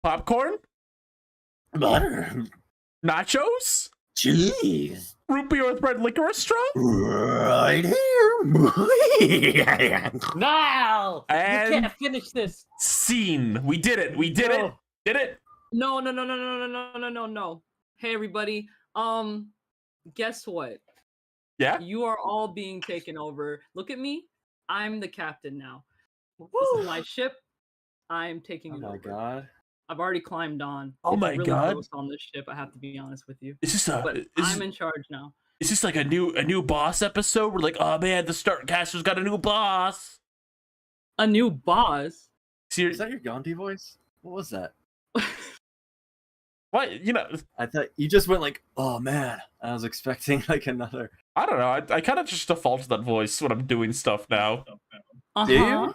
Popcorn? Butter. Nachos? Cheese. Root beer with red licorice straw? Right here. No! And- You can't finish this. Scene. We did it. We did it. No. Did it. No. Hey everybody. Guess what? Yeah? You are all being taken over. Look at me. I'm the captain now. This is my ship. I'm taking Oh it my over. god. I've already climbed on. Oh It's my really God. gross on this ship, I have to be honest with you. Is this a But I'm in charge now. is this like a new boss episode? We're like, oh man, the Startcaster's got a new boss. A new boss. See, Is that your Gandhi voice? What was that? what? You know, I thought you just went like, oh man. I was expecting like another. I don't know. I kind of just default to that voice when I'm doing stuff now. Uh-huh. Do you?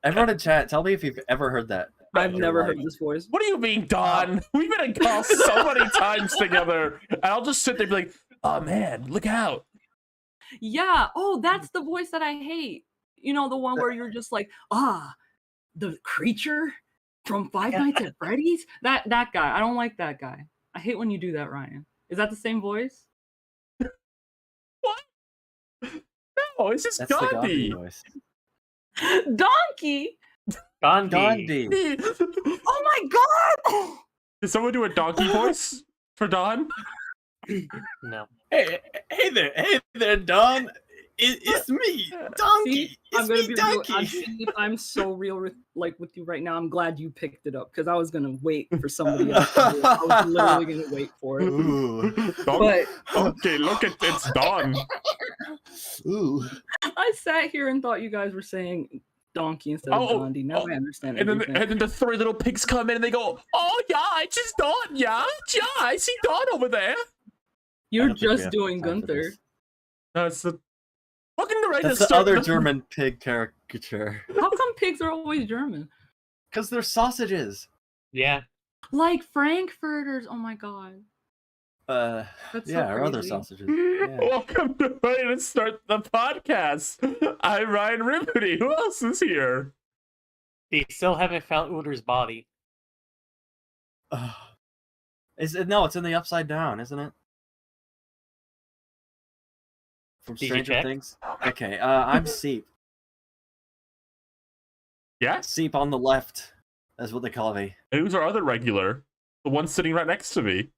Everyone in chat, tell me if you've ever heard that. I've in your never life. heard this voice. What do you mean, Don? We've been in calls so many times together, and I'll just sit there and be like, oh man, look out. Yeah. Oh, that's the voice that I hate. You know, the one where you're just like, the creature from Five Nights at Freddy's? That guy. I don't like that guy. I hate when you do that, Ryan. Is that the same voice? What? No, it's just That's the Gandhi Gandhi. voice. Donkey! Gandhi. Gandhi. Oh my god! Did someone do a donkey voice for Don? No. Hey there, Don. It's me, Donkey. See, It's me, Donkey. I'm so real with you right now. I'm glad you picked it up because I was gonna wait for somebody else to do it. I was literally gonna wait for it. Ooh. But Okay, look at it's Don. Ooh. I sat here and thought you guys were saying donkey instead of Gandhi. Now I understand And everything. then the three little pigs come in and they go, oh yeah, it's just Don, yeah, I see Don over there. You're don't think we just have doing time for Gunther. this. No, it's the fucking narrator. That's the other German pig caricature. How come pigs are always German? Because they're sausages. Yeah. Like Frankfurters. Oh my god. That's so Yeah, or other crazy. sausages. Yeah. Welcome to Ready to Start the Podcast. I'm Ryan Rimity. Who else is here? They still haven't found Uder's body. Is it? No, it's in the Upside Down, isn't it? From Did you Stranger check? Things. Okay, I'm Seep. Yeah? Seep on the left. That's what they call me. And who's our other regular? The one sitting right next to me.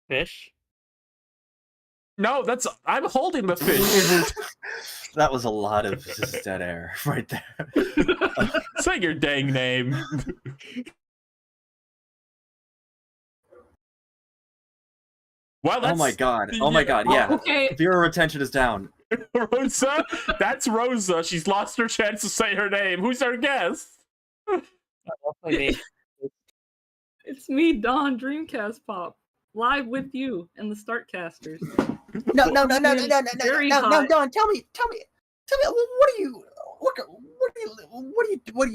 Fish. No, I'm holding the fish. That was a lot of just dead air right there. Say your dang name. Well, Oh my god. Oh my god, yeah. Okay. Viewer retention is down. Rosa? That's Rosa. She's lost her chance to say her name. Who's our guest? It's me, Don Dreamcast Pop, live with you and the Startcasters. No, Very hot. Don, tell me, what do you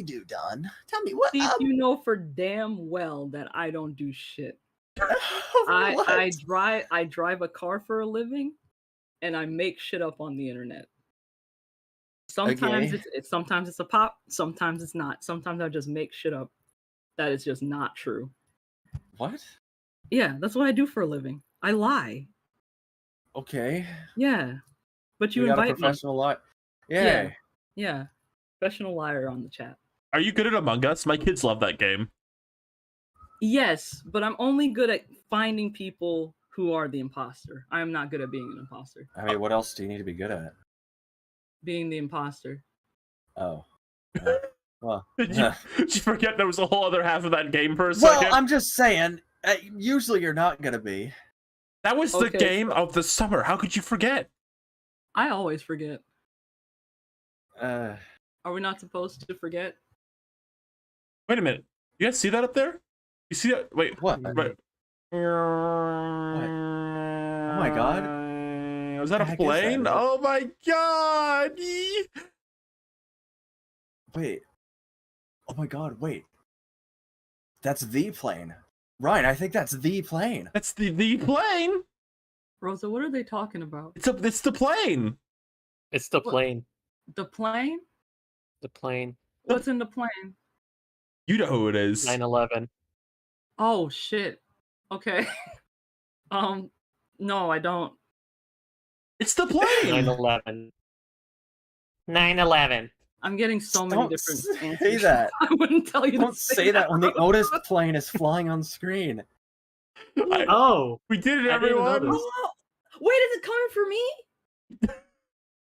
do, Don? Tell me what. See, you know for damn well that I don't do shit. I drive a car for a living, and I make shit up on the internet. Sometimes Okay. sometimes it's a pop, sometimes it's not. Sometimes I just make shit up that is just not true. What? Yeah, that's what I do for a living. I lie. Okay. Yeah, but you We got a invite me. professional lot. Yeah. Yeah, professional liar on the chat. Are you good at Among Us? My kids love that game. Yes, but I'm only good at finding people who are the imposter. I am not good at being an imposter. I mean, what else do you need to be good at? Being the imposter. Oh. Well. Did you forget there was a whole other half of that game for a second? Well, I'm just saying. Usually, you're not gonna be. That was the Okay. game of the summer. How could you forget? I always forget. Uh. Are we not supposed to forget? Wait a minute. You guys see that up there? You see that? Wait. What? Right. Oh my God. Was that The a heck is that? plane? Is it- Oh my god! Wait. Oh my god, wait. That's the plane. Ryan, I think that's the plane. That's the plane. Rosa, what are they talking about? It's the plane. It's the What? plane. The plane? The plane. What's in the plane? You know who it is. 9/11. Oh shit. Okay. No, I don't. It's the plane. 9/11. 9/11. I'm getting so many Don't different say answers. that. I wouldn't tell you Don't to say that when the Rosa. Otis plane is flying on screen. Oh, We did it, I didn't know everyone. this. Oh, wait, is it coming for me?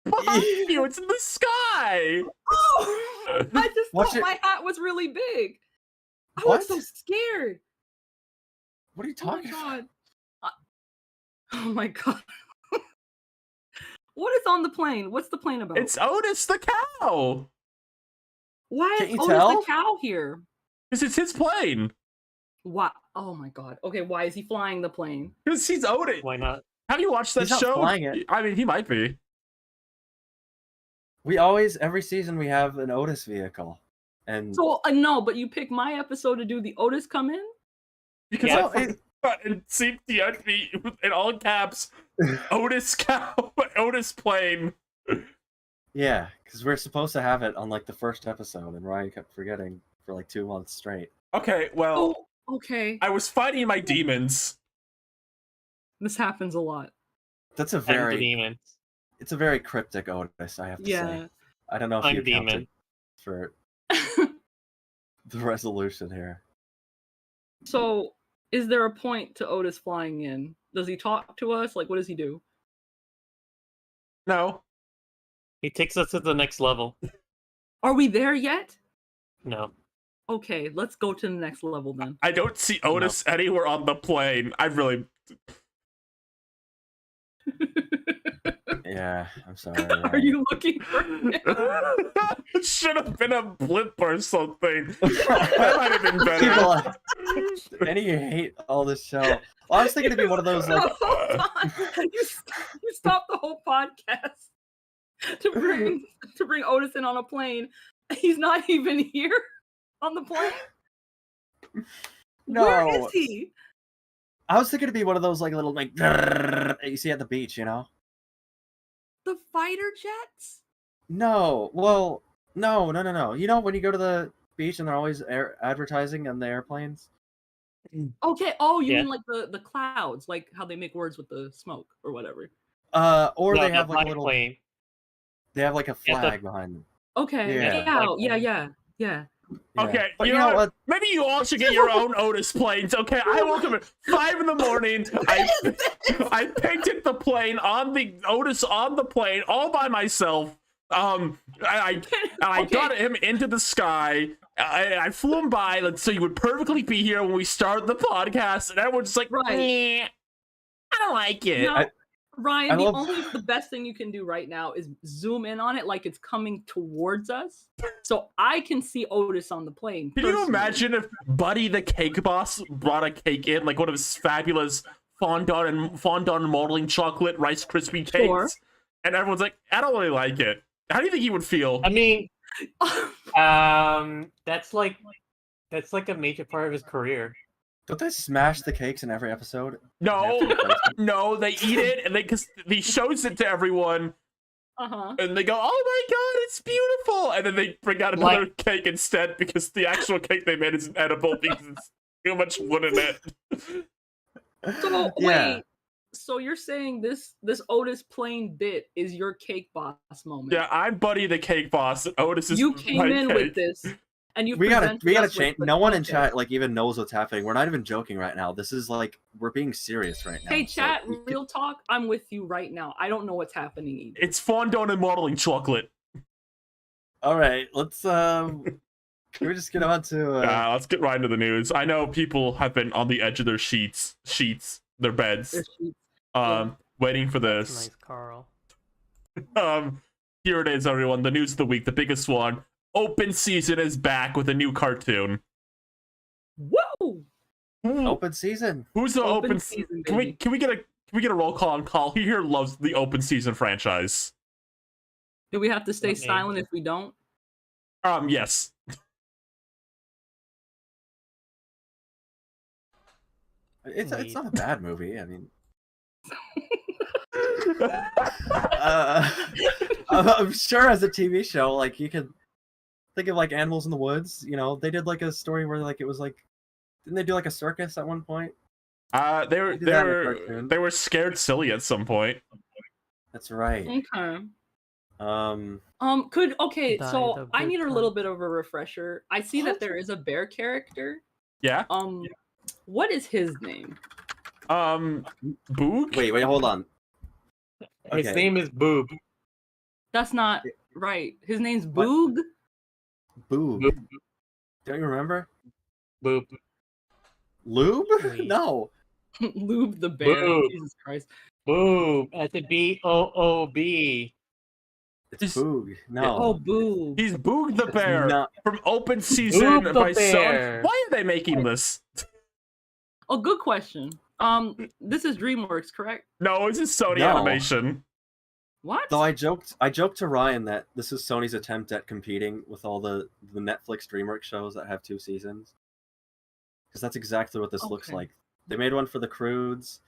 Behind you, it's in the sky. Oh, I just Watch thought it- my hat was really big. I What? was so scared. What are you Oh my talking about? god. Oh my god. What is on the plane? What's the plane about? It's Otis the cow. Why Can't is you Otis tell? the cow here? Because it's his plane. Why? Oh my god. Okay, why is he flying the plane? Because he's Otis. Why not? Have you watched that He's not show? flying it. I mean, he might be. We always, every season, we have an Otis vehicle. And So no, but you pick my episode to do the Otis come in? Because Yeah. I forgot and CPT in all caps, Otis cow, Otis plane. yeah, because we're supposed to have it on like the first episode, and Ryan kept forgetting for like 2 months straight. Okay, well, Oh, okay. I was fighting my demons. This happens a lot. That's a I'm the very, demon. it's a very cryptic Otis, I have to Yeah. say. I don't know if I'm you demon. counted for the resolution here. So, is there a point to Otis flying in? Does he talk to us? Like, what does he do? No. He takes us to the next level. Are we there yet? No. Okay, let's go to the next level then. I don't see Otis anywhere on the plane. I really... Yeah, I'm sorry. Are Ryan. you looking for him? It should have been a blip or something. That might have been better. People, and you hate all this show. Well, I was thinking it'd be one of those like, No, hold on. You stopped the whole podcast to bring Otis in on a plane. He's not even here on the plane. Where no. is he? I was thinking it'd be one of those like little like that you see at the beach, you know? The fighter jets? No, well, no. You know when you go to the beach and they're always advertising on the airplanes? Okay. Oh, you Yeah. mean like the clouds, like how they make words with the smoke or whatever. Or No, they the have like a black little, plane. they have like a Yeah, the- flag behind them. Okay. Yeah. Yeah. Yeah. Yeah. Okay, but you know what? Maybe you all should get your own Otis planes. Okay, I woke up at 5 in the morning. I painted the plane on the Otis on the plane all by myself. I Okay. got him into the sky. I flew him by, like, so you would perfectly be here when we start the podcast, and everyone's just like, Right. "Meh, I don't like it." No, Ryan, I love- the best thing you can do right now is zoom in on it like it's coming towards us, so I can see Otis on the plane. Can you personally. imagine if Buddy the Cake Boss brought a cake in, like one of his fabulous fondant and modeling chocolate Rice Krispie cakes, Sure. and everyone's like, "I don't really like it." How do you think he would feel? I mean, that's like a major part of his career. Don't they smash the cakes in every episode? No, They have to replace them? no, they eat it, and because he shows it to everyone, Uh-huh. and they go, "Oh my god, it's beautiful!" And then they bring out another cake instead because the actual cake they made isn't edible because it's too much wood in it. So Yeah. wait, so you're saying this Otis plane bit is your cake boss moment? Yeah, I'm Buddy the Cake Boss, and Otis is You my came in cake. with this, and you We gotta presented us with change. the No one in content. chat like even knows what's happening. We're not even joking right now. This is like we're being serious right now. Hey, so chat, you can- real talk. I'm with you right now. I don't know what's happening either. It's fondant and modeling chocolate. All right, let's can we just get on to Let's get right into the news. I know people have been on the edge of their their beds, There's sheets. waiting for this. Nice, Carl. Here it is, everyone. The news of the week, the biggest one. Open Season is back with a new cartoon. Whoa! Open season. Who's the Open open? season, Can we baby. can we get a roll call on call? Who here loves the open season franchise? Do we have to stay Not me. silent if we don't? Yes. It's not a bad movie. I mean, I'm sure as a TV show, like you could think of like Animals in the Woods. You know, they did like a story where like it was like, didn't they do like a circus at one point? They They do that in a cartoon. they were scared silly at some point. That's right. Okay. Um, Okay, Died so of I good need a time. little bit of a refresher. I see that there is a bear character. Yeah. What is his name? Boog. wait, hold on. His Okay. name is Boob. That's not right. His name's Boog. Boog. Boog. Don't you remember? Boop. Lube? Wait. No. Lube the bear. Boog. Jesus Christ. Boob. At the BOOB. It's He's- Boog. No. Oh, Boog. He's Boog the bear No. from Open Season the by Sony. bear. Why are they making this? Oh, good question. This is DreamWorks, correct? No, this is Sony No. Animation. What? Though I joked to Ryan that this is Sony's attempt at competing with all the Netflix DreamWorks shows that have 2 seasons. Because that's exactly what this looks Okay. like. They made one for The Croods,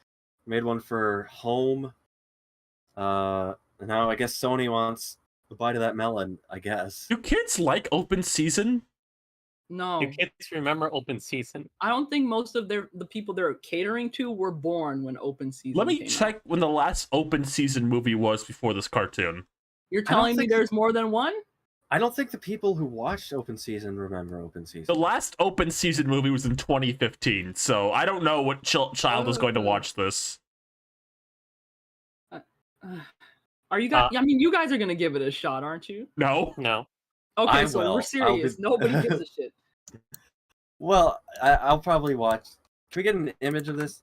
made one for Home. And now I guess Sony wants a bite of that melon, I guess. Do kids like Open Season? No, Do kids remember Open Season? I don't think most of the people they're catering to were born when Open Season. Let me came check out. when the last Open Season movie was before this cartoon. You're I don't telling me think- there's more than one? I don't think the people who watched Open Season remember Open Season. The last Open Season movie was in 2015, so I don't know what child is going to watch this. Are you guys? I mean, you guys are gonna give it a shot, aren't you? No. No. Okay, I so will. I'll we're be- serious. Nobody gives a shit. Well, I'll probably watch. Can we get an image of this?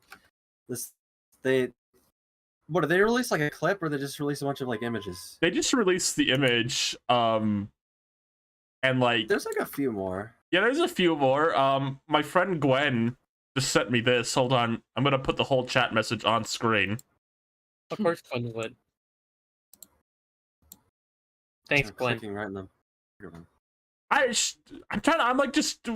What, did they release like a clip, or they just release a bunch of like images? They just released the image, and like, There's like a few more. yeah, there's a few more. My friend Gwen just sent me this. Hold on, I'm gonna put the whole chat message on screen. Of course Gwen would. Thanks, I'm Gwen. clicking right in the. I'm like just.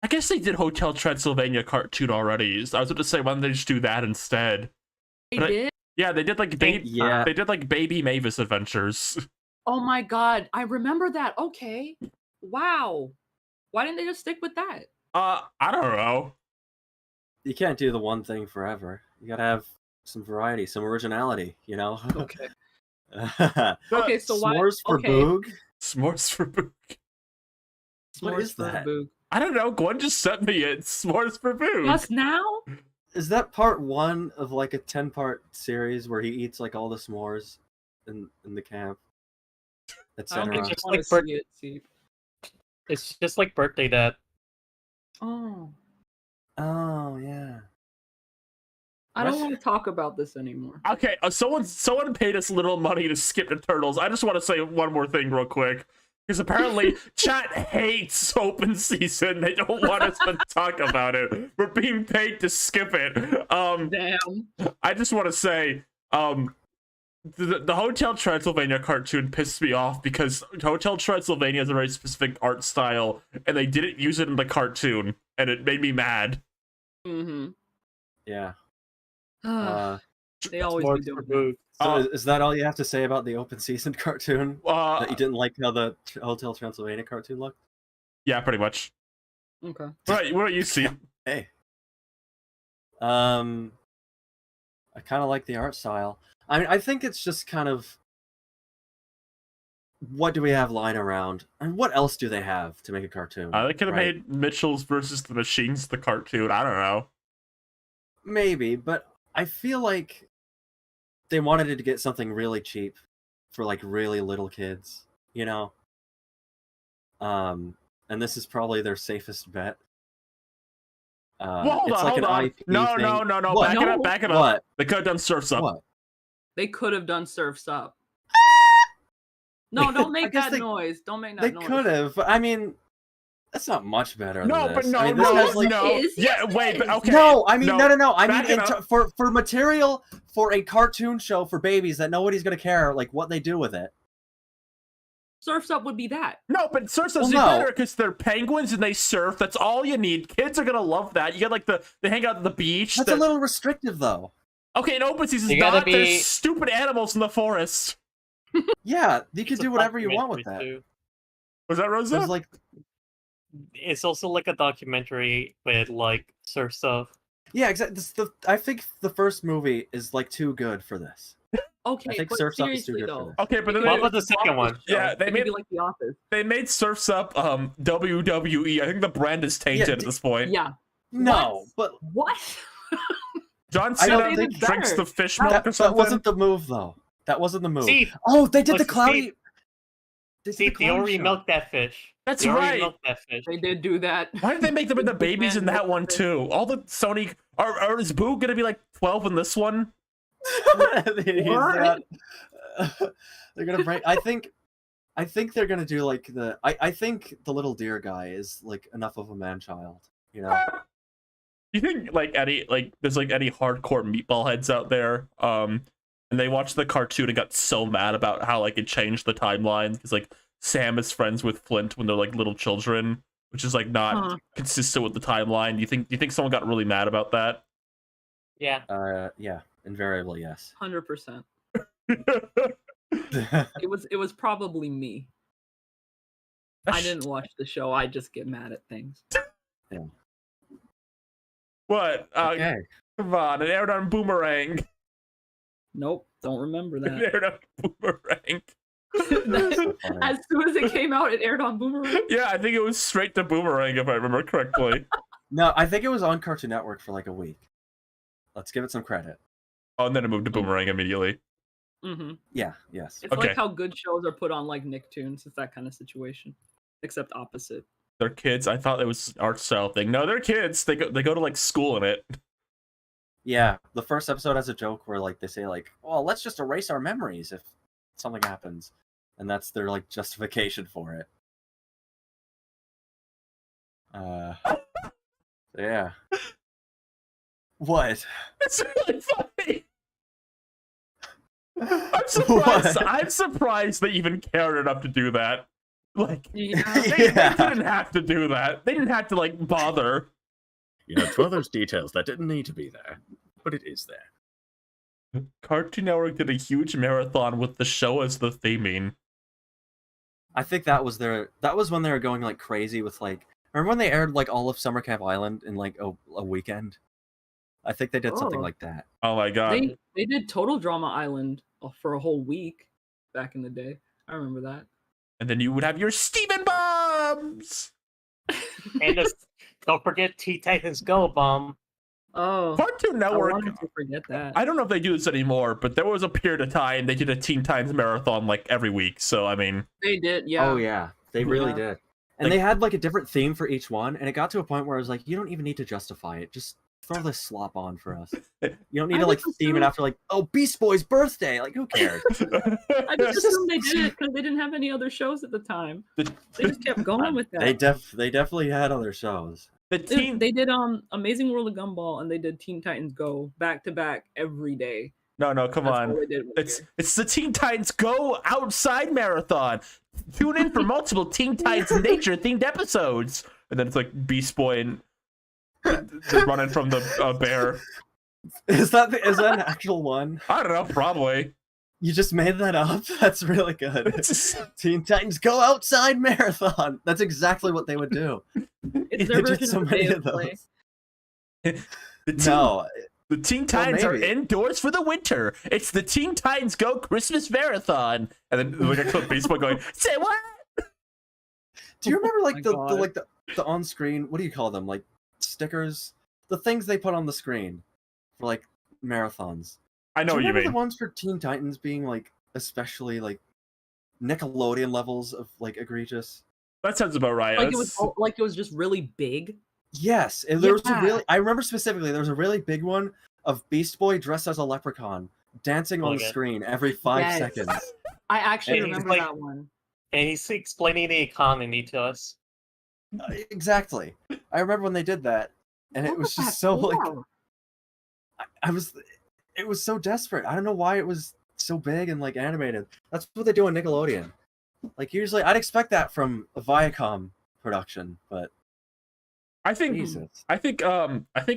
I guess they did Hotel Transylvania cartoon already. So I was about to say, why don't they just do that instead? They But I- did. Yeah, they did like Yeah. they did like Baby Mavis Adventures. Oh my god, I remember that. Okay, wow. Why didn't they just stick with that? I don't know. You can't do the one thing forever. You gotta have some variety, some originality. You know. Okay. The Okay, so why? S'mores for okay. Boog. S'mores for Boog. What S'mores is for the that? Boog. I don't know. Gwen just sent me it. S'mores for Boog. Just now? Is that part 1 of like a 10-part series where he eats like all the s'mores in the camp, I etc.? don't think I Just want to like see Bert- it. See. It's just like Birthday Dad. Oh, Oh yeah. I don't What? want to talk about this anymore. Okay, someone paid us little money to skip the turtles. I just want to say one more thing real quick. Because apparently chat hates Open Season. They don't want us to talk about it. We're being paid to skip it. Damn. I just want to say, the Hotel Transylvania cartoon pissed me off because Hotel Transylvania has a very specific art style, and they didn't use it in the cartoon, and it made me mad. Mm-hmm. Yeah. They always S'mores be for doing Boog. So Uh, is that all you have to say about the Open Season cartoon? That you didn't like how the Hotel Transylvania cartoon looked? Yeah, pretty much. that. Okay. What do you see? Hey. I kind of like the art style. I mean, I think it's just kind of, what do we have lying around, and what else do they have to make a cartoon? They could have right? made Mitchell's versus the Machines the cartoon. I don't know. Maybe, but I feel like they wanted it to get something really cheap for like really little kids, you know. And this is probably their safest bet. Well, hold it's on, like hold an on. IP No. thing. What? Back it up, No. back it up. What? They could have done Surf's Up. What? They could have done Surf's Up. No, don't I make guess that they- noise. Don't make that They noise. could have. I mean, That's not much better No, than but this. no, I mean, this no, has, like, no. Yes, Yeah, it wait, but is. okay. No, I mean, no. I mean, back it up. for material for a cartoon show for babies that nobody's gonna care like what they do with it. Surf's Up would be that. No, but Surf's Well, Up no. better because they're penguins and they surf. That's all you need. Kids are gonna love that. You get like they hang out at the beach. That's a little restrictive, though. Okay, in open seasons, You gotta not. There's be- stupid animals in the forest. Yeah, you can It's a do whatever you want with that. documentary, too. Was that Rosa? There's like, It's also like a documentary with like surf stuff. yeah, exactly. I think the first movie is like too good for this. Okay, I think but Surf's Up is too seriously good though. for this. Okay, but then What they, about the second one? Yeah, they they made- be like The Office. they made Surf's Up WWE. I think the brand is tainted Yeah, at this point. Yeah. No, but What? John I don't Cena think drinks better. the fish milk or that something. wasn't the move, though. That wasn't the move. See, Oh, they did the Look, cloudy. see- They did see, the they cloudy already show. milked that fish. That's They already right. milked that fish. They did do that. Why did they make them into babies in that one Fish. too? All the Sony are is Boo gonna be like 12 in this one? He's What? not- they're gonna break. I think they're gonna do like the. I think the little deer guy is like enough of a man child. You know. Do you think like there's like any hardcore meatball heads out there? And they watched the cartoon and got so mad about how like it changed the timeline because like Sam is friends with Flint when they're like little children, which is like not Huh. consistent with the timeline. Do you think someone got really mad about that? Yeah. Yeah. Invariably, yes. 100%. It was probably me. I didn't watch the show. I just get mad at things. What? Okay. Come on, it aired on Boomerang. Nope, don't remember It that. aired on Boomerang. So funny. As soon as it came out, it aired on Boomerang. Yeah, I think it was straight to Boomerang if I remember correctly. No, I think it was on Cartoon Network for like a week. Let's give it some credit. Oh, and then it moved to Boomerang immediately. Mm-hmm. Yeah. Yes. It's Okay. like how good shows are put on like Nicktoons. It's that kind of situation, except opposite. They're kids. I thought it was art style thing. No, they're kids. They go to like school in it. Yeah. The first episode has a joke where like they say like, "Well, let's just erase our memories if something happens," and that's their like justification for it. Yeah. What? It's really funny. I'm surprised. What? I'm surprised they even cared enough to do that. Like Yeah. they Yeah. didn't have to do that. They didn't have to like bother. Yeah, it's one of those details that didn't need to be there, but it is there. Cartoon Network did a huge marathon with the show as the theming. I think that was when they were going like crazy with like. Remember when they aired like all of Summer Camp Island in like a weekend? I think they did something Oh. like that. Oh my god. They did Total Drama Island for a whole week back in the day. I remember that. And then you would have your Steven Bombs. And don't forget Teen Titans Go, Bomb. Oh, Cartoon I Network. wanted to forget that. I don't know if they do this anymore, but there was a period of time they did a Teen Titans marathon like every week. So I mean, They did, yeah. Oh yeah, they really Yeah. did. And Like- they had like a different theme for each one, and it got to a point where I was like, you don't even need to justify it. Just throw this slop on for us. You don't need I to like just theme it assumed- after like, oh, Beast Boy's birthday. Like, who cares? I just assumed they did it because they didn't have any other shows at the time. the, They just kept going with that. they definitely had other shows. the They, teen. they did Amazing World of Gumball and they did Teen Titans Go back to back every day. No, come That's on. all they did was It's the Teen Titans Go Outside Marathon. Tune in for multiple Teen Titans nature themed episodes. And then it's like Beast Boy and running from the bear. Is that an actual one? I don't know, probably. You just made that up. That's really good. It's just- Teen Titans Go Outside Marathon. That's exactly what they would do. It's They their did version so of many Day of of Play. those. the teen, No, the Teen Titans are maybe. indoors for the winter. It's the Teen Titans Go Christmas Marathon. And then we got Beast Boy going, say what? do you remember my like the God. like the on screen? What do you call them? Like stickers, the things they put on the screen for like marathons. I know Do what you you remember mean. the ones for Teen Titans being like especially like Nickelodeon levels of like egregious? That sounds about right. Like That's- it was just really big. Yes, and there was a Yeah. really. I remember specifically there was a really big one of Beast Boy dressed as a leprechaun dancing on the Okay. screen every 5 Yes. seconds. I actually And he's remember like- that one. And he's explaining the economy to us. Exactly. I remember when they did that, and it What was that just so like for? I was. It was so desperate. I don't know why it was so big and like animated. That's what they do on Nickelodeon. Like usually, I'd expect that from a Viacom production, but I think Jesus. I think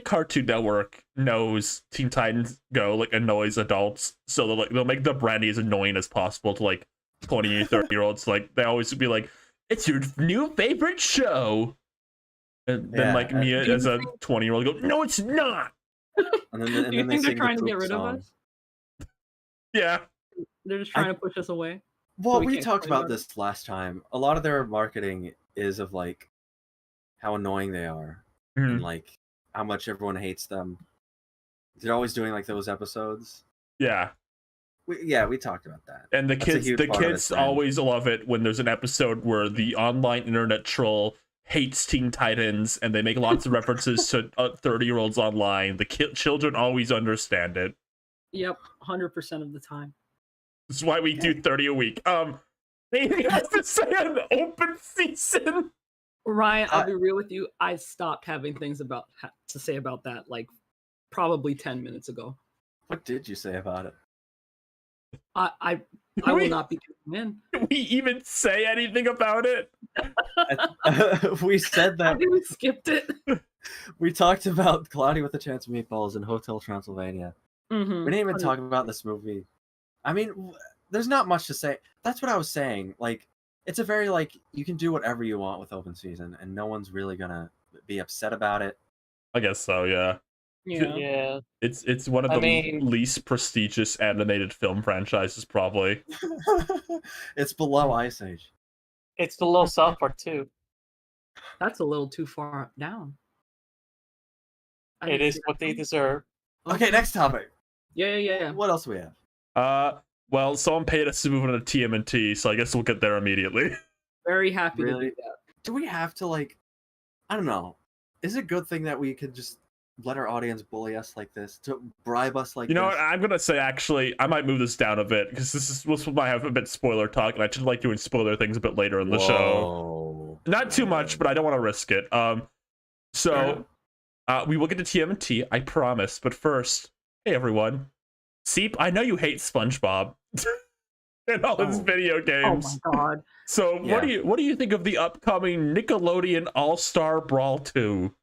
Cartoon Network knows Teen Titans Go like annoys adults, so they'll make the brandy as annoying as possible to like 20 or 30-year-olds. Like they always would be like, "It's your new favorite show," and then Yeah, like me do you as a think- 20-year-old go, "No, it's not." And then, Do you they think they're sing trying the to get poop rid song. of us? Yeah, They're just trying to push us away. Well, we we can't talked complain about about it? this last time. A lot of their marketing is of like how annoying they are and Mhm. like how much everyone hates them. They're always doing like those episodes. yeah. We talked about that. And the That's a kids, huge the part of kids its brand. always love it when there's an episode where the online internet troll hates Teen Titans, and they make lots of references to 30-year-olds online. The children always understand it. Yep, 100% of the time. This is why we do 30 a week. Anything else to say on open season? Ryan, I'll I- be real with you. I stopped having things to say about that like probably 10 minutes ago. What did you say about it? I will We- not be coming in. Did we even say anything about it? We said I that think we skipped it. we talked about Cloudy with a Chance of Meatballs and Hotel Transylvania. Mhm. We didn't even talk about this movie. I mean, there's not much to say. That's what I was saying. Like, it's a very like you can do whatever you want with open season, and no one's really gonna be upset about it. I guess so, yeah. Yeah. Yeah. It's one of I the mean- least prestigious animated film franchises, probably. It's below Ice Age. It's below South Park too. That's a little too far down. I It didn't is see what that they coming. deserve. Okay, next topic. Yeah. What else we have? Well, someone paid us to move on to TMNT, so I guess we'll get there immediately. Very happy Really? to do that. Do we have to like? I don't know. Is it a good thing that we could just let our audience bully us like this, to bribe us like You know this? what? I'm gonna say actually, I might move this down a bit because this might have a bit spoiler talk, and I should like doing spoiler things a bit later in the show. Not too much, but I don't want to risk it. So we will get to TMNT, I promise. But first, hey everyone, Seep, I know you hate SpongeBob and all his Oh. video Oh games. my god. So Yeah. what do you think of the upcoming Nickelodeon All-Star Brawl 2?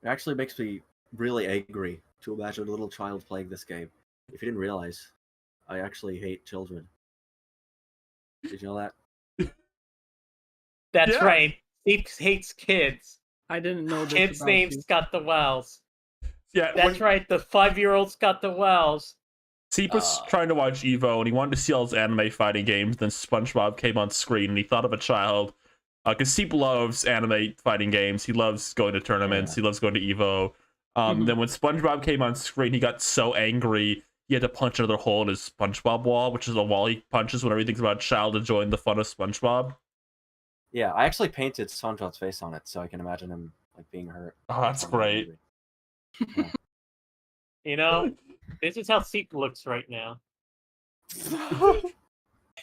It actually makes me really angry to imagine a little child playing this game. If you didn't realize, I actually hate children. Did you know that? That's Yeah. right. He hates kids. I didn't know this Kids' about names you. got the wows. Yeah, That's right. The 5-year-olds got the wows. Seep was trying to watch Evo, and he wanted to see all his anime fighting games. Then SpongeBob came on screen, and he thought of a child. Because Seep loves anime fighting games. He loves going to tournaments. He loves going to Evo. Then when SpongeBob came on screen, he got so angry, he had to punch another hole in his SpongeBob wall, which is a wall he punches whenever he thinks about a child enjoying the fun of SpongeBob. Yeah, I actually painted SpongeBob's face on it so I can imagine him like being hurt. Oh, that's great. You know, this is how Seep looks right now.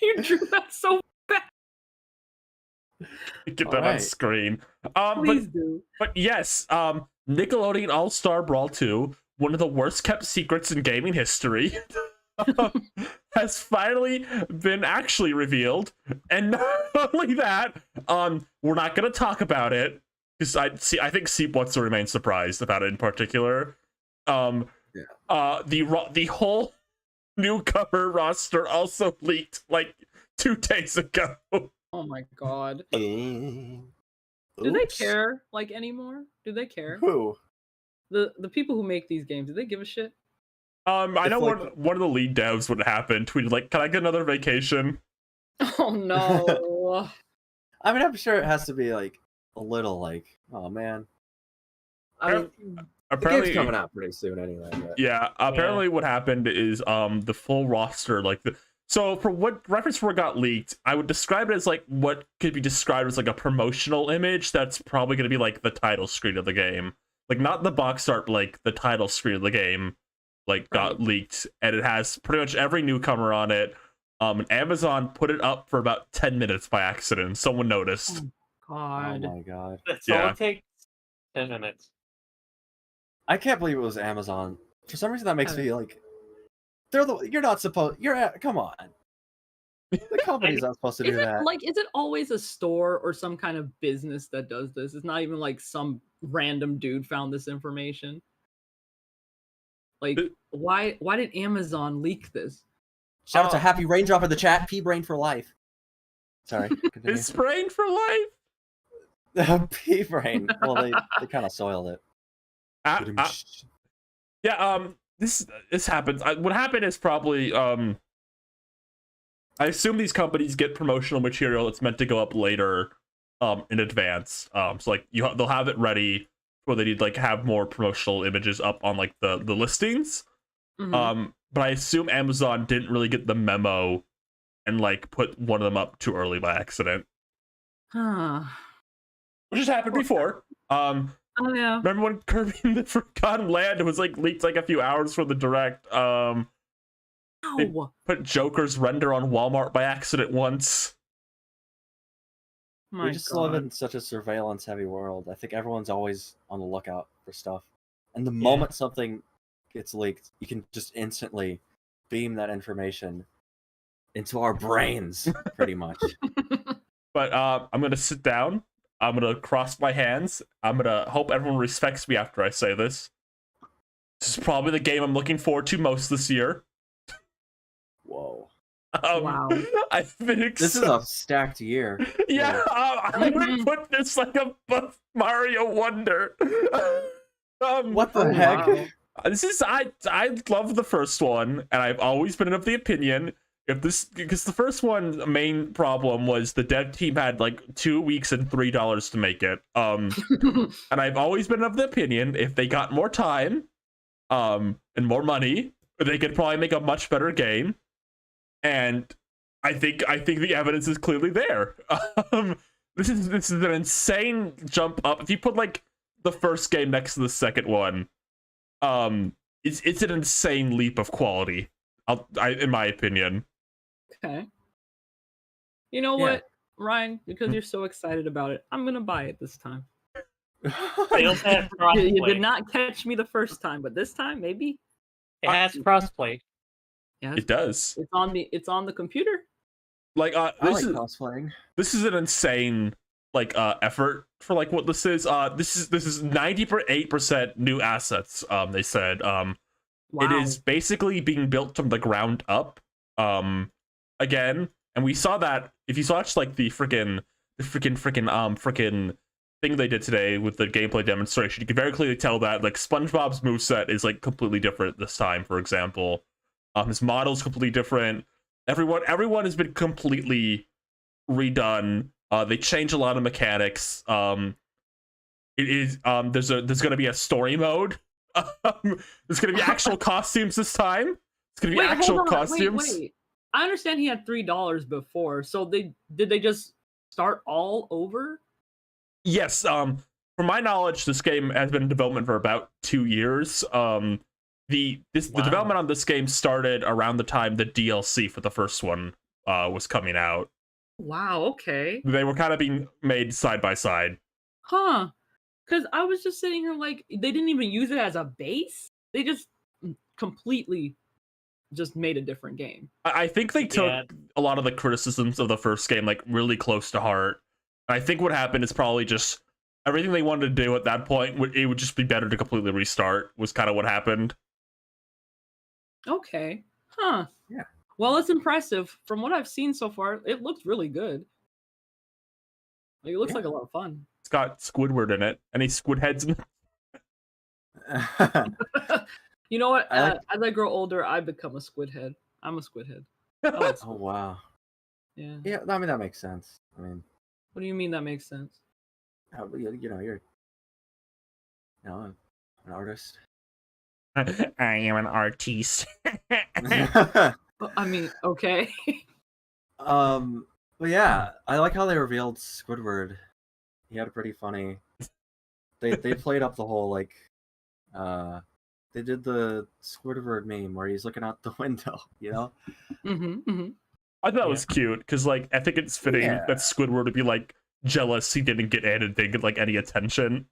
You drew that so Get that on Alright. screen. please do. But yes, Nickelodeon All-Star Brawl 2, one of the worst kept secrets in gaming history, has finally been actually revealed. And not only that, we're not going to talk about it because I think Seep wants to remain surprised about it in particular. The whole newcomer roster also leaked like 2 days ago. Oh my god. Do Do they care like anymore? Do they care? Who? The people who make these games, do they give a shit? I If, know like- one of the lead devs would happen tweeted like, "Can I get another vacation?" Oh no. I mean, I'm sure it has to be like a little like, oh man, I mean, the Apparently, game's coming out pretty soon anyway. But... yeah. Apparently, what happened is the full roster, like so for what reference for what got leaked, I would describe it as like what could be described as like a promotional image that's probably going to be like the title screen of the game, like not the box art, but like the title screen of the game, like got leaked, and it has pretty much every newcomer on it. And Amazon put it up for about 10 minutes by accident. Someone noticed. Oh God. my god. That's all Yeah. it takes. 10 minutes. I can't believe it was Amazon. For some reason, that makes Oh. me like, you're not supposed. Come on. The company's not supposed to do Is it that. like is it always a store or some kind of business that does this? It's not even like some random dude found this information. Like It- why did Amazon leak this? Shout out to Happy Raindrop in the chat. P Brain for life. Sorry. Continue. Is Brain for life? P Brain. Well, they kind of soiled it. Yeah, this happens. What happened is probably I assume these companies get promotional material that's meant to go up later in advance. So like they'll have it ready where they need like have more promotional images up on like the listings. Mhm. But I assume Amazon didn't really get the memo and like put one of them up too early by accident, Huh. which has happened before. Oh yeah. Remember when Kirby in the Forgotten Land was like leaked like a few hours from the direct? Ow. Put Joker's render on Walmart by accident once. My We just God. live in such a surveillance-heavy world. I think everyone's always on the lookout for stuff, and the moment something gets leaked, you can just instantly beam that information into our brains, pretty much. But I'm gonna sit down. I'm gonna cross my hands. I'm gonna hope everyone respects me after I say this. This is probably the game I'm looking forward to most this year. Whoa. Wow. I've been This is a stacked year. yeah. I would Mhm. put this like above Mario Wonder. What the Oh, heck? wow. This is I love the first one, and I've always been of the opinion if this because the first one main problem was the dev team had like 2 weeks and $3 to make it. And I've always been of the opinion if they got more time, and more money, they could probably make a much better game. And I think the evidence is clearly there. This is an insane jump up. If you put like the first game next to the second one, it's an insane leap of quality. In my opinion. Okay. You know Yeah. what, Ryan? Because you're so excited about it, I'm gonna buy it this time. They also have You crossplay. did not catch me the first time, but this time maybe. It has crossplay. Yeah, It does. it's on the computer. Like I this like is cosplaying. this is an insane like effort for like what this is. This is 98% new assets. They said Wow. it is basically being built from the ground up. Again, and we saw that if you watch like the freaking thing they did today with the gameplay demonstration, you can very clearly tell that like SpongeBob's moveset is like completely different this time, for example. His model's completely different. Everyone has been completely redone. They changed a lot of mechanics. It is there's gonna be a story mode. There's gonna be actual costumes this time. It's gonna be Wait, actual hold on. costumes. Wait. I understand he had $3 before, so they just start all over? Yes. From my knowledge, this game has been in development for about 2 years. The development on this game started around the time the DLC for the first one was coming out. Wow. Okay. They were kind of being made side by side. Huh. Because I was just sitting here like they didn't even use it as a base. They just completely just made a different game. I think they took Yeah. a lot of the criticisms of the first game like really close to heart. I think what happened is probably just everything they wanted to do at that point. It would just be better to completely restart. Was kind of what happened. Okay. Huh. Yeah. Well, it's impressive. From what I've seen so far, it looks really good. Like, it looks Yeah. like a lot of fun. It's got Squidward in it. Any squid heads in it? You know what? I like- As I grow older, I become a squid head. I'm a squid head. I like Oh wow. Yeah. Yeah, I mean that makes sense. I mean, What do you mean that makes sense? you know, you're, an artist. I am an artiste. I mean, okay. But yeah, I like how they revealed Squidward. He had a pretty funny. They played up the whole like, they did the Squidward meme where he's looking out the window. You know. Mm-hmm. I thought it was cute because, like, I think it's fitting Yeah. that Squidward would be like jealous he didn't get anything, like any attention.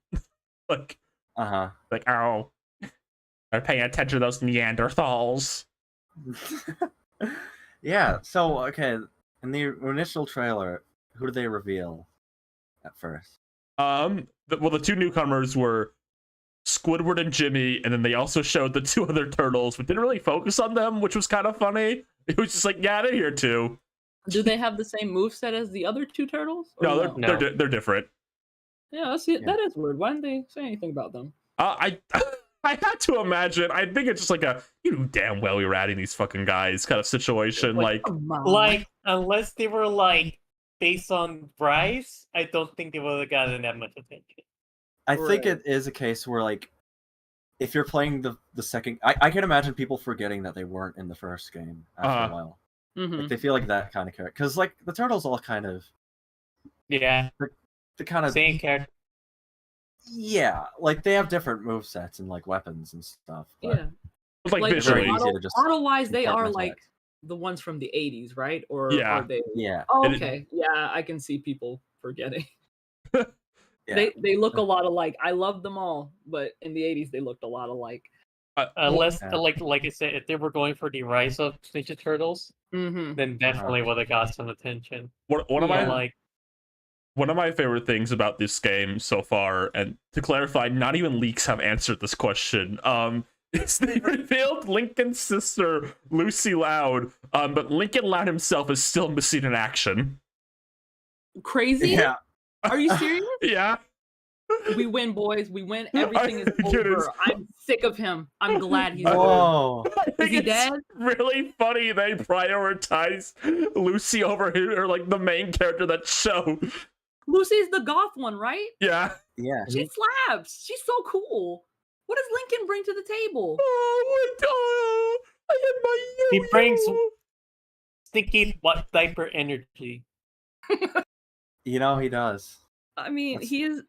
like, Uh oh, they're paying attention to those Neanderthals. huh. Yeah. So okay, in the initial trailer, who did they reveal at first? The two newcomers were Squidward and Jimmy, and then they also showed the two other turtles, but didn't really focus on them, which was kind of funny. It was just like, yeah, they're here too. Do they have the same moveset as the other two turtles? Or No, No. they're different. Yeah, that's it. Yeah. That is weird. Why didn't they say anything about them? I I had to imagine. I think it's just like a you knew damn well we were adding these fucking guys kind of situation. Like Come on. Like, unless they were like based on Bryce, I don't think they would have gotten that much attention. I think Right. it is a case where like, if you're playing the second, I can imagine people forgetting that they weren't in the first game after a while. Mhm. Like they feel like that kind of character, because like the turtles all kind of Yeah, the kind of same character. yeah, like they have different movesets and like weapons and stuff. But Yeah. like Like visually. visually. easy to just Model-wise, they are compartmentalize. like the ones from the 80s, right? Or Yeah. are they? yeah, Oh, And it- okay. Yeah, I can see people forgetting. yeah. They look a lot alike. I love them all, but in the 80s they looked a lot alike. Unless, Yeah. like I said, if they were going for the Rise of Ninja Turtles, Mm-hmm. then definitely would have got some attention. One of Yeah. my Like, one of my favorite things about this game so far, and to clarify, not even leaks have answered this question. Is they revealed Lincoln's sister Lucy Loud, but Lincoln Loud himself is still missing in action. Crazy? Yeah. Are you serious? Yeah. We win, boys. We win. Everything is think it is. over. I'm sick of him. I'm glad he's dead. Whoa. I think he it's dead? really funny they prioritize Lucy over her, like the main character of that show. Lucy's the goth one, right? Yeah. Yeah. She slaps. She's so cool. What does Lincoln bring to the table? Oh, I have my He yo-yo. brings- stinky what diaper energy. You know he does. I mean, That's-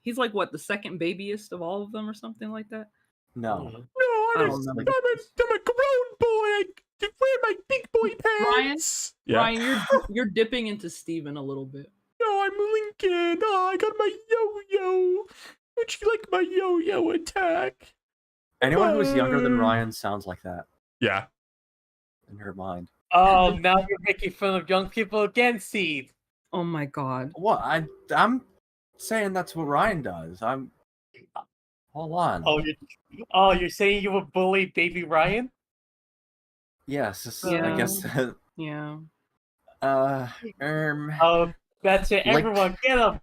he's like what, the second babyest of all of them or something like that? No. Mhm. No, I I'm don't a, remember. I'm a grown boy. I can wear my big boy pants. Yeah. Ryan, you're dipping into Steven a little bit. No, I'm Lincoln. Oh, I got my yo-yo. Would you like my yo-yo attack? Anyone who's younger than Ryan sounds like that Yeah. in her mind. Oh, now you're making fun of young people again, Seed. Oh my god. What? I'm saying that's what Ryan does. Hold on. You're saying you would bully baby Ryan? Yes. This, Yeah. I guess. Yeah. Oh, that's it. Like- Everyone, get him.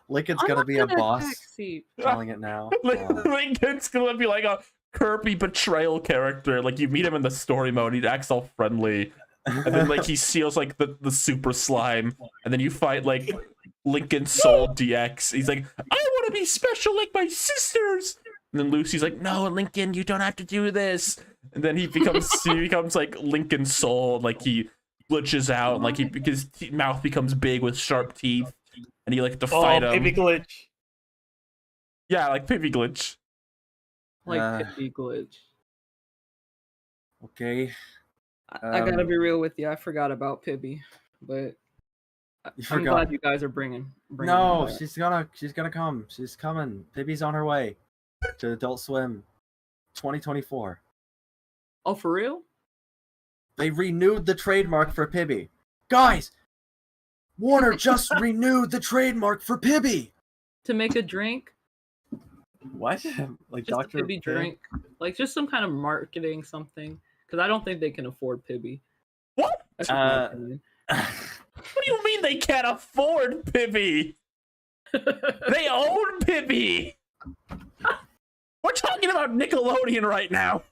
Lincoln's I'm gonna not be a gonna boss. attack Steve. Calling it now. Lincoln's gonna be like a Kirby betrayal character. Like you meet him in the story mode, he acts all friendly, and then like he steals like the super slime, and then you fight like Lincoln Soul DX. He's like, I want to be special like my sisters. And then Lucy's like, no, Lincoln, you don't have to do this. And then he becomes like Lincoln Soul, and like he glitches out, and like his mouth becomes big with sharp teeth, and you like to fight him. baby glitch. Yeah, like Pivy Glitch. Like Uh, Pippi glitch. Okay. I gotta be real with you. I forgot about Pibby, but You I'm forgot. glad you guys are bringing No, her back. she's gonna come. She's coming. Pibby's on her way to Adult Swim 2024. Oh, for real? They renewed the trademark for Pibby. Guys, Warner just renewed the trademark for Pibby. To make a drink? What? Like Just Dr. a Pibby drink? Like just some kind of marketing something? Because I don't think they can afford Pibby. What? That's just my opinion. What do you mean they can't afford Pibby? They own Pibby. We're talking about Nickelodeon right now.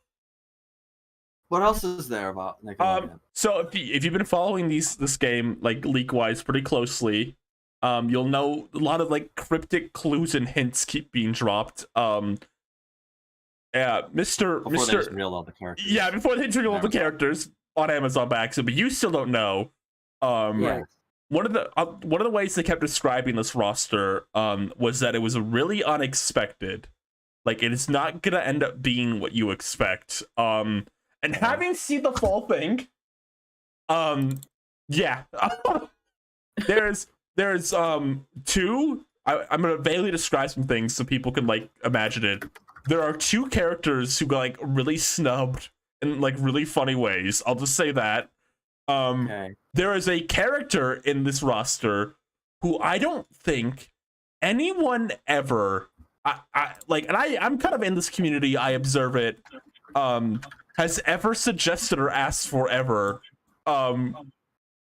What else is there about Nickelodeon? So if you've been following this game like leak wise pretty closely, you'll know a lot of like cryptic clues and hints keep being dropped. Yeah, Before they just Mr. revealed all the characters. Yeah, before they introduce all the Amazon. characters on Amazon by accident, but you still don't know. Yeah. One of the ways they kept describing this roster was that it was really unexpected. Like it is not gonna end up being what you expect. And having seen the full thing, yeah, there's there's two. I'm gonna vaguely describe some things so people can like imagine it. There are two characters who got like really snubbed in like really funny ways. I'll just say that. Okay. There is a character in this roster who I don't think anyone ever I'm kind of in this community, I observe it, has ever suggested or asked for ever.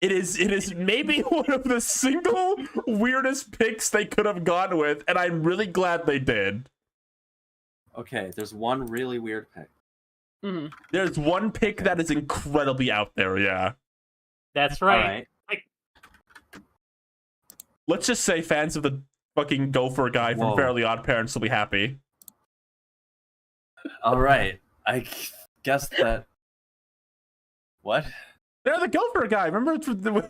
It is maybe one of the single weirdest picks they could have gone with, and I'm really glad they did. Okay, there's one really weird pick. Hmm. There's one pick that is incredibly out there, yeah. That's All right. right. Let's just say fans of the fucking Gopher guy from Whoa. Fairly Odd Parents will be happy. All right. I guess that. What? They're the Gopher guy. Remember,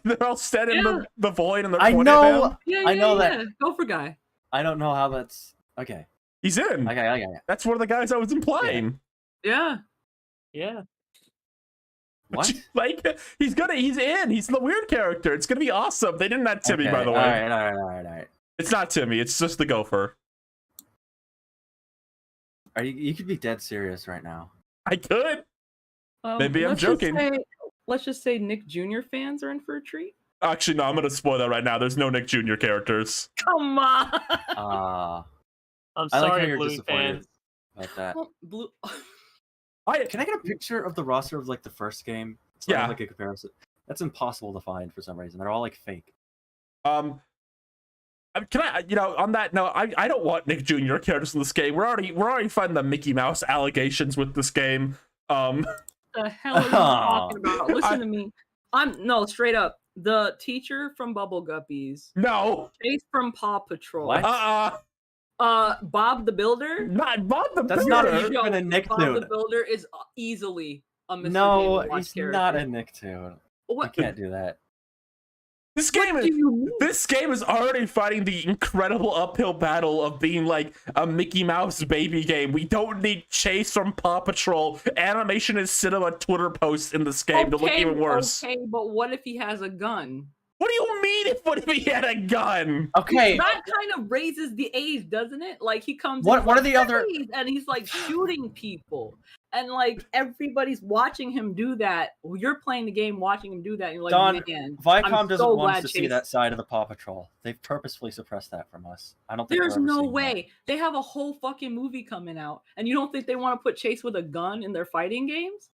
they're all standing in Yeah. the void and they're I pointing at know. him? Yeah, I know yeah. that. Gopher guy. I don't know how that's. Okay. He's in. Okay. That's one of the guys I was implying. Yeah. Yeah. What? Like, he's in. He's the weird character. It's gonna be awesome. They didn't have Timmy, Okay, by the way. All right. It's not Timmy. It's just the Gopher. Are you could be dead serious right now. I could. Maybe I'm let's just joking. let's just say Nick Jr. fans are in for a treat. Actually, no. I'm gonna spoil that right now. There's no Nick Jr. characters. Come on. Uh, I'm I like how sorry, you're Bluey disappointed fans. about that. Blue. Can I get a picture of the roster of like the first game? So I have, Yeah. like a comparison. That's impossible to find for some reason. They're all like fake. Can I, on that note, I don't want Nick Jr. characters in this game. We're already finding the Mickey Mouse allegations with this game. The hell are you talking about? Listen to me. No, straight up. The teacher from Bubble Guppies, No. Chase from Paw Patrol, What? Bob the Builder. Not Bob the That's Builder. not even a Nicktoon. Bob the Builder is easily a Mr. No, Game & Watch he's character. not a Nicktoon. You What? can't do that. This What game do is you mean? this game is already fighting the incredible uphill battle of being like a Mickey Mouse baby game. We don't need Chase from Paw Patrol. Animation is cinema Twitter posts in this game to look even worse. Okay, but what if he has a gun? What do you mean what if he had a gun? Okay. That kind of raises the age, doesn't it? Like he comes. What- in what like, are the other- "Hey," and he's like shooting people, and like everybody's watching him do that. You're playing the game, watching him do that, and you're like, Don, man, Viacom I'm doesn't so want us glad to see Chase- that side of the Paw Patrol. They've purposefully suppressed that from us. I don't think There's we're ever no seeing that. way. They have a whole fucking movie coming out, and you don't think they want to put Chase with a gun in their fighting games?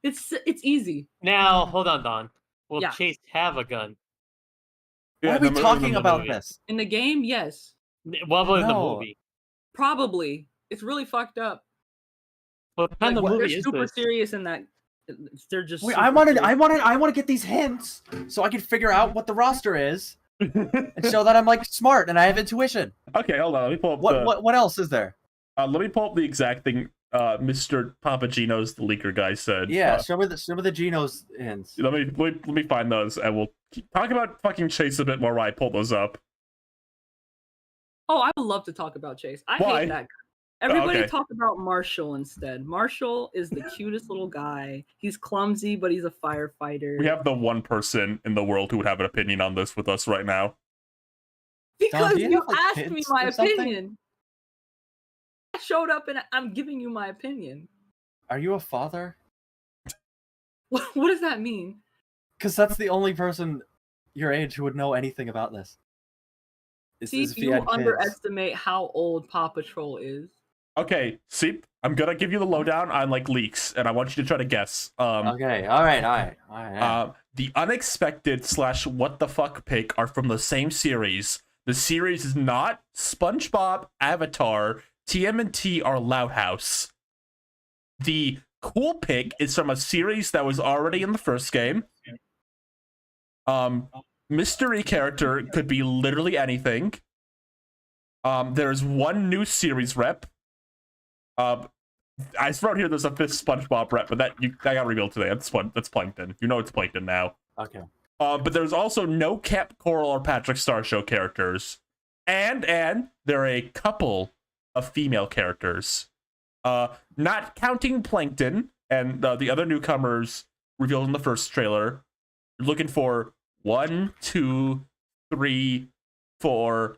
It's easy. Now, hold on, Don. Will Yeah. Chase have a gun? Why are we talking about this? In the game, yes, What about in the No. movie? probably. It's really fucked up. What kind Like, of they're movie is super this? serious in that. They're just. Wait, super I want serious. to get these hints so I can figure out what the roster is and show that I'm like smart and I have intuition. Okay, hold on. Let me pull up What else is there? let me pull up the exact thing Mr. Papagino's the leaker guy said. Yeah, show me the Geno's hints. Let me find those, and we'll talk about fucking Chase a bit more while I pull those up. Oh, I would love to talk about Chase. I Why? hate that guy. Everybody okay. talk about Marshall instead. Marshall is the cutest little guy. He's clumsy, but he's a firefighter. We have the one person in the world who would have an opinion on this with us right now. because Don, do you you have, like, asked me kids my or something? opinion. I showed up and I'm giving you my opinion. Are you a father? What does that mean? Because that's the only person your age who would know anything about this. See, if he you had kids. underestimate how old Paw Patrol is. Okay, Seep, I'm gonna give you the lowdown on like leaks, and I want you to try to guess. Okay, all right. The unexpected / what the fuck pick are from the same series. The series is not SpongeBob, Avatar, TMNT, or Loud House. The cool pick is from a series that was already in the first game. Mystery character could be literally anything. There's one new series rep. I wrote here there's a fifth SpongeBob rep, but that got revealed today. That's Plankton. You know it's Plankton now. Okay. But there's also no Cap Coral or Patrick Star Show characters, and there are a couple of female characters. Not counting Plankton and the other newcomers revealed in the first trailer. You're looking for 1, 2, 3, 4,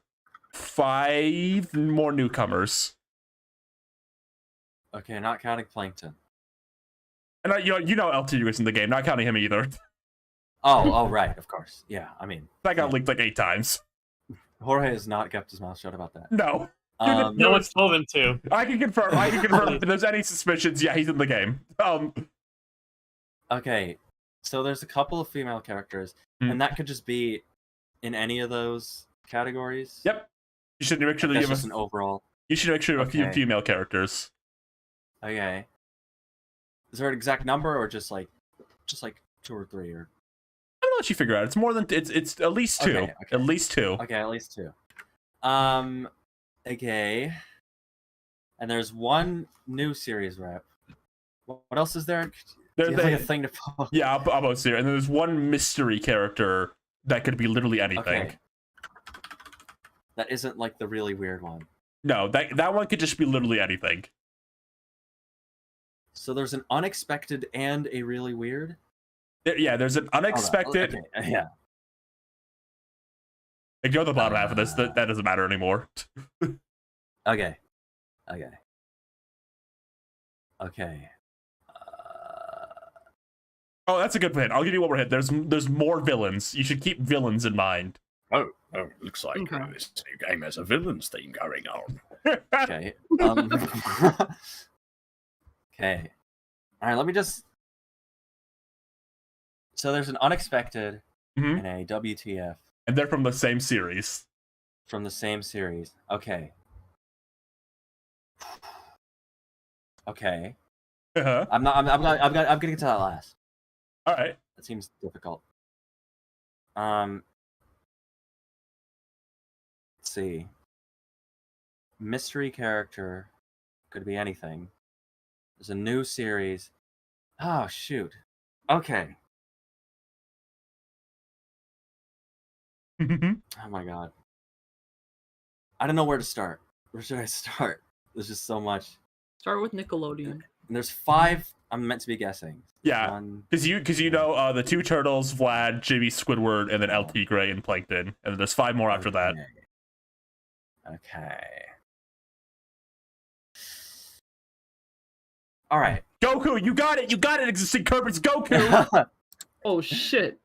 5 more newcomers. Okay, not counting Plankton. And you know LT is in the game, not counting him either. Oh, right, of course. Yeah, I mean, That got yeah. leaked like 8 times. Jorge has not kept his mouth shut about that. No. No one's told him to. I can confirm if there's any suspicions, yeah, he's in the game. Okay, so there's a couple of female characters, and that could just be in any of those categories. Yep. You should make sure that That's you have just an overall. you should make sure you have a few Okay. female characters. Okay. Is there an exact number, or just like 2 or 3, or? I'm gonna let you figure out. It's more than it's at least 2. Okay. At least 2. Okay, at least 2. Okay. And there's one new series rep. What else is there? Do you have like a thing to post? Yeah, I'll post here. And there's one mystery character that could be literally anything. Okay. That isn't like the really weird one. No, that one could just be literally anything. So there's an unexpected and a really weird? Yeah, there's an unexpected. Okay, yeah. Ignore the bottom half of this. That doesn't matter anymore. Okay. Okay. Okay. Oh, that's a good hint. I'll give you one more hint. There's more villains. You should keep villains in mind. Oh, looks like Okay. this new game has a villains theme going on. Okay. Okay. All right, let me just. So there's an unexpected Mhm. and a WTF And they're from the same series. from the same series. Okay. Okay. Uh-huh. I'm gonna get to that last. All right. That seems difficult. Let's see. Mystery character could be anything. There's a new series. Oh shoot. Okay. Oh my god. I don't know where to start. Where should I start? There's just so much. Start with Nickelodeon. And there's 5 I'm meant to be guessing. Yeah. One, Because you know the 2 turtles, Vlad, Jimmy, Squidward, and then LT Gray and Plankton, and then there's 5 more after that. Okay. All right. Goku, you got it! You got it! Existing curb, it's Goku. Oh shit.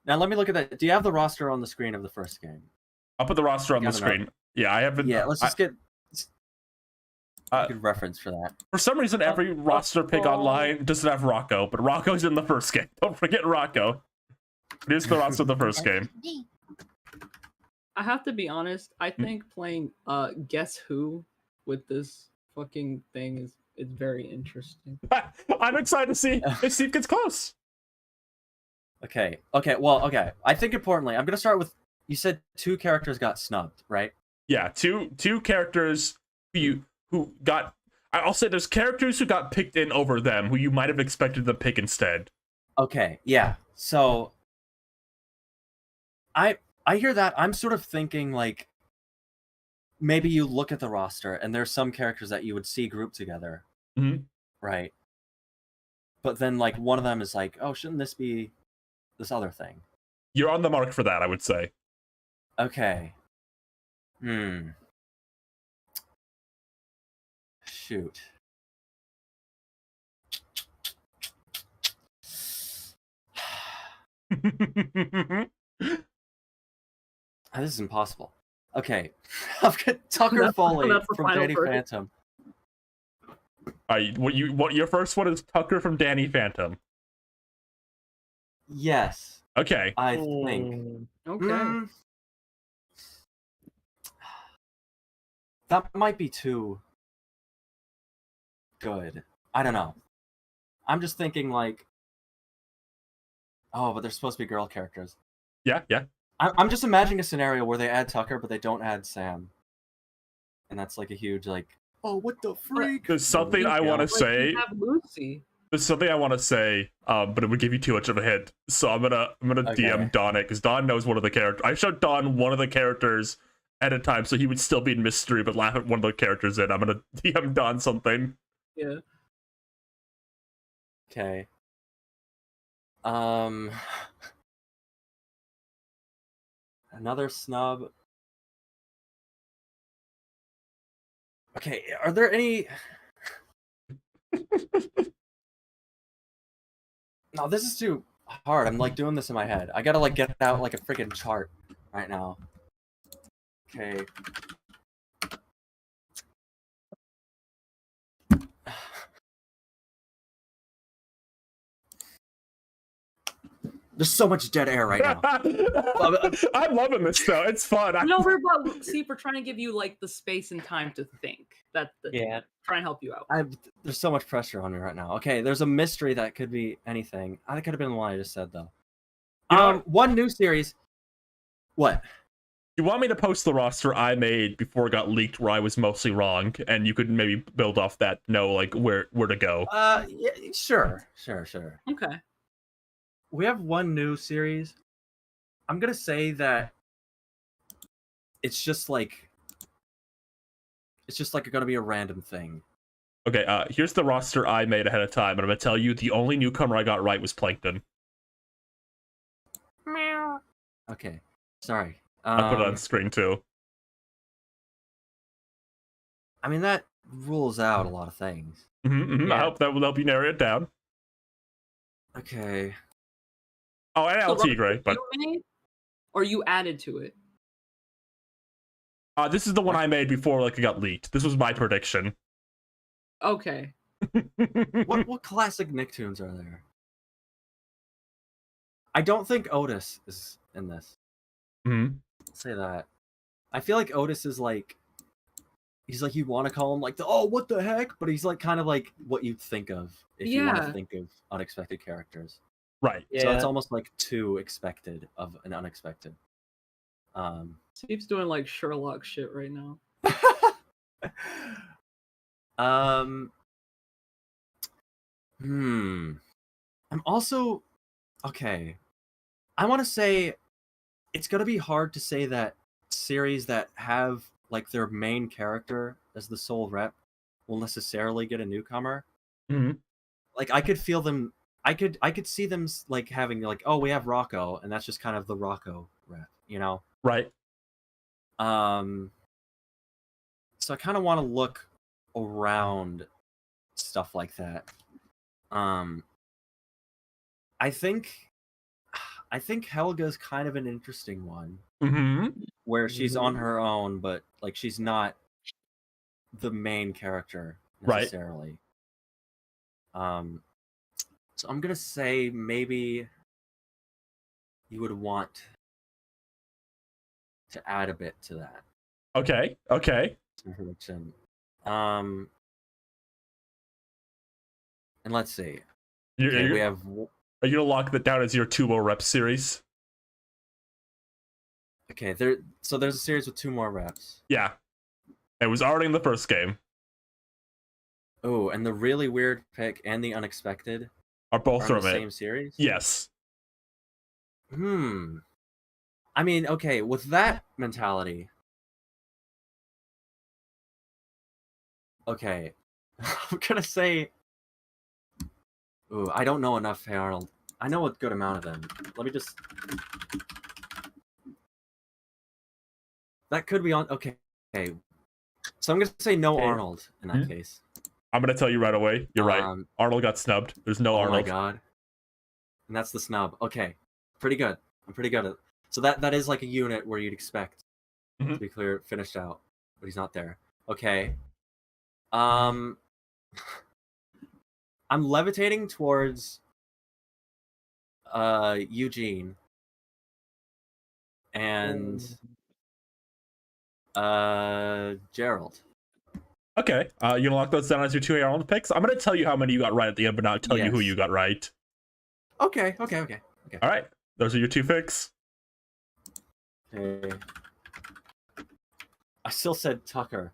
Now let me look at that. Do you have the roster on the screen of the first game? I'll put the roster on the Got it up. screen. Yeah, I haven't. Yeah, let's just get Uh, a good reference for that. For some reason, every roster pick online doesn't have Rocco, but Rocco's in the first game. Don't forget Rocco. Here's the roster of the first game. I have to be honest. I think playing Guess Who with this fucking thing is very interesting. I'm excited to see if Steve gets close. Okay. Okay. I think importantly, I'm gonna start with. You said 2 characters got snubbed, right? Yeah, two characters who got. I'll say there's characters who got picked in over them who you might have expected to pick instead. Okay. Yeah. So. I hear that. I'm sort of thinking like. Maybe you look at the roster and there's some characters that you would see grouped together. Mhm. Right. But then like one of them is like, oh, shouldn't this be this other thing? You're on the mark for that, I would say. Okay. Shoot. This is impossible. Okay. I've got Tucker Foley That's the from final Danny verdict. Phantom. What your first one is Tucker from Danny Phantom. Yes, Okay. I think. Okay. Mm. That might be too good. I don't know. I'm just thinking like, oh, but they're supposed to be girl characters. Yeah. I'm just imagining a scenario where they add Tucker, but they don't add Sam, and that's like a huge like, oh, what the freak? There's something I want to Like, you say. have Lucy. There's something I want to say, but it would give you too much of a hint. So I'm gonna Okay. DM Don it because Don knows one of the characters. I showed Don one of the characters at a time, so he would still be in mystery, but laugh at one of the characters in. I'm gonna DM Don something. Yeah. Okay. Another snub. Okay, are there any? No, this is too hard. I'm like doing this in my head. I gotta like get out like a freaking chart right now. Okay. There's so much dead air right now. I'm loving this though. It's fun. No, we're trying to give you like the space and time to think. That's the Yeah. trying to help you out. There's so much pressure on me right now. Okay, there's a mystery that could be anything. That could have been the one I just said though. You know, One new series. What? you want me to post the roster I made before it got leaked, where I was mostly wrong, and you could maybe build off that. Know like where to go. Yeah, sure. Okay. We have one new series. I'm gonna say that it's just like gonna be a random thing. Okay, here's the roster I made ahead of time, and I'm gonna tell you the only newcomer I got right was Plankton. Okay, sorry. I put it on screen too. I mean that rules out a lot of things. I Yeah. hope that will help you narrow it down. Okay. Oh, and So, El Tigre, but You made, or you added to it? this is the one I made before like it got leaked. This was my prediction. Okay. What classic Nicktoons are there? I don't think Otis is in this. Mhm. I'll say that. I feel like Otis is like he's like you want to call him like the oh what the heck, but he's like kind of like what you'd think of if you want Yeah. to think of unexpected characters. Right. So it's Yeah. almost like too expected of an unexpected. Steve's doing like Sherlock shit right now. I'm also okay. I want to say it's gonna be hard to say that series that have like their main character as the sole rep will necessarily get a newcomer. Mhm. Like I could feel them. I could see them like having like oh we have Rocco and that's just kind of the Rocco rep, you know. Right. So I kind of want to look around stuff like that. I think Helga's kind of an interesting one where she's on her own, but like she's not the main character Right. necessarily. So I'm gonna say maybe you would want to add a bit to that. Okay. Prediction. And let's see. Okay, we have. Are you gonna lock that down as your 2 more rep series? Okay, so there's a series with 2 more reps. Yeah. It was already in the first game. Oh, and the really weird pick and the unexpected Are both are in from the it. same series. Yes. I mean, okay, with that mentality. Okay, I'm gonna say. Ooh, I don't know enough, Hey Arnold. I know a good amount of them. Let me just. That could be on. Okay. So I'm gonna say no Okay. Arnold in that case. I'm gonna tell you right away. You're right. Arnold got snubbed. There's no Oh Arnold. my god. And that's the snub. Okay. Pretty good. I'm pretty good at it. So that is like a unit where you'd expect to be clear finished out, but he's not there. Okay. I'm levitating towards Eugene and Gerald. Okay. You gonna lock those down as your 2 Arnold picks? I'm gonna tell you how many you got right at the end, but not tell you who Yes. you got right. Okay. All right. Those are your 2 picks. Okay. I still said Tucker.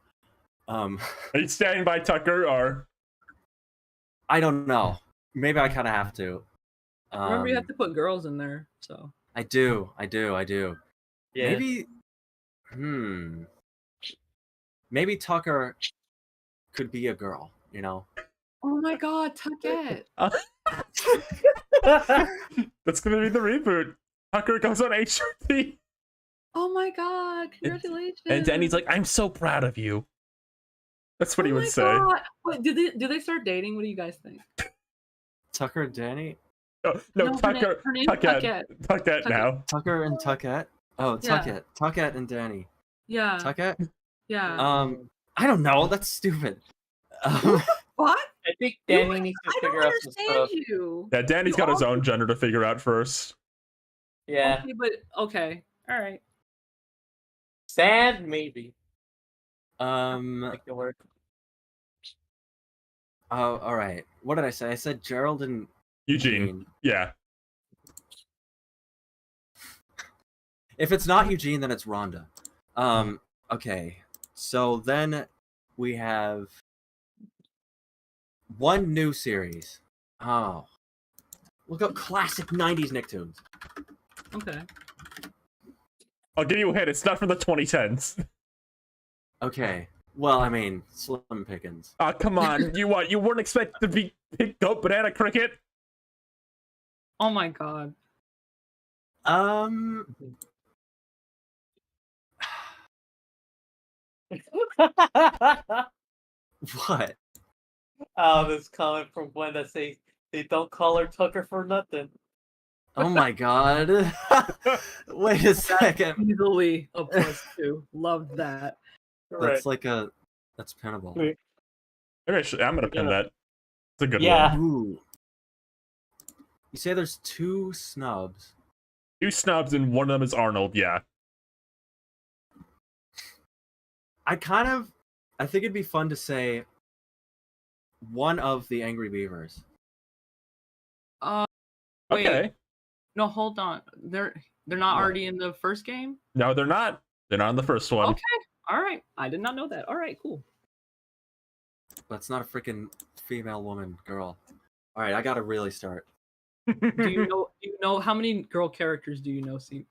Are you standing by Tucker or? I don't know. Maybe I kind of have to. Remember, you have to put girls in there. So I do. Yeah. Maybe Tucker could be a girl, you know? oh my god, Tuckette. That's gonna be the reboot. Tucker goes on HRT. Oh my god! Congratulations. And Danny's like, I'm so proud of you. That's what oh he would my say. God. Wait, do they start dating? What do you guys think? Tucker and Danny? Oh, no, No, Tucker, her name's Tuckett, Tuckett Tuckett. now. Tucker and Tuckett? Oh, Yeah. Tuckett. Tuckett and Danny. Yeah. Tuckett? Yeah. I don't know. That's stupid. What? I think You- Danny needs to I don't figure out some understand stuff. you. Yeah, Danny's You got his all- own gender to figure out first. Yeah. Okay, but okay. All right. Sad, maybe. Oh, Make it work. all right. What did I say? I said Gerald and Eugene. Yeah. If it's not Eugene, then it's Rhonda. Okay. So then we have one new series. Oh. Look up classic 90s Nicktoons. Okay. I'll give you a hint. It's not from the 2010s. Okay. Well, I mean, Slim Pickens. Oh, come on. You wouldn't expect to be picked up Banana Cricket? Oh my god. What? Oh, this comment from Gwen that says they don't call her Tucker for nothing. Oh my god. Wait a second. Easily a +2. Loved that. That's like a. That's pinnable. Wait. Maybe I'm gonna pin Yeah. that. It's a good Yeah. one. Ooh. You say there's two snubs. 2 snubs and one of them is Arnold. Yeah. I think it'd be fun to say one of the Angry Beavers. Wait. Okay. No, hold on. They're not What? already in the first game? No, they're not. They're not in the first one. Okay. All right. I did not know that. All right, cool. But it's not a freaking female woman girl. All right, I gotta really start. Do you know how many girl characters do you know, see?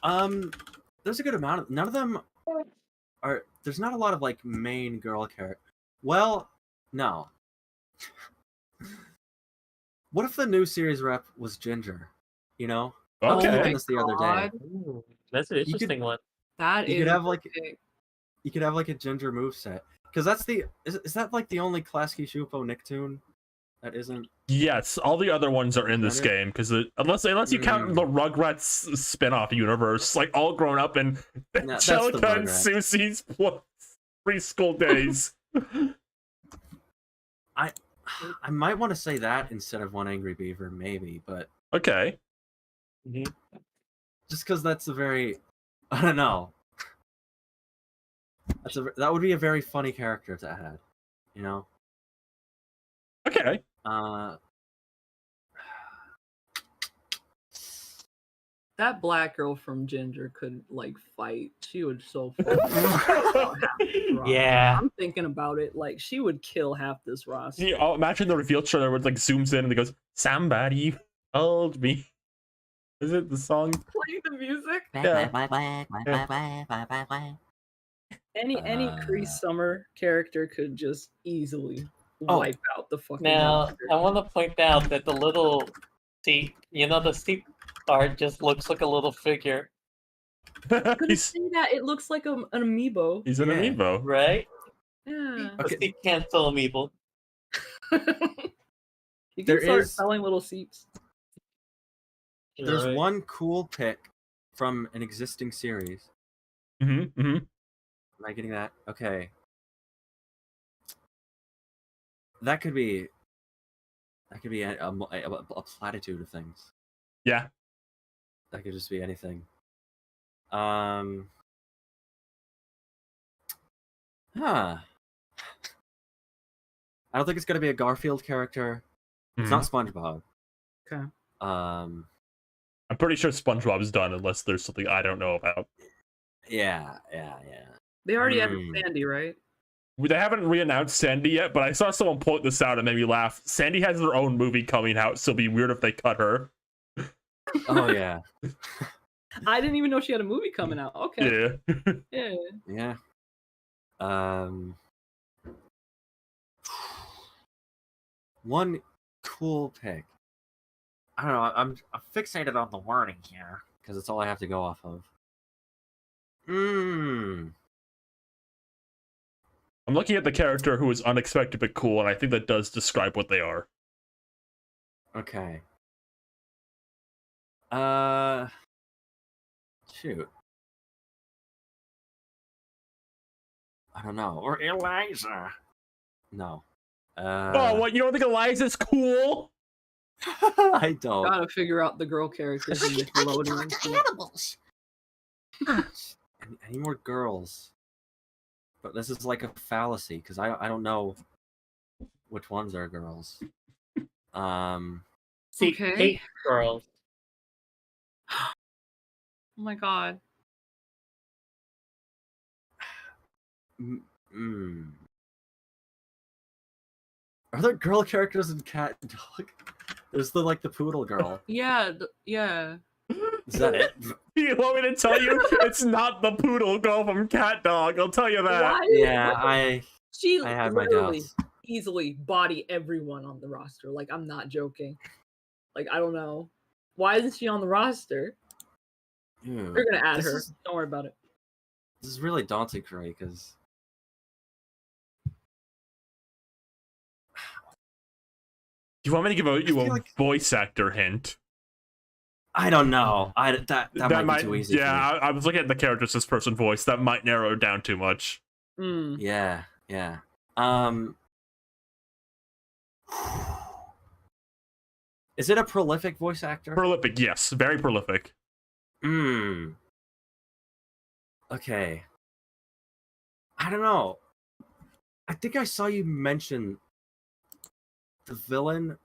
There's a good amount of. None of them are. There's not a lot of like main girl character. Well, no. What if the new series rep was Ginger? You know, I was Okay. thinking this the other day. God. Ooh, that's an could- interesting one. That You is could have, like- okay. You could have like a Ginger moveset. Because that's the. Is that like the only Klasky Shupo Nicktoon that isn't? Yes, all the other ones are in this Are they? game because unless you count the Rugrats spin-off universe, like all grown up in that's the Angelica and Rugrats. Susie's preschool days. I might want to say that instead of One Angry Beaver, maybe, but Okay. just because that's a very, I don't know. That would be a very funny character to add, you know. Okay. That black girl from Ginger could like fight. She would so fucking Yeah. I'm thinking about it. Like she would kill half this roster. Imagine the reveal trailer where it like zooms in and it goes, "Somebody told me." Is it the song? Play the music. Yeah. Any Cree Summer character could just easily Oh. wipe out the fucking. Now, roster. I want to point out that the little seat, the seat art just looks like a little figure, Couldn't he's see that. It looks like an amiibo. he's an Yeah. amiibo. right? Yeah. Okay. The seat cancel amiibo. You can There start is- selling little seats. There's Right. one cool pick from an existing series. Mm-hmm. Mm-hmm. Am I getting that? Okay. That could be a platitude of things. Yeah. That could just be anything. Huh. I don't think it's gonna be a Garfield character. It's not SpongeBob. Okay. I'm pretty sure SpongeBob is done unless there's something I don't know about. Yeah. They already added Hmm. Sandy, right? They haven't re-announced Sandy yet, but I saw someone point this out and made me laugh. Sandy has their own movie coming out, so it'd be weird if they cut her. Oh yeah. I didn't even know she had a movie coming out. Okay. Yeah. Yeah. One cool pick. I don't know. I'm fixated on the wording here because it's all I have to go off of. Hmm. I'm looking at the character who is unexpected but cool, and I think that does describe what they are. Okay. Shoot. I don't know. Or Eliza. No. Oh, what? You don't think Eliza's cool? I don't. Gotta figure out the girl characters in Nickelodeon. Animals. Any more girls? But this is like a fallacy because I don't know which ones are girls. See, Okay. hate girls. Oh my god. Are there girl characters in Cat and Dog? There's the poodle girl. Yeah, yeah. Is that it? You want me to tell you? It's not the poodle girl from Cat Dog. I'll tell you that. Why? Yeah, She I had my literally doubts. easily body everyone on the roster. Like, I'm not joking. Like, I don't know. Why isn't she on the roster? Ew. They're gonna add This her. is- Don't worry about it. This is really daunting for me because Do you want me to give you feel a like- voice actor hint? I don't know. That might be too easy. Yeah, For me. I was looking at the character's first person voice. That might narrow it down too much. Mm. Yeah. Is it a prolific voice actor? Prolific, yes, very prolific. Okay. I don't know. I think I saw you mention the villain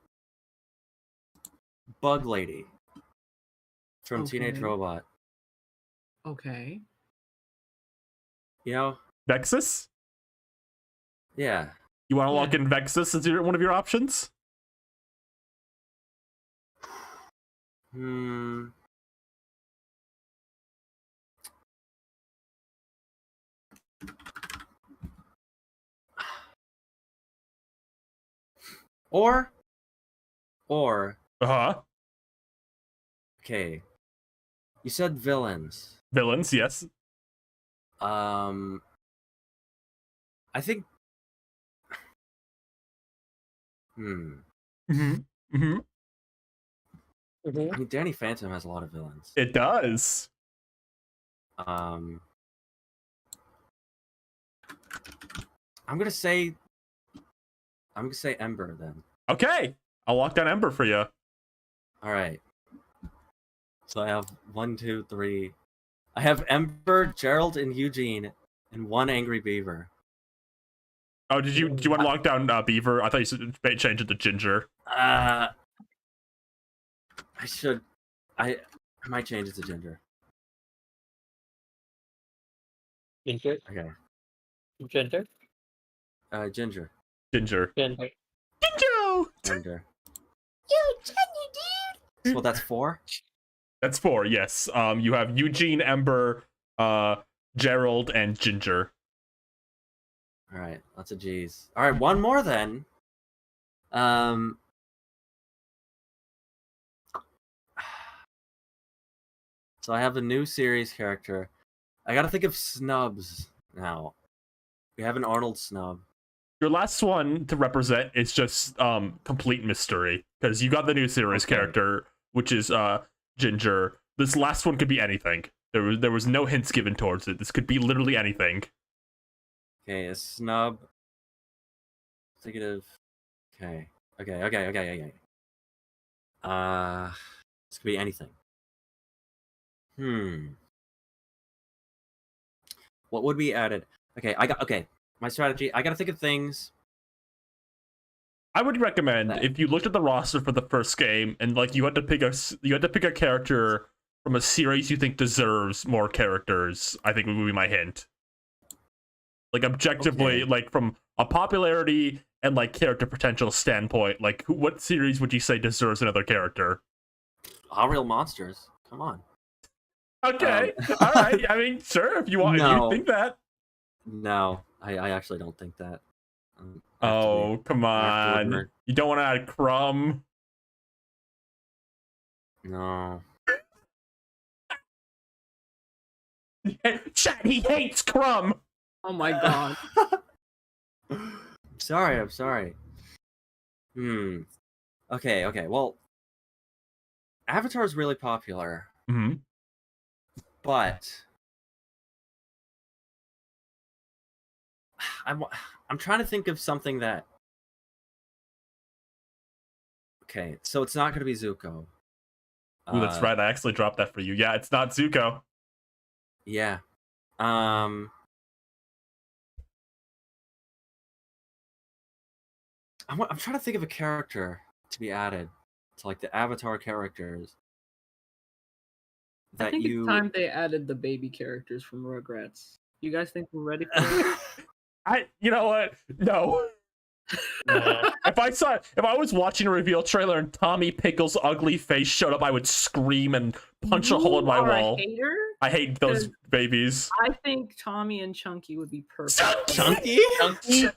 Bug Lady from Teenage Okay. Robot. Okay. You know? Vexus? Yeah. You want to Yeah. lock in Vexus as one of your options? Or Uh-huh. okay. You said villains. Villains, yes. I think Mm-hmm. Mm-hmm. I mean Danny Phantom has a lot of villains. It does. I'm gonna say Ember then. Okay. I'll lock down Ember for you. All right. So I have 1, 2, 3. I have Ember, Gerald, and Eugene, and one Angry Beaver. Oh, do you want to lock down Beaver? I thought you said change it to Ginger. I should. I might change it to Ginger. Ginger. Okay. Ginger. Ginger. Ginger. Ginger. Ginger! Ginger. You Jenny, dude. So that's 4. That's 4, yes. You have Eugene, Ember, Gerald, and Ginger. All right, lots of G's. All right, one more then. So I have a new series character. I gotta think of snubs now. We have an Arnold snub. Your last one to represent is just complete mystery, because you got the new series Okay. character, which is Ginger. This last one could be anything. There was no hints given towards it. This could be literally anything. Okay, a snub. Thinking of. Okay. This could be anything. What would be added? Okay. My strategy. I gotta think of things. I would recommend That- if you looked at the roster for the first game and like you had to pick a character from a series you think deserves more characters. I think would be my hint. Like objectively, Okay. like from a popularity and like character potential standpoint, like what series would you say deserves another character? All Real Monsters. Come on. Okay, all right. I mean, sure, if you want, if No. you think that. No, I actually don't think that. I have to Oh, come I have to on. admit- You don't want to add Crumb. No. Chat, he hates Crumb. Oh my god. I'm sorry. Okay. Well, Avatar is really popular, Hmm. but I'm trying to think of something that. Okay, so it's not going to be Zuko. Ooh, that's right. I actually dropped that for you. Yeah, it's not Zuko. Yeah. I'm trying to think of a character to be added to like the Avatar characters. I That think you it's time they added the baby characters from Rugrats. You guys think we're ready for it? You know what? No. If I was watching a reveal trailer and Tommy Pickle's ugly face showed up, I would scream and punch a hole in my You are a wall. hater? I hate those babies. I think Tommy and Chunky would be perfect. Chunky? Chunky?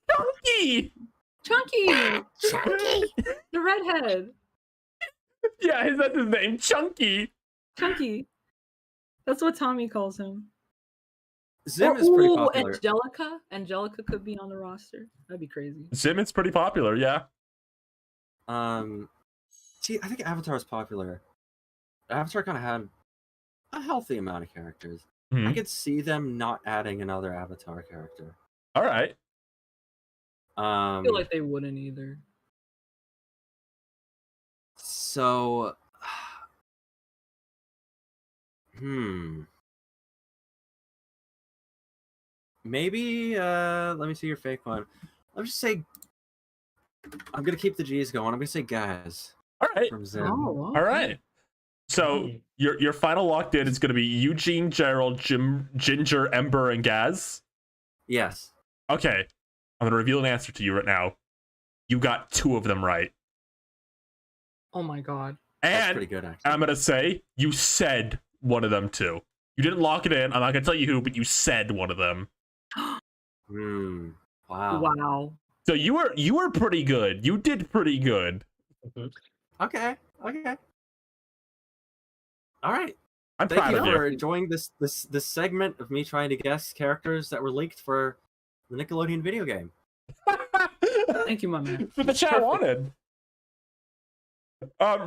Chunky! Chunky! Chunky. The redhead. Yeah, that's his name, Chunky. Chunky. That's what Tommy calls him. Zim Or- is pretty ooh, popular. Angelica. Angelica could be on the roster. That'd be crazy. Zim is pretty popular, yeah. See, I think Avatar is popular. Avatar kind of had a healthy amount of characters. Mhm. I could see them not adding another Avatar character. All right. I feel like they wouldn't either. So, maybe let me see your fake one. Let me just say, I'm gonna keep the G's going. I'm gonna say Gaz All right. from Zim. Oh, All right. So your final locked in is going to be Eugene, Gerald, Ginger, Ember, and Gaz. Yes. Okay, I'm going to reveal an answer to you right now. You got 2 of them right, Oh my god. That's and pretty good, actually. I'm going to say you said one of them too. You didn't lock it in. I'm not going to tell you who, but you said one of them. Wow. Wow. So you were pretty good. You did pretty good. Okay. All right. I'm Thank proud you of for you. enjoying this segment of me trying to guess characters that were leaked for the Nickelodeon video game. Thank you, my man. For the chat Perfect. wanted.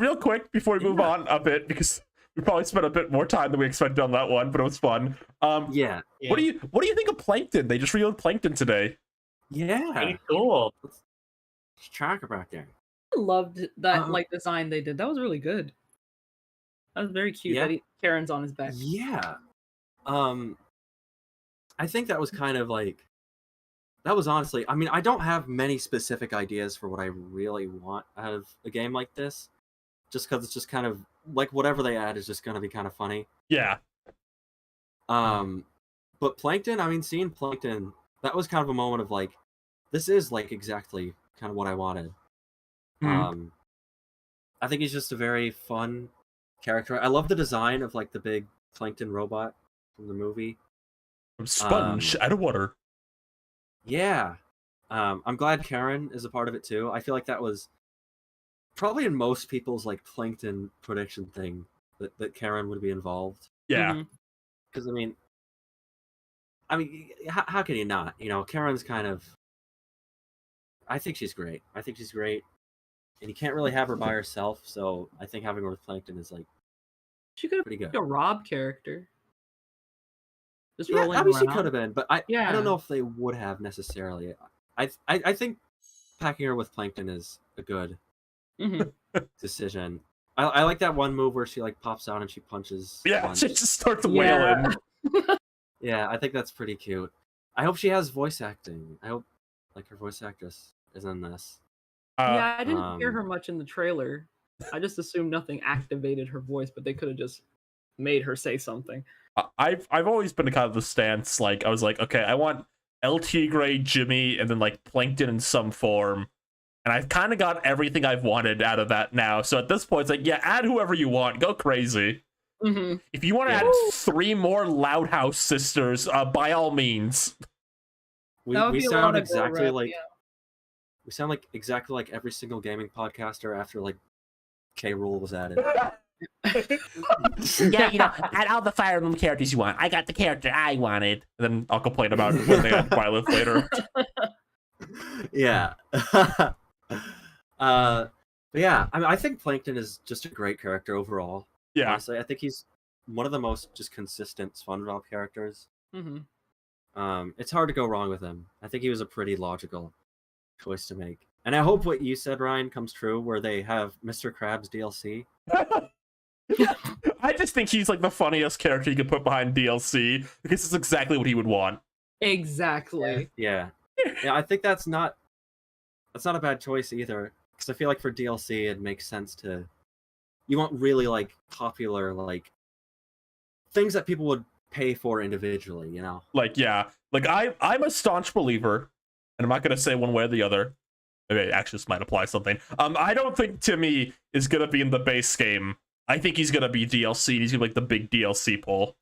Real quick before we move on a bit, because we probably spent a bit more time than we expected on that one, but it was fun. Yeah. What do you think of Plankton? They just revealed Plankton today. Yeah. Pretty cool. Let's talk about that. I loved that Uh-huh. like design they did. That was really good. That was very cute. Yeah. That Karen's on his back. Yeah. I think that was kind of like, that was honestly, I mean, I don't have many specific ideas for what I really want out of a game like this, just because it's just kind of like whatever they add is just going to be kind of funny. Yeah. But Plankton, I mean, seeing Plankton, that was kind of a moment of like, this is like exactly kind of what I wanted. Mhm. I think he's just a very fun character. I love the design of like the big Plankton robot from the movie. Sponge out of water. Yeah. I'm glad Karen is a part of it too. I feel like that was probably in most people's like Plankton prediction thing that Karen would be involved. Yeah. Mhm. Because I mean, how can you not? You know, Karen's kind of. I think she's great. And you can't really have her by herself, so I think having her with Plankton is like She could have pretty been good. a Rob character. Just Yeah, rolling I mean, she around. could have been, but I Yeah. don't know if they would have necessarily. I think packing her with Plankton is a good Mhm. decision. I like that one move where she like pops out and she punches. Yeah, once. she just starts Yeah. wailing. Yeah, I think that's pretty cute. I hope she has voice acting. I hope like her voice actress is in this. Yeah, I didn't hear um, her much in the trailer. I just assumed nothing activated her voice, but they could have just made her say something. I've always been kind of the stance, like, I was like, okay, I want El Tigre, Jimmy, and then like Plankton in some form. And I've kind of got everything I've wanted out of that now. So at this point, it's like, yeah, add whoever you want. Go crazy. Mm-hmm. If you want to Yeah. add 3 more Loud House sisters, by all means. we That would we be a lot sound of exactly go-rep, like yeah. we sound like exactly like every single gaming podcaster after like K Rule was added. Yeah, add all the Fire Emblem characters you want. I got the character I wanted. And then I'll complain about it when they add Byleth later. Yeah. But yeah, I mean, I think Plankton is just a great character overall. Yeah. Honestly, I think he's one of the most just consistent SpongeBob characters. It's hard to go wrong with him. I think he was a pretty logical choice to make. And I hope what you said, Ryan, comes true, where they have Mr. Krabs DLC. I just think he's like the funniest character you could put behind DLC because it's exactly what he would want. Exactly. Yeah. Yeah, I think that's not a bad choice either. Because I feel like for DLC it makes sense to you want really like popular like things that people would pay for individually, you know? Like, yeah. Like I'm a staunch believer, and I'm not gonna say one way or the other. Okay, actually this might apply something. I don't think Timmy is gonna be in the base game. I think he's gonna be DLC. He's gonna be like the big DLC pull.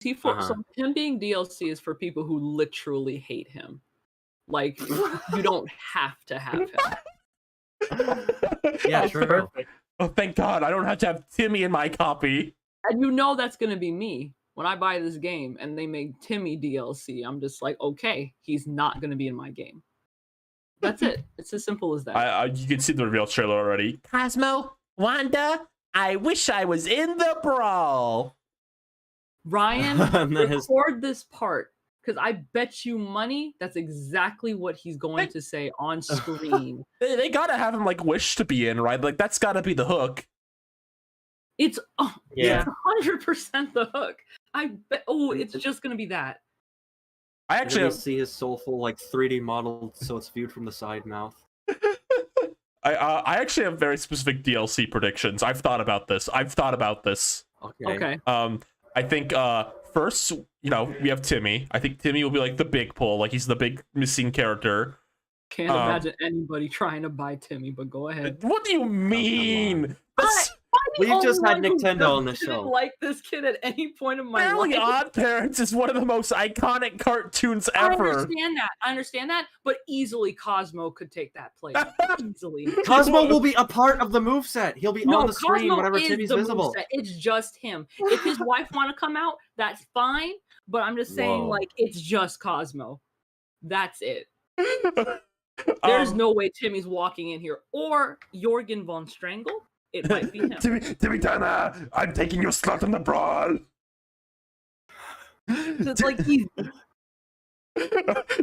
So him being DLC is for people who literally hate him. Like, you don't have to have him. Yeah, true. Perfect. Oh, thank God, I don't have to have Timmy in my copy. And you know that's gonna be me. When I buy this game and they make Timmy DLC, I'm just like, okay, he's not gonna be in my game. That's it. It's as simple as that. You can see the reveal trailer already. Cosmo, Wanda, I wish I was in the brawl. Ryan, And then his- record this part, because I bet you money that's exactly what he's going to say on screen. They gotta have him like wish to be in, right? Like that's gotta be the hook. It's Yeah. it's 100% the hook. I bet. Oh, it's just gonna be that. I Actually, actually we have, see his soulful like 3D model, so it's viewed from the side mouth. I actually have very specific DLC predictions. I've thought about this. Okay. I think first, we have Timmy. I think Timmy will be like the big pull, like he's the big missing character. Can't imagine anybody trying to buy Timmy, but go ahead. What do you mean? That's We've just had Nintendo on the Didn't show. like this kid at any point of my Fairly life. Odd Parents is one of the most iconic cartoons I ever. understand that, but easily Cosmo could take that place. Easily. Cosmo will be a part of the moveset. He'll be on the screen Cosmo whenever is Timmy's the visible. moveset. It's just him. If his wife want to come out, that's fine. But I'm just saying, Whoa. like, it's just Cosmo. That's it. There's no way Timmy's walking in here. Or Jorgen von Strangle. It might be him. Timmy Turner, I'm taking your slot in the brawl. It's like he's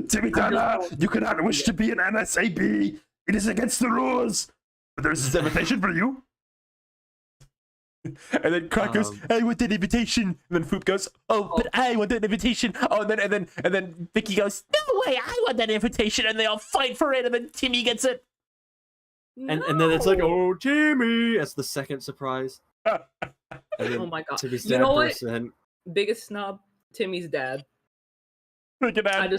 Timmy Turner, you cannot wish to be an NSAB. It is against the rules. But there's this invitation for you. And then Croc goes, I want an invitation. And then Foop goes, but I want an invitation. Oh, and then Vicky goes, no way, I want that invitation. And they all fight for it. And then Timmy gets it. And then it's like, oh, Timmy! That's the second surprise. And then Oh my god. Timmy's You dad know what? bursts in. Biggest snub, Timmy's dad. Look at that.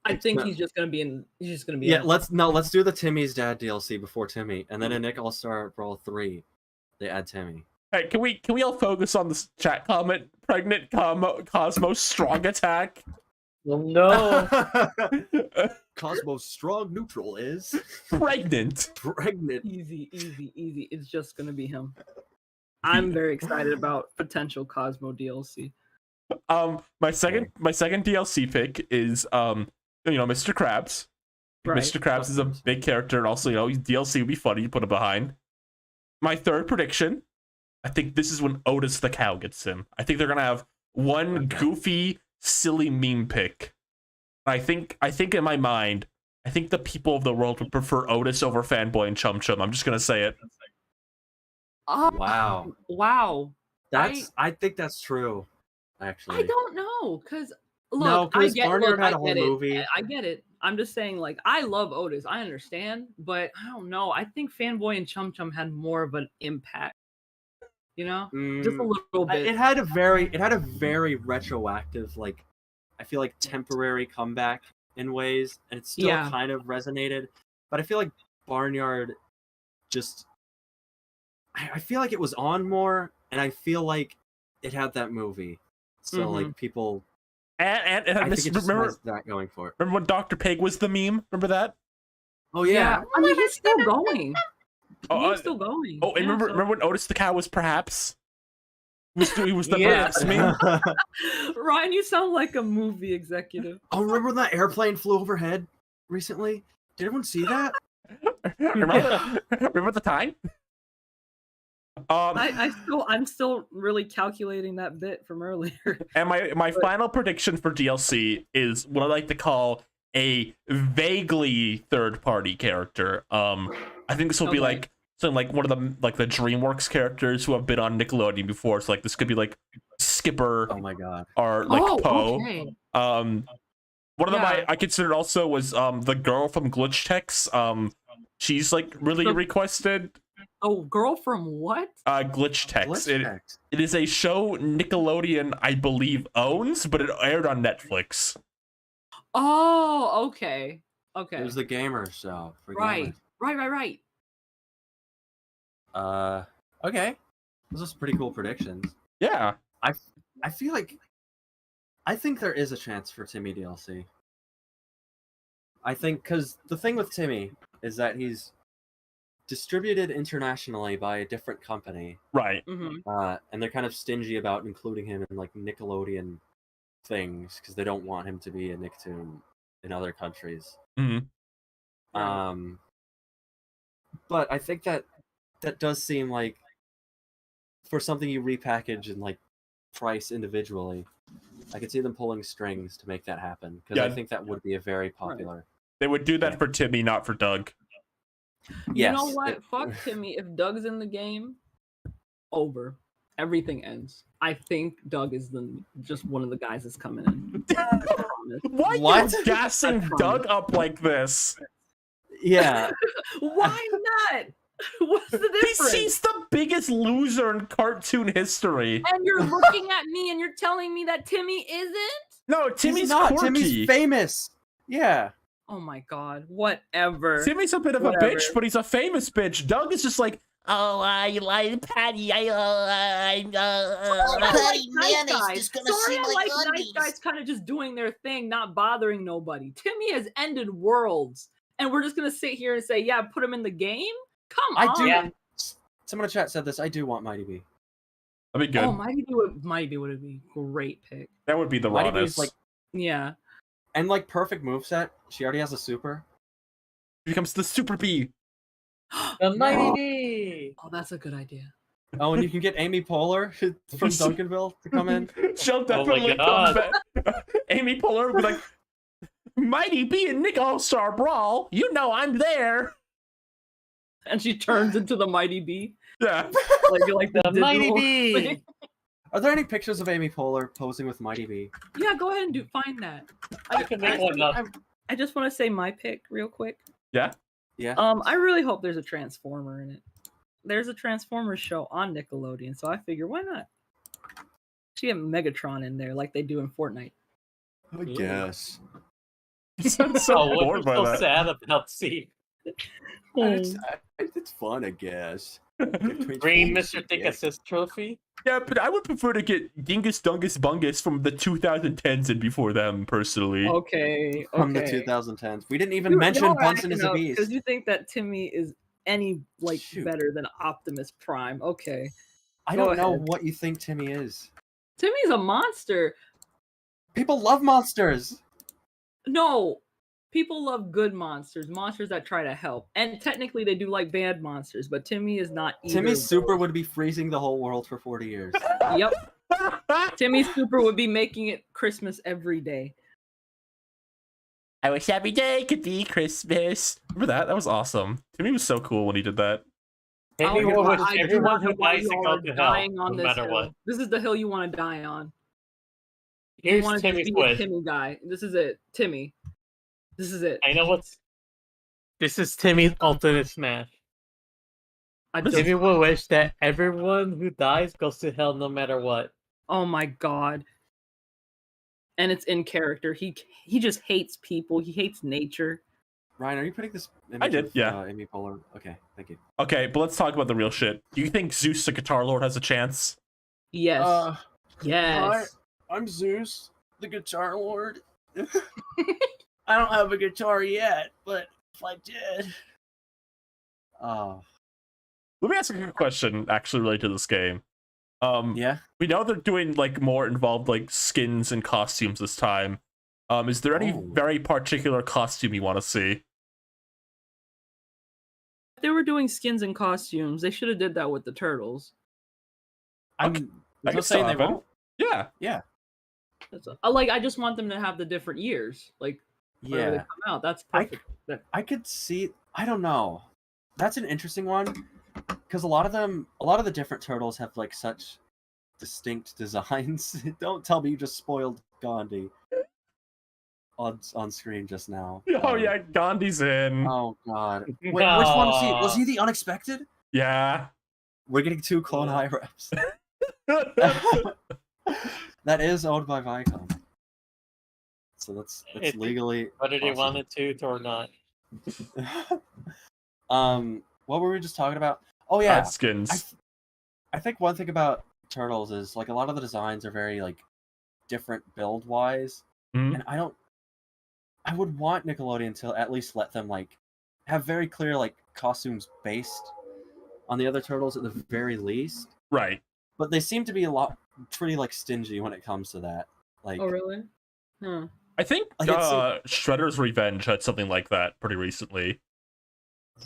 I think not- he's just gonna be in. He's just gonna be. Yeah, in. let's do the Timmy's dad DLC before Timmy, and then in Nick All Star Brawl 3, they add Timmy. Hey, can we all focus on this chat comment? Pregnant Cosmo strong attack. Well, no. Cosmo's strong neutral is Pregnant. pregnant. Easy. It's just gonna be him. I'm very excited about potential Cosmo DLC. My second DLC pick is Mr. Krabs. Right. Mr. Krabs is a big character, and also DLC would be funny to put him behind. My third prediction, I think this is when Otis the cow gets in. I think they're gonna have one goofy, silly meme pick. I think in my mind, I think the people of the world would prefer Otis over Fanboy and Chum Chum. I'm just gonna say it. Oh, Wow. wow. I think that's true. Actually, I don't know, cause look, No, 'cause Barnyard had a I whole get it. movie. I get it. I'm just saying, like, I love Otis. I understand, but I don't know. I think Fanboy and Chum Chum had more of an impact. Just a Mm, little bit. it had a very retroactive, like, I feel like temporary comeback in ways, and it still Yeah. kind of resonated. But I feel like Barnyard just, I feel like it was on more, and I feel like it had that movie, so like people. And I think it just remember has that going for it. when Dr. Pig was the meme? Remember that? Oh yeah, I mean, he's still going. Oh, Game's still going. Oh, and Yeah, remember when Otis the cow was perhaps? He was the Yeah. perhaps me. Ryan, you sound like a movie executive. Oh, remember when that airplane flew overhead recently? Did everyone see that? Remember the time? I'm still really calculating that bit from earlier. And my final prediction for DLC is what I like to call a vaguely third-party character. I think this will be Okay. like something like one of the DreamWorks characters who have been on Nickelodeon before. So like this could be like Skipper Oh my god. or like Poe. Okay. One of them Yeah. I considered also was the girl from Glitch Techs. She's like really The- requested. Oh, girl from what? Glitch Techs. Glitch Techs. It is a show Nickelodeon, I believe, owns, but it aired on Netflix. Oh, okay. Okay. It was the gamer show for Right. gamers. Right. Okay. Those are some pretty cool predictions. Yeah. I feel like I think there is a chance for Timmy DLC. I think because the thing with Timmy is that he's distributed internationally by a different company, Right. Mm-hmm. and they're kind of stingy about including him in like Nickelodeon things because they don't want him to be a Nicktoon in other countries. Mhm. But I think that does seem like for something you repackage and like price individually, I could see them pulling strings to make that happen because I Yeah. think that would be a very popular. They would do that for Timmy, not for Doug. You know Yes, what? it- Fuck Timmy. If Doug's in the game, over. Everything ends. I think Doug is just one of the guys that's coming in. I promise. Why are What? you gassing I Doug up like this? Yeah, Why not? What's the He's, difference? he's the biggest loser in cartoon history. And you're looking at me and you're telling me that Timmy isn't? No, Timmy's he's not. quirky. Timmy's famous. Yeah, Oh my god. Whatever. Timmy's a bit of a Whatever. bitch, but he's a famous bitch. Doug is just like, oh, I like Patty. Patty mayonnaise just gonna Sorry, seem I like like nice undies. guys kind of just doing their thing, not bothering nobody. Timmy has ended worlds, and we're just gonna sit here and say, "Yeah, put him in the game." Come I on. do. Yeah. Someone in chat said this. I do want Mighty B. That'd be good. Oh, Mighty B would be a great pick. That would be the Mighty rawness. B's like Yeah. and like perfect moveset. She already has a super. He becomes the Super B. The Mighty B. Oh, that's a good idea. Oh, and you can get Amy Poehler from Duncanville to come in. She'll definitely come God. back. Amy Poehler would be like, Mighty B and Nick All-Star Brawl. You know I'm there. And she turns into the Mighty B, Yeah. like the The Mighty digital- B. Are there any pictures of Amy Poehler posing with Mighty B? Yeah, go ahead and find that. I can make one up. I just want to say my pick real quick. Yeah. Yeah. I really hope there's a Transformer in it. There's a Transformers show on Nickelodeon, so I figure why not? She get Megatron in there like they do in Fortnite. I guess. I'm so Oh, bored what's by so that. sad about C? It's fun, I guess. Green Mr. Thick Assist trophy? Yeah, but I would prefer to get Dingus Dungus Bungus from the 2010s and before them, personally. Okay. From the okay. 2010s. We didn't even mention Bunsen is a because beast. you think that Timmy is any like Shoot. better than Optimus Prime. Okay. I Go don't know ahead. what you think Timmy is. Timmy's a monster. People love monsters. No. People love good monsters, monsters that try to help. And technically they do like bad monsters, but Timmy is not either Timmy's of super those. would be freezing the whole world for 40 years. Yep. Timmy's super would be making it Christmas every day. I wish every day could be Christmas. Remember that? That was awesome. Timmy was so cool when he did that. Everyone, I wish do everyone not know who why dies you to all go are to hell, dying on no this matter hill. what. This is the hill you want to die on. You Here's want to Timmy's be a wish. Timmy guy. This is it. Timmy. This is it. I know what's. This is Timmy's ultimate smash. I just, Timmy will wish that everyone who dies goes to hell no matter what. oh my god. And it's in character. He just hates people. He hates nature. Ryan, are you putting this image did, of, yeah. Amy Poehler? Okay, thank you. Okay, but let's talk about the real shit. Do you think Zeus the Guitar Lord has a chance? Yes. Yes. I'm Zeus, the Guitar Lord. I don't have a guitar yet, but if I did... Oh, Let me ask you a question actually related to this game. Yeah. We know they're doing like more involved like skins and costumes this time. Is there any Oh. very particular costume you want to see? If they were doing skins and costumes, they should have did that with the turtles. I'm I not can saying they still happen. won't. Yeah. Yeah. I just want them to have the different years, like whenever they Yeah. come out. That's I- perfect. That- I could see. I don't know. That's an interesting one because a lot of the different turtles have like such distinct designs. Don't tell me you just spoiled Gandhi on screen just now. Oh yeah, Gandhi's in. Oh god. Wait, which one was he? Was he the unexpected? Yeah. We're getting 2 Clone High reps. That is owned by Viacom. So that's It- legally. Whether they possible. wanted to or not. What were we just talking about? Oh yeah, Skins. I think one thing about turtles is like a lot of the designs are very like different build wise, Mhm. and I would want Nickelodeon to at least let them like have very clear like costumes based on the other turtles at the very least. Right. But they seem to be pretty like stingy when it comes to that. Like, Oh really? Huh. I think Like, it's Shredder's Revenge had something like that pretty recently.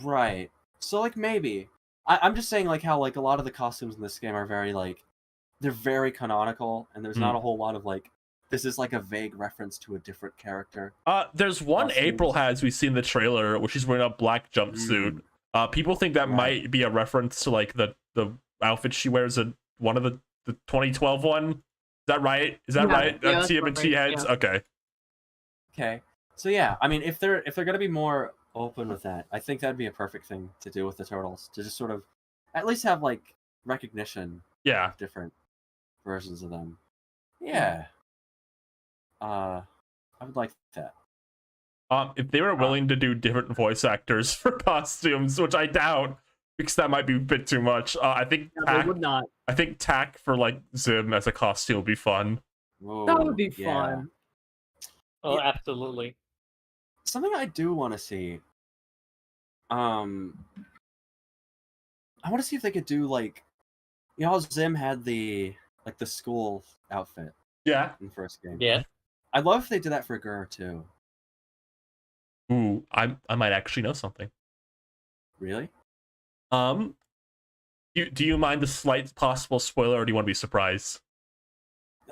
right. So like maybe I'm just saying like how like a lot of the costumes in this game are very like they're very canonical and there's not a whole lot of like this is like a vague reference to a different character. There's one Costumes. April has we see in the trailer where she's wearing a black jumpsuit. People think that Right. might be a reference to like the outfit she wears in one of the 2012 one. Is that right? Is that Yeah, right? yeah, That's that's TMNT right, heads. yeah. Okay. Okay. So yeah, I mean if they're gonna be more open with that, I think that'd be a perfect thing to do with the turtles. To just sort of at least have like recognition Yeah. of different versions of them. Yeah. I would like that. If they were willing to do different voice actors for costumes, which I doubt, because that might be a bit too much. I think Yeah, they Tack, would not. I think Tack for like Zim as a costume would be fun. That would be yeah. fun. Oh, Yeah. absolutely. Something I do want to see. I want to see if they could do like, you know, how Zim had the school outfit Yeah. in the first game. Yeah. I'd love if they did that for Gur too. Ooh, I might actually know something. Really? Do you mind the slight possible spoiler, or do you want to be surprised?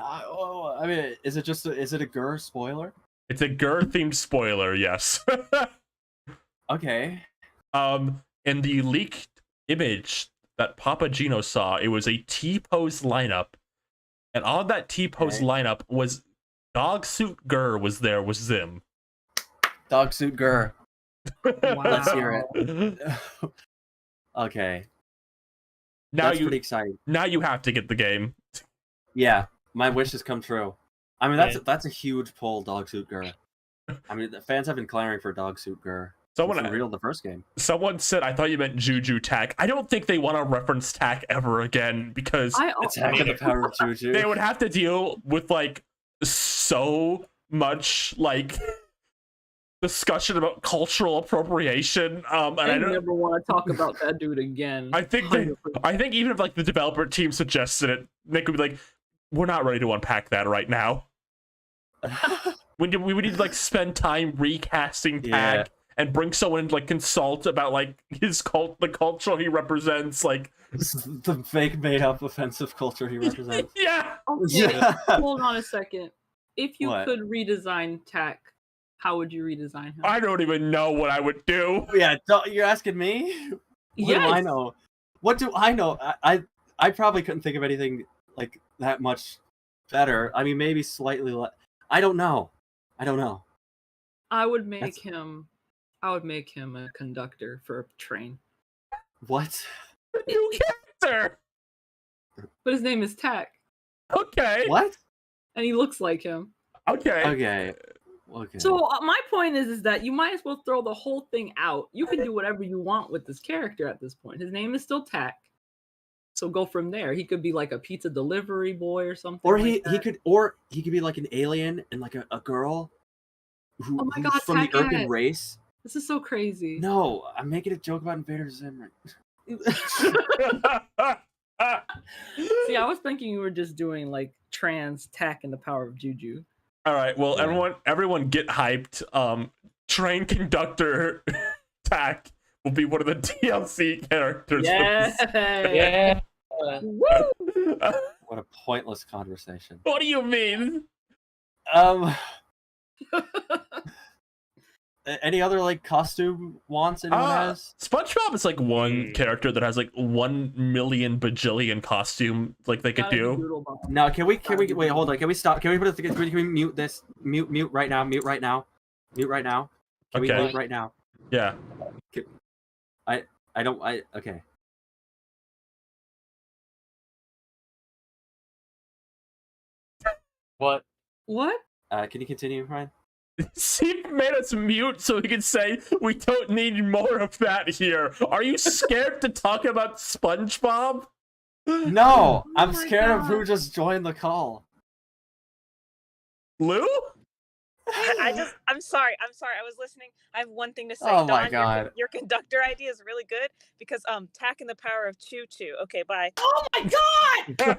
I mean, is it a Gur spoiler? It's a Gur themed spoiler, yes. Okay. In the leaked image that Papa Gino saw, it was a T-pose lineup, and on that T-pose Okay. lineup was Dog Suit Gur was there with Zim. Dog suit Gur. Wow. Let's hear it. Okay. Now That's you pretty exciting. now you have to get the game. Yeah, my wish has come true. I mean, Yeah. that's a huge pull, Dog Suit Gur. I mean, the fans have been clamoring for Dog Suit Gur. Someone It's real the first game. someone said I thought you meant Juju Tack. I don't think they want to reference Tack ever again because Attack of the Power of Juju. they would have to deal with like so much like discussion about cultural appropriation. And I I don't. never want to talk about that dude again. I think even if like the developer team suggested it, Nick would be like, "We're not ready to unpack that right now. We would need to like spend time recasting Yeah. Tack and bring someone in to like consult about like his the culture he represents. Like, the fake made up offensive culture he represents. yeah, Okay, hold on a second. If you What? could redesign Tack, how would you redesign him? I don't even know what I would do. Yeah, you're asking me? What do I Yes. know? What do I know? I probably couldn't think of anything like that much better. I mean, maybe slightly less. I don't know. I would make That's- him. I would make him a conductor for a train. What? New character. But his name is Tack, Okay. What? and he looks like him. Okay. Okay. So my point is that you might as well throw the whole thing out. You can do whatever you want with this character at this point. His name is still Tack, so go from there. He could be like a pizza delivery boy or something. Or like he that. could be like an alien and like a girl Oh my who's God, from the Tack urban Ed. race. This is so crazy. No, I'm making a joke about Invader Zim. See, I was thinking you were just doing like trans tack and the power of juju. All right, well, Yeah. everyone get hyped. Train conductor Tack will be one of the DLC characters. for this. Yeah. Woo! What a pointless conversation. What do you mean? Any other like costume wants anyone has? SpongeBob is like one character that has like 1 million bajillion costume like they could Gotta be do. Doodlebum. No, can we wait? Hold on. Can we stop? Can we put it? Can we mute this? Mute right now. Mute right now. Mute right now. Can we Okay. mute right now? Yeah. Okay. What? What? Can you continue, Ryan? He made us mute so he could say we don't need more of that here. Are you scared to talk about SpongeBob? No, I'm my scared of God. who just joined the call. Lou? I'm sorry. I was listening. I have one thing to say. Oh my Dawn, God. your conductor idea is really good because tack and the power of choo choo. Okay, bye. Oh my god!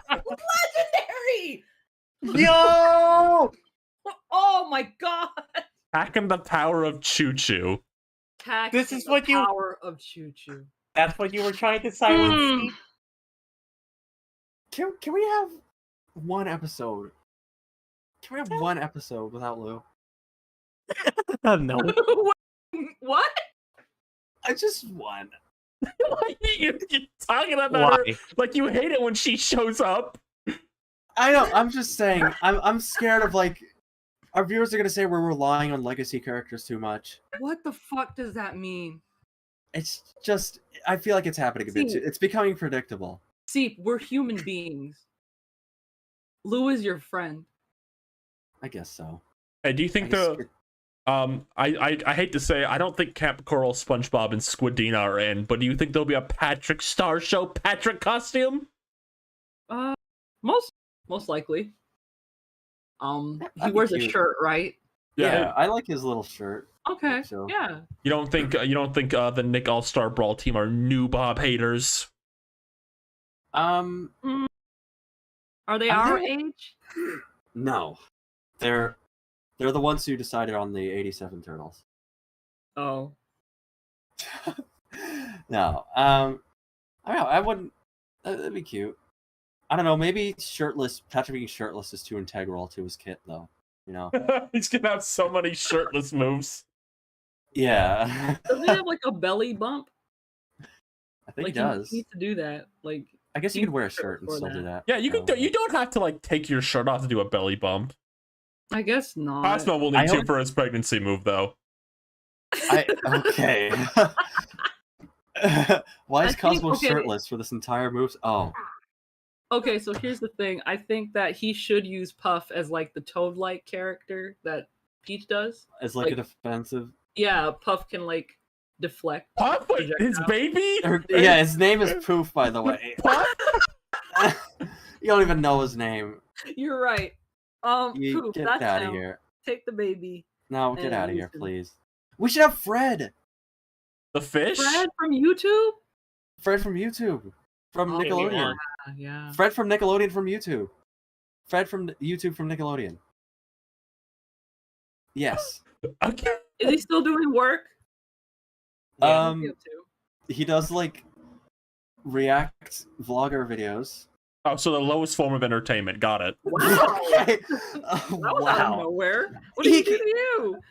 Legendary! Yo! Oh my god! Tack and the power of Choo Choo. Tack This and is the what you- power of choo choo. That's what you were trying to silence me? Can we have one episode? Can we have one episode without Lou? No. What? I just one. You're talking about her Why? like you hate it when she shows up. I know. I'm just saying. I'm scared of like our viewers are gonna say we're relying on legacy characters too much. What the fuck does that mean? It's just I feel like it's happening a bit See- too. It's becoming predictable. See, we're human beings. Lou is your friend. I guess so. Hey, do you I think guess the I hate to say I don't think Camp Coral, SpongeBob, and Squidina are in, but do you think there'll be a Patrick Star Show Patrick costume? Most likely. He That'd be wears a cute. shirt, right? Yeah, I like his little shirt. Okay. So- Yeah. You don't think the Nick All Star Brawl team are new Bob haters? Um, Are they I'm our not- age? no, they're the ones who decided on the '87 Turtles. Oh. No, I don't know. I wouldn't. That'd be cute. I don't know. Maybe shirtless. Patrick being shirtless is too integral to his kit, though. You know. He's gonna have so many shirtless moves. Yeah, Does he have like a belly bump? I think Like he does. He needs to do that. Like I guess you he could wear a needs to shirt and for still do that. that. Yeah, you can. know. You don't have to like take your shirt off to do a belly bump. I guess not. Cosmo will I need to hope- for his pregnancy move, though. Okay. Why I is think- Cosmo okay. shirtless for this entire move? Oh, Okay, so here's the thing. I think that he should use Puff as like the Toad-like character that Peach does. it's like a Like- defensive. Yeah, Puff can like deflect. Puff, wait, his projectile. baby? Yeah, his name is Poof, by the way. Puff? You don't even know his name. You're right. You Poof, get that's out of him. here. Take the baby. No, get And out of here, listen. please. We should have Fred. The fish? Fred from YouTube? Fred from YouTube. From Oh, Nickelodeon. Yeah. Fred from Nickelodeon from YouTube. Fred from YouTube from Nickelodeon. Yes. Okay. Is he still doing work? Yeah. Um, Me too. he does like react vlogger videos. Oh, so the lowest form of entertainment. Got it. Wow. Okay. That was out of Wow. nowhere. What did he do to you?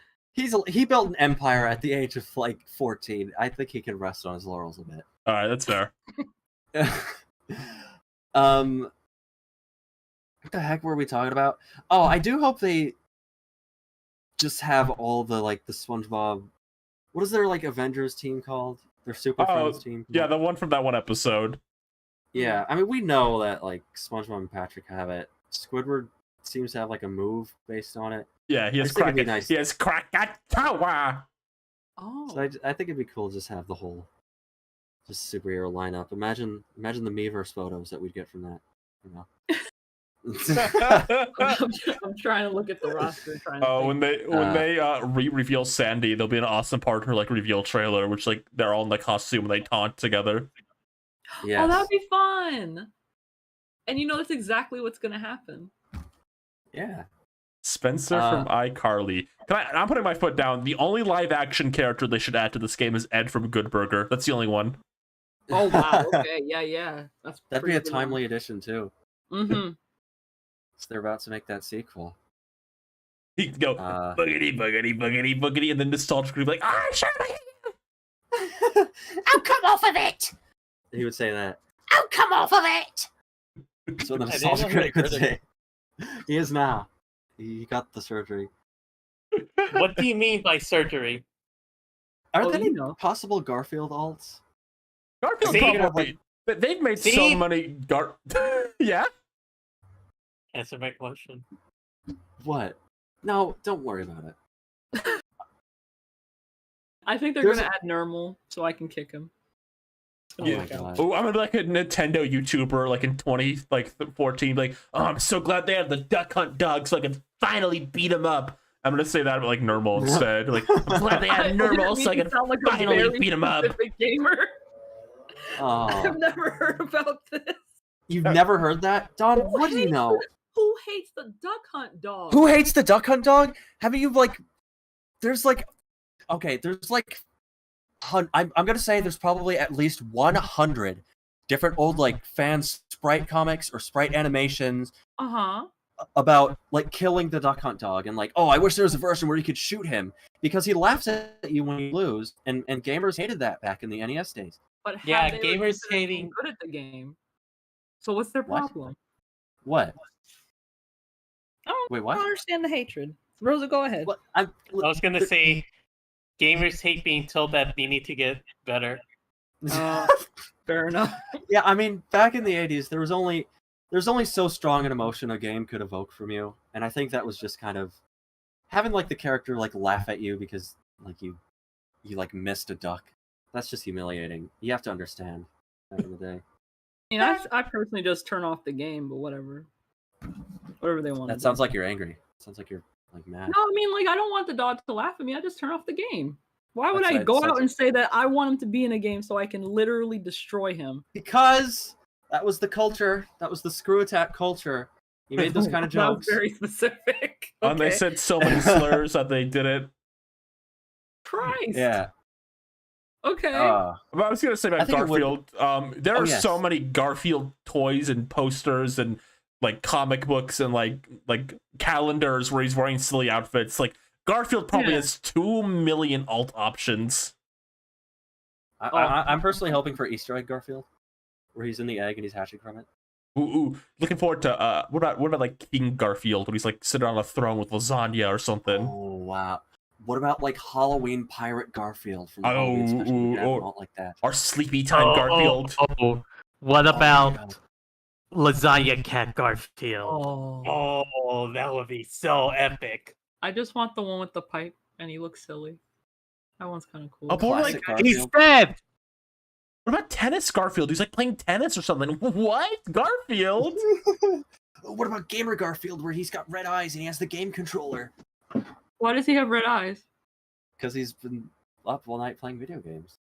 He built an empire at the age of like 14. I think he can rest on his laurels a bit. All right, that's fair. What the heck were we talking about? Oh, I do hope they just have all the like the SpongeBob. What is their like Avengers team called? Their Super Oh, Friends team. Yeah, the one from that one episode. Yeah, I mean we know that like SpongeBob and Patrick have it. Squidward seems to have like a move based on it. Yeah, he I has just think it'd be crack. nice. He has Krakatoa. Oh. So I think it'd be cool to just have the whole just superhero lineup. Imagine the Miiverse photos that we'd get from that. You know. I'm trying to look at the roster. Trying to Oh, think. when they reveal Sandy, there'll be an awesome partner like reveal trailer, which like they're all in the costume and they taunt together. Yes. Oh, that'd be fun. And you know that's exactly what's gonna happen. Yeah. Spencer from iCarly. I'm putting my foot down. The only live action character they should add to this game is Ed from Good Burger. That's the only one. Oh wow. Okay. Yeah. That's That'd be a timely addition too. Mm-hmm. So they're about to make that sequel. He could go boogity boogity boogity boogity, and then nostalgic would be like, ah, sure. Oh, come off of it! He would say that. Oh, come off of it! So the I didn't nostalgia know critic he would was say. He is now. He got the surgery. What do you mean by surgery? Are Oh, there you any know. possible Garfield alts? Garfield See? probably. They've made so See? many Yeah. Answer my question. What? No, don't worry about it. I think they're There's gonna add Nermal so I can kick him. Oh Yeah. my god. Oh, I'm gonna be like a Nintendo YouTuber, like in 2014, like, oh, I'm so glad they have the Duck Hunt dog, so I can finally beat him up. I'm gonna say that, but like Nermal instead. Like, I'm glad they have Nermal, so I can sound like a finally very beat him up. specific gamer. Oh, I've never heard about this. you've never heard that, Don? Who What do you hates know? Who hates the Duck Hunt dog? Who hates the Duck Hunt dog? Haven't you like? There's like, okay, there's like, I'm gonna say there's probably at least 100 different old like fan sprite comics or sprite animations Uh-huh. about like killing the Duck Hunt dog and like, oh, I wish there was a version where you could shoot him because he laughs at you when you lose, and gamers hated that back in the NES days. But have Yeah, they gamers been hating- good at the game. So what's their What? problem? What? I don't, Wait, I what? don't understand the hatred. Rosa, go ahead. What? I was gonna say, gamers hate being told that they need to get better. Fair enough. Yeah, I mean, back in the 80s, there's only so strong an emotion a game could evoke from you, and I think that was just kind of having like the character like laugh at you because like you like missed a duck. That's just humiliating. You have to understand. Back in the day, I mean, I personally just turn off the game, but whatever. Whatever they want. that sounds like you're angry. Sounds like you're like mad. No, I mean, like, I don't want the dog to laugh at me. I just turn off the game. Why would That's I right, go sounds out and say that I want him to be in a game so I can literally destroy him? Because that was the culture. That was the screw attack culture. You made those kind of That was jokes. very specific. And they Okay. said so many slurs that they did it. Christ. Yeah. Okay. But I was gonna say I about think it would- Garfield. There Oh, are yes. so many Garfield toys and posters and like comic books and like calendars where he's wearing silly outfits. Like Garfield probably Yeah. has 2 million alt options. I'm personally hoping for Easter egg Garfield, where he's in the egg and he's hatching from it. Ooh, looking forward to what about like King Garfield when he's like sitting on a throne with lasagna or something. Oh wow! What about like Halloween Pirate Garfield from the Oh, Halloween special? ooh, Yeah, I oh. want like that. Or Sleepy Time Garfield. What Oh, about God. Lasagna Cat Garfield? Oh. Oh, that would be so epic. I just want the one with the pipe, and he looks silly. That one's kind of cool. Oh, but what, Classic like, He's Garfield. dead. what about tennis Garfield? He's like playing tennis or something. What? Garfield? What about Gamer Garfield, where he's got red eyes and he has the game controller? Why does he have red eyes? Because he's been up all night playing video games.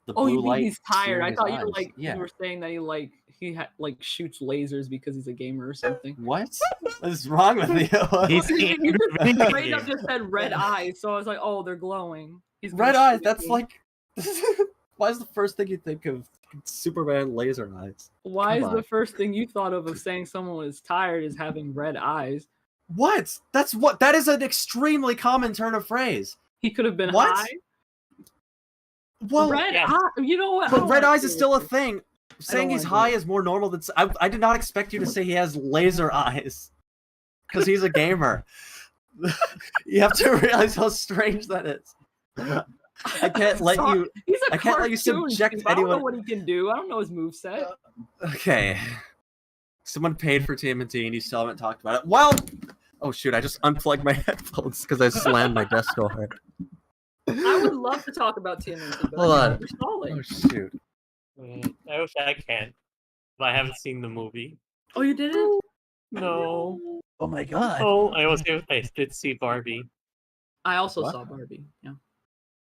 The Oh, blue you mean light he's tired? searing I his thought you were eyes. like yeah. you were saying that he had like shoots lasers because he's a gamer or something. What? What is wrong with you? He's You in just video straight up games. just said red eyes, so I was like, oh, they're glowing. He's gonna red shoot eyes. at That's me. like. Why is the first thing you think of Superman laser eyes? Why come is the on. first thing you thought of saying someone is tired is having red eyes? What? That is an extremely common turn of phrase. He could have been What? high. Well, Red yeah. eye. You know what? I but don't red wanna eyes do is still a this. thing. Saying he's wanna do high is more normal than. I did not expect you to say he has laser eyes. Because he's a gamer. You have to realize how strange that is. I can't let Sorry. you. He's a I can't let you cartoon, subject Steve. I don't know anyone- what he can do. I don't know his moveset. Okay. Someone paid for TMNT and you still haven't talked about it. Well, oh shoot! I just unplugged my headphones because I slammed my desk so hard. I would love to talk about TMNT, but Hold I on. can't install it. Oh shoot! I wish I can, but I haven't seen the movie. Oh, you didn't? No. Oh my god. Oh, I did see Barbie. I also What? saw Barbie. Yeah.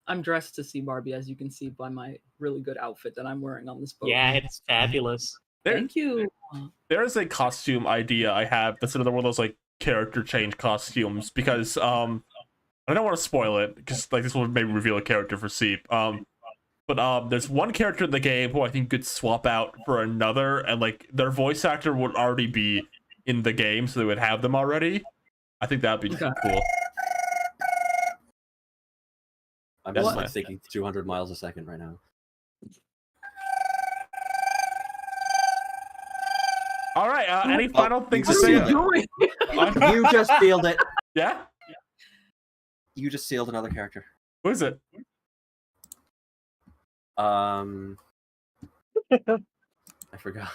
I'm dressed to see Barbie, as you can see by my really good outfit that I'm wearing on this boat. Yeah, it's fabulous. Thank you. There's a costume idea I have that's another one of those like character change costumes because I don't want to spoil it because like this will maybe reveal a character for Seep. But there's one character in the game who I think could swap out for another, and like their voice actor would already be in the game, so they would have them already. I think that'd be Okay. cool. I'm That's just fine. like thinking 200 miles a second right now. All right. Any Oh, final things to you What are say? just you doing? You just sealed it. Yeah. You just sealed another character. Who is it? I forgot.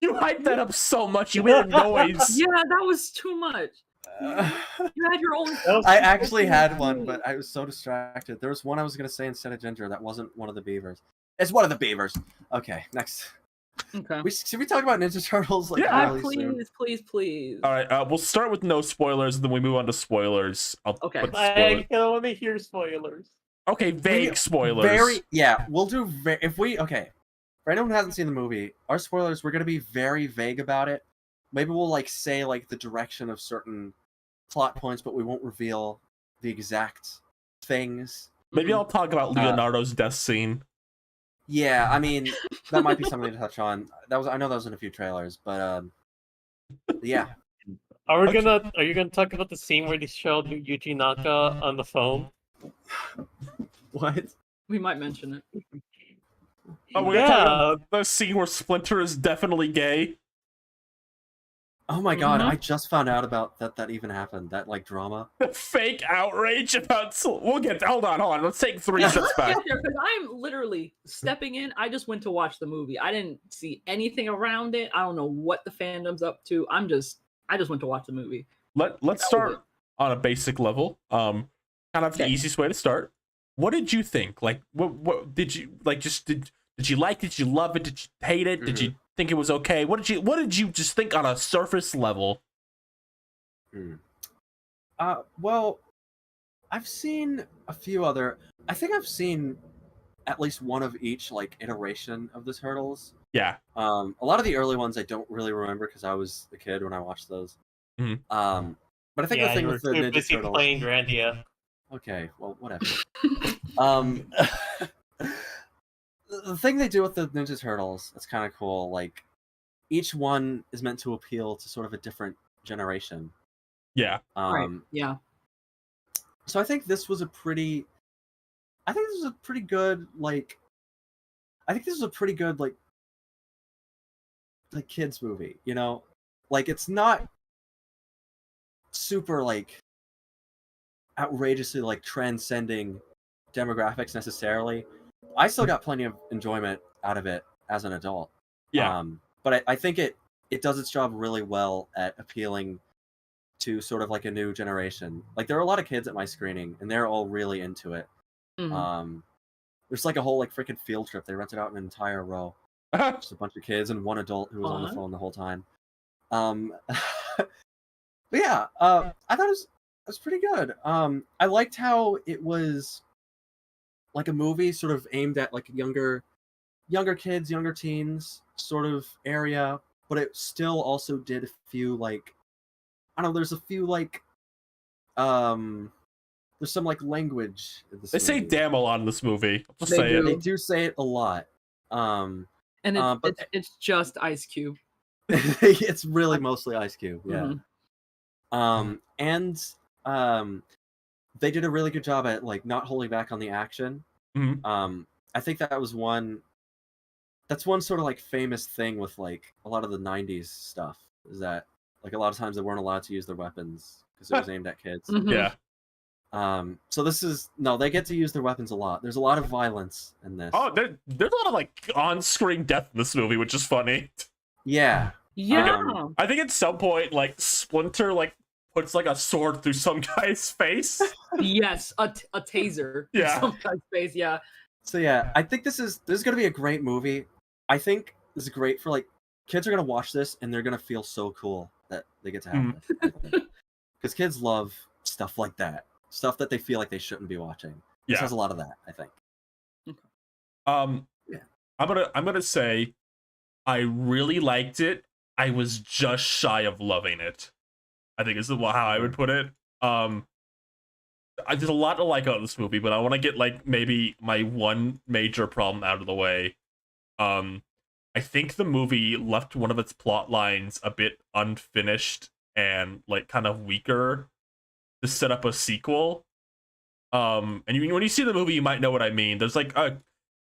You hyped that up so much. You made a noise. Yeah, that was too much. You had your own. I actually had one, but I was so distracted. There was one I was gonna say instead of Ginger. That wasn't one of the beavers. It's one of the beavers. Okay, next. Okay. Should we talk about Ninja Turtles? Like, Yeah, really soon? Please. All right. We'll start with no spoilers, and then we move on to spoilers. I'll Okay. put I spoilers. can only hear spoilers. Okay, vague spoilers. We'll do if we okay. For anyone who hasn't seen the movie, our spoilers, we're gonna be very vague about it. Maybe we'll like say like the direction of certain plot points, but we won't reveal the exact things. Maybe I'll talk about Leonardo's death scene. Yeah, I mean that might be something to touch on. I know that was in a few trailers, but yeah. Are Okay. you gonna talk about the scene where they showed Yuji Naka on the phone? What? We might mention it. Oh, we're gonna talk about the scene where Splinter is definitely gay. Oh my god, Mhm. I just found out about that even happened. That like drama. Fake outrage about. We'll get. Hold on. Let's take 3 steps back. Because I'm literally stepping in. I just went to watch the movie. I didn't see anything around it. I don't know what the fandom's up to. I just went to watch the movie. Let's That was start it. on a basic level. Kind of the Okay. easiest way to start. What did you think? Like, what did you like? Just did you like it? Did you love it? Did you hate it? Did you think it was okay? What did you just think on a surface level? Well, I've seen a few other. I think I've seen at least one of each like iteration of the Turtles. Yeah. A lot of the early ones I don't really remember because I was a kid when I watched those. Mhm. But I think Yeah, the thing you were with the too Ninja busy Turtles. playing Grandia. Okay, well, whatever. The thing they do with the Ninja Turtles, that's kind of cool. Like, each one is meant to appeal to sort of a different generation. Yeah. Right. Yeah. So I think this was a pretty. I think this was a pretty good like. I think this was a pretty good like kids movie. You know, like it's not super like outrageously like transcending demographics necessarily. I still got plenty of enjoyment out of it as an adult. Yeah. But I think it does its job really well at appealing to sort of like a new generation. Like there are a lot of kids at my screening and they're all really into it. Mhm. There's like a whole like freaking field trip. They rented out an entire row. Just a bunch of kids and one adult who was on the Fun. phone the whole time. But yeah, I thought it was pretty good. I liked how it was like a movie sort of aimed at like younger kids, younger teens sort of area, but it still also did a few like I don't know, there's a few like there's some like language in this They say movie. damn a lot in this movie. I'll just They say do. it. They do say it a lot. And but- it's just Ice Cube. It's really mostly Ice Cube, yeah. Mhm. And they did a really good job at like not holding back on the action. Mhm. I think that's one sort of like famous thing with like a lot of the 90s stuff is that like a lot of times they weren't allowed to use their weapons because it was aimed at kids. Mhm. Yeah. So this is they get to use their weapons a lot. There's a lot of violence in this. Oh, there's a lot of like on-screen death in this movie, which is funny. Yeah. Yeah. I think at some point, like Splinter, like puts like a sword through some guy's face. Yes, a taser. in Yeah. Some guy's face. Yeah. So yeah, I think this is going to be a great movie. I think this is great for like kids are gonna watch this and they're gonna feel so cool that they get to have this. Because kids love stuff like that, stuff that they feel like they shouldn't be watching. This Yeah. has a lot of that, I think. Yeah. I'm gonna say I really liked it. I was just shy of loving it, I think is how I would put it. There's a lot to like about this movie, but I want to get like maybe my one major problem out of the way. I think the movie left one of its plot lines a bit unfinished and like kind of weaker to set up a sequel. And when you see the movie, you might know what I mean. There's like a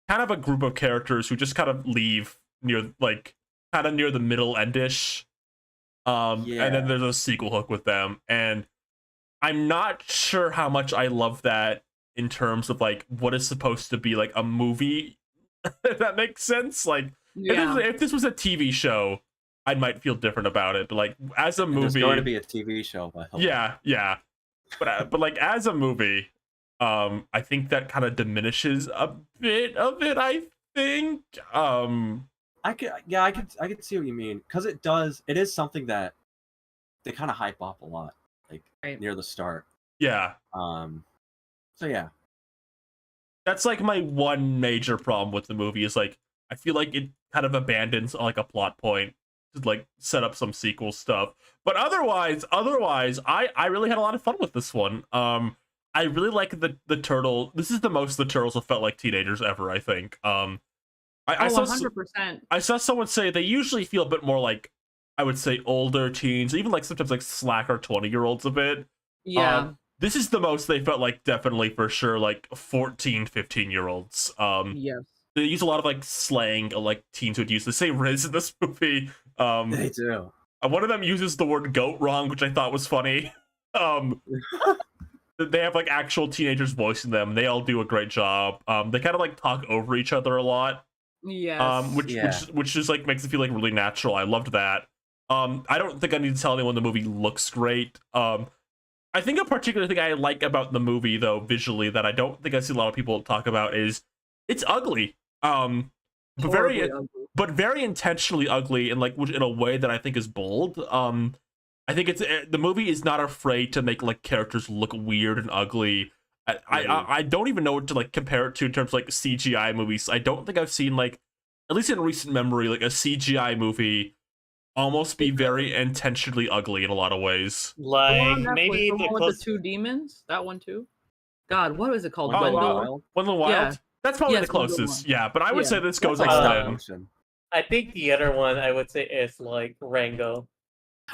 kind of a group of characters who just kind of leave near like kind of near the middle endish. And then there's a sequel hook with them, and I'm not sure how much I love that in terms of like what is supposed to be like a movie. If that makes sense. Like if this was a TV show, I might feel different about it. But like as a movie, there's going to be a TV show. By the way. yeah. But like as a movie, I think that kind of diminishes a bit of it. I think. I could see what you mean, because it is something that they kind of hype up a lot, like near the start. Yeah. So yeah. That's like my one major problem with the movie is like I feel like it kind of abandons like a plot point to like set up some sequel stuff. But otherwise, I really had a lot of fun with this one. I really like the turtle. This is the most the turtles have felt like teenagers ever, I think. I saw 100%. I saw someone say they usually feel a bit more like, I would say, older teens, even like sometimes like slacker 20-year-olds a bit. Yeah. This is the most they felt like, definitely for sure, like 14, 15-year-olds. Yes. They use a lot of like slang like teens would use. They say Riz in this movie. They do. One of them uses the word goat wrong, which I thought was funny. They have like actual teenagers voicing them. They all do a great job. They kind of like talk over each other a lot. Yes. Which just like makes it feel like really natural. I loved that. I don't think I need to tell anyone the movie looks great. I think a particular thing I like about the movie, though, visually, that I don't think I see a lot of people talk about is it's ugly. But very intentionally ugly, and like in a way that I think is bold. I think the movie is not afraid to make like characters look weird and ugly. I don't even know what to like compare it to in terms of like CGI movies. I don't think I've seen like, at least in recent memory, like a CGI movie almost be very intentionally ugly in a lot of ways. Like maybe the one with the two demons. That one too. God, what was it called? Wendell Wild. Yeah. That's probably the closest. Yeah, but I would say this goes all in. I think the other one I would say is like Rango.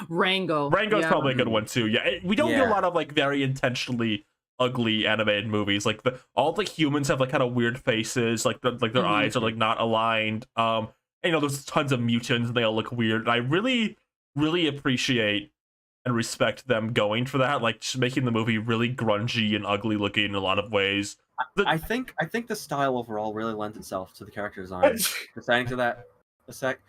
Rango's probably a good one too. Yeah, we don't get a lot of like very intentionally ugly animated movies. Like all the humans have like kind of weird faces. Like their eyes are like not aligned. And, there's tons of mutants and they all look weird. And I really, really appreciate and respect them going for that. Like just making the movie really grungy and ugly looking in a lot of ways. I think the style overall really lends itself to the character design. Deciding to that a sec.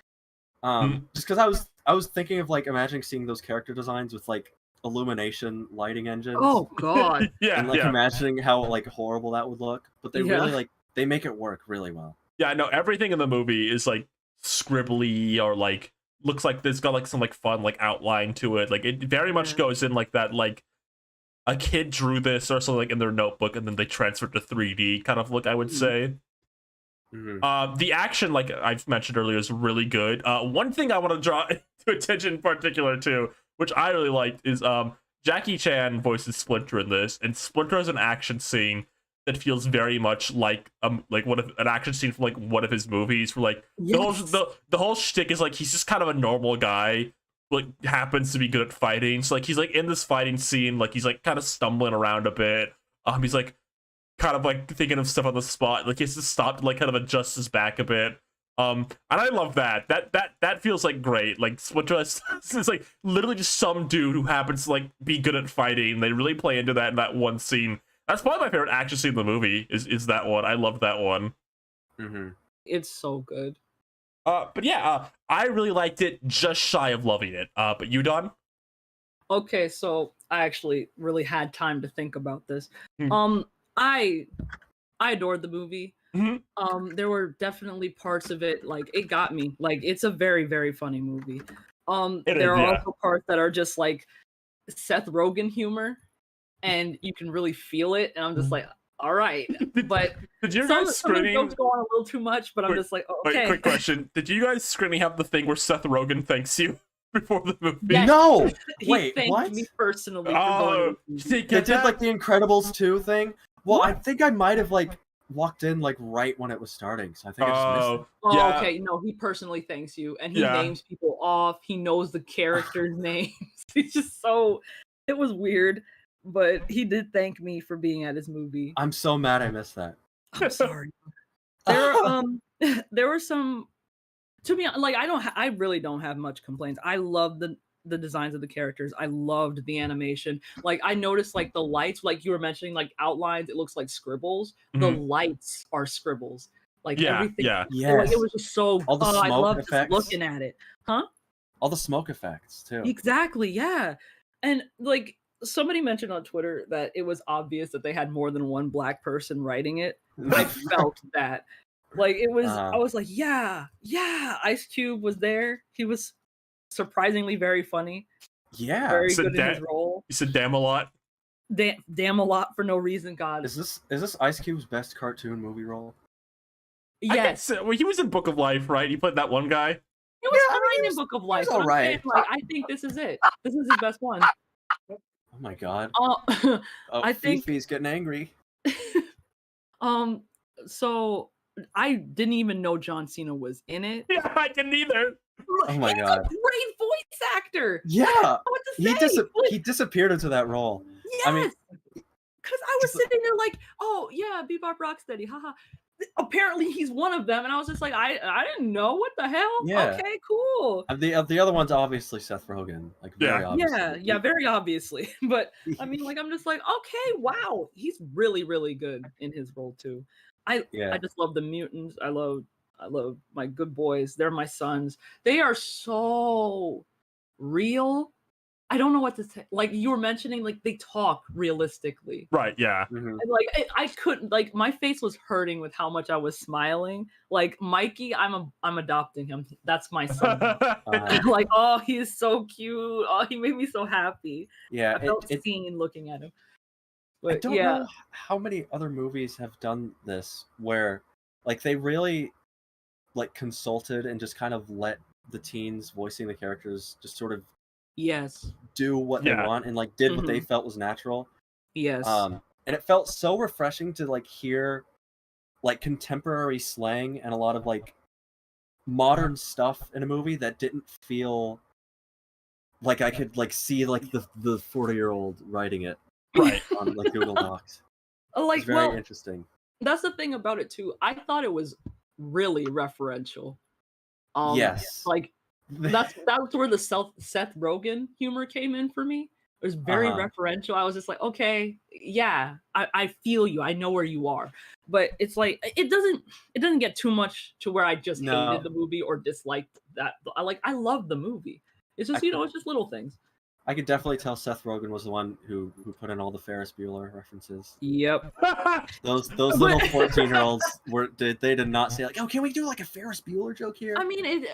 Just because I was thinking of like imagining seeing those character designs with like illumination lighting engines. Oh god. And like imagining how like horrible that would look. But they really like they make it work really well. Yeah, I know everything in the movie is like scribbly or like looks like there's got like some like fun like outline to it. Like it very much goes in like that, like a kid drew this or something like in their notebook and then they transferred to 3D kind of look, I would say. The action, like I've mentioned earlier, is really good. One thing I want to draw to attention in particular to, which I really liked, is Jackie Chan voices Splinter in this, and Splinter has an action scene that feels very much like an action scene from like one of his movies. Where like the whole shtick is like he's just kind of a normal guy, like happens to be good at fighting. So like he's like in this fighting scene, like he's like kind of stumbling around a bit. He's like kind of like thinking of stuff on the spot. Like he has to stop to like kind of adjust his back a bit. And I love that. That feels like great. Like Splinter is like literally just some dude who happens to like be good at fighting. They really play into that in that one scene. That's probably my favorite action scene in the movie. Is that one? I love that one. It's so good. But yeah, I really liked it. Just shy of loving it. But you, Don? Okay, so I actually really had time to think about this. I adored the movie. Mhm. There were definitely parts of it like it got me. Like it's a very very funny movie. It There is, are yeah. also parts that are just like Seth Rogen humor, and you can really feel it. And I'm just like, all right, but Did you some guys some of the screaming? jokes go on a little too much. But I'm Wait, just like, Wait, okay. quick question. Did you guys screaming have the thing where Seth Rogen thanks you before the movie? Yes. No! He Wait, thanked what? me personally for Oh, going. did To he They get did that? like the Incredibles 2 thing. Well, I think I might have like walked in like right when it was starting, so I think I just missed it. Oh, yeah. okay. No, he personally thanks you, and he Yeah. names people off. He knows the characters' names. He's just so. It was weird, but he did thank me for being at his movie. I'm so mad I missed that. I'm sorry. There, there were some. To be like, I really don't have much complaints. I love the designs of the characters. I loved the animation. Like I noticed like the lights, like you were mentioning, like outlines. It looks like scribbles. The Mhm. lights are scribbles. Like Yeah, everything. yeah. Yes. It was just so. All the I smoke love just effects. looking at it. Huh? All the smoke effects too. Exactly. Yeah. And like somebody mentioned on Twitter that it was obvious that they had more than one black person writing it. I felt that. Like it was, I was like, yeah, Ice Cube was there. He was surprisingly very funny, Yeah. very So good in his that- role. You said damn a lot. Damn a lot for no reason, God. Is this Ice Cube's best cartoon movie role? I Yes, guess, well, he was in Book of Life, right? He played that one guy. it was Yeah, I mean, fine he in Book of Life. was but I'm saying, alright. like, I think this is it. This is his best one. Oh my god. Uh, Oh, I think- Fifi's getting angry. so I didn't even know John Cena was in it. Yeah, I didn't either. Oh my He's god. a great voice actor. Yeah. I don't know what to say. Like, He disappeared into that role. yes. I mean- because I was Just- sitting there like, oh yeah, Bebop Rocksteady, haha. Apparently he's one of them, and I was just like, I didn't know, what the hell? Yeah. Okay, cool. The other one's obviously Seth Rogen. Like very Yeah. obviously. Yeah, very obviously. But I mean, like, I'm just like, okay, wow, he's really, really good in his role too. Yeah. I just love the mutants. I love my good boys. They're my sons. They are so real. I don't know what to say. Like you were mentioning, like they talk realistically. Right, yeah. Mhm. And, like I couldn't, like my face was hurting with how much I was smiling. Like Mikey, I'm adopting him. That's my son. Like, oh, he is so cute. Oh, he made me so happy. Yeah. I felt it- seen looking at him. I But don't yeah, know how many other movies have done this where like they really like consulted and just kind of let the teens voicing the characters just sort of yes, do what Yeah. they want and like did what they Mhm. felt was natural. yes. And it felt so refreshing to like hear like contemporary slang and a lot of like modern stuff in a movie that didn't feel like I could like see like the 40-year-old writing it Right. on like Google Docs. Like, It's very well, interesting. that's the thing about it too. I thought it was really referential. Yes. Like that's where the Seth Rogen humor came in for me. It was very Uh-huh. referential. I was just like, okay, yeah, I feel you. I know where you are. But it's like it doesn't get too much to where I just No. hated the movie or disliked that. I love the movie. It's just, it's just little things. I could definitely tell Seth Rogen was the one who put in all the Ferris Bueller references. Yep. Those little 14-year-olds they did not say like, oh, can we do like a Ferris Bueller joke here? I mean,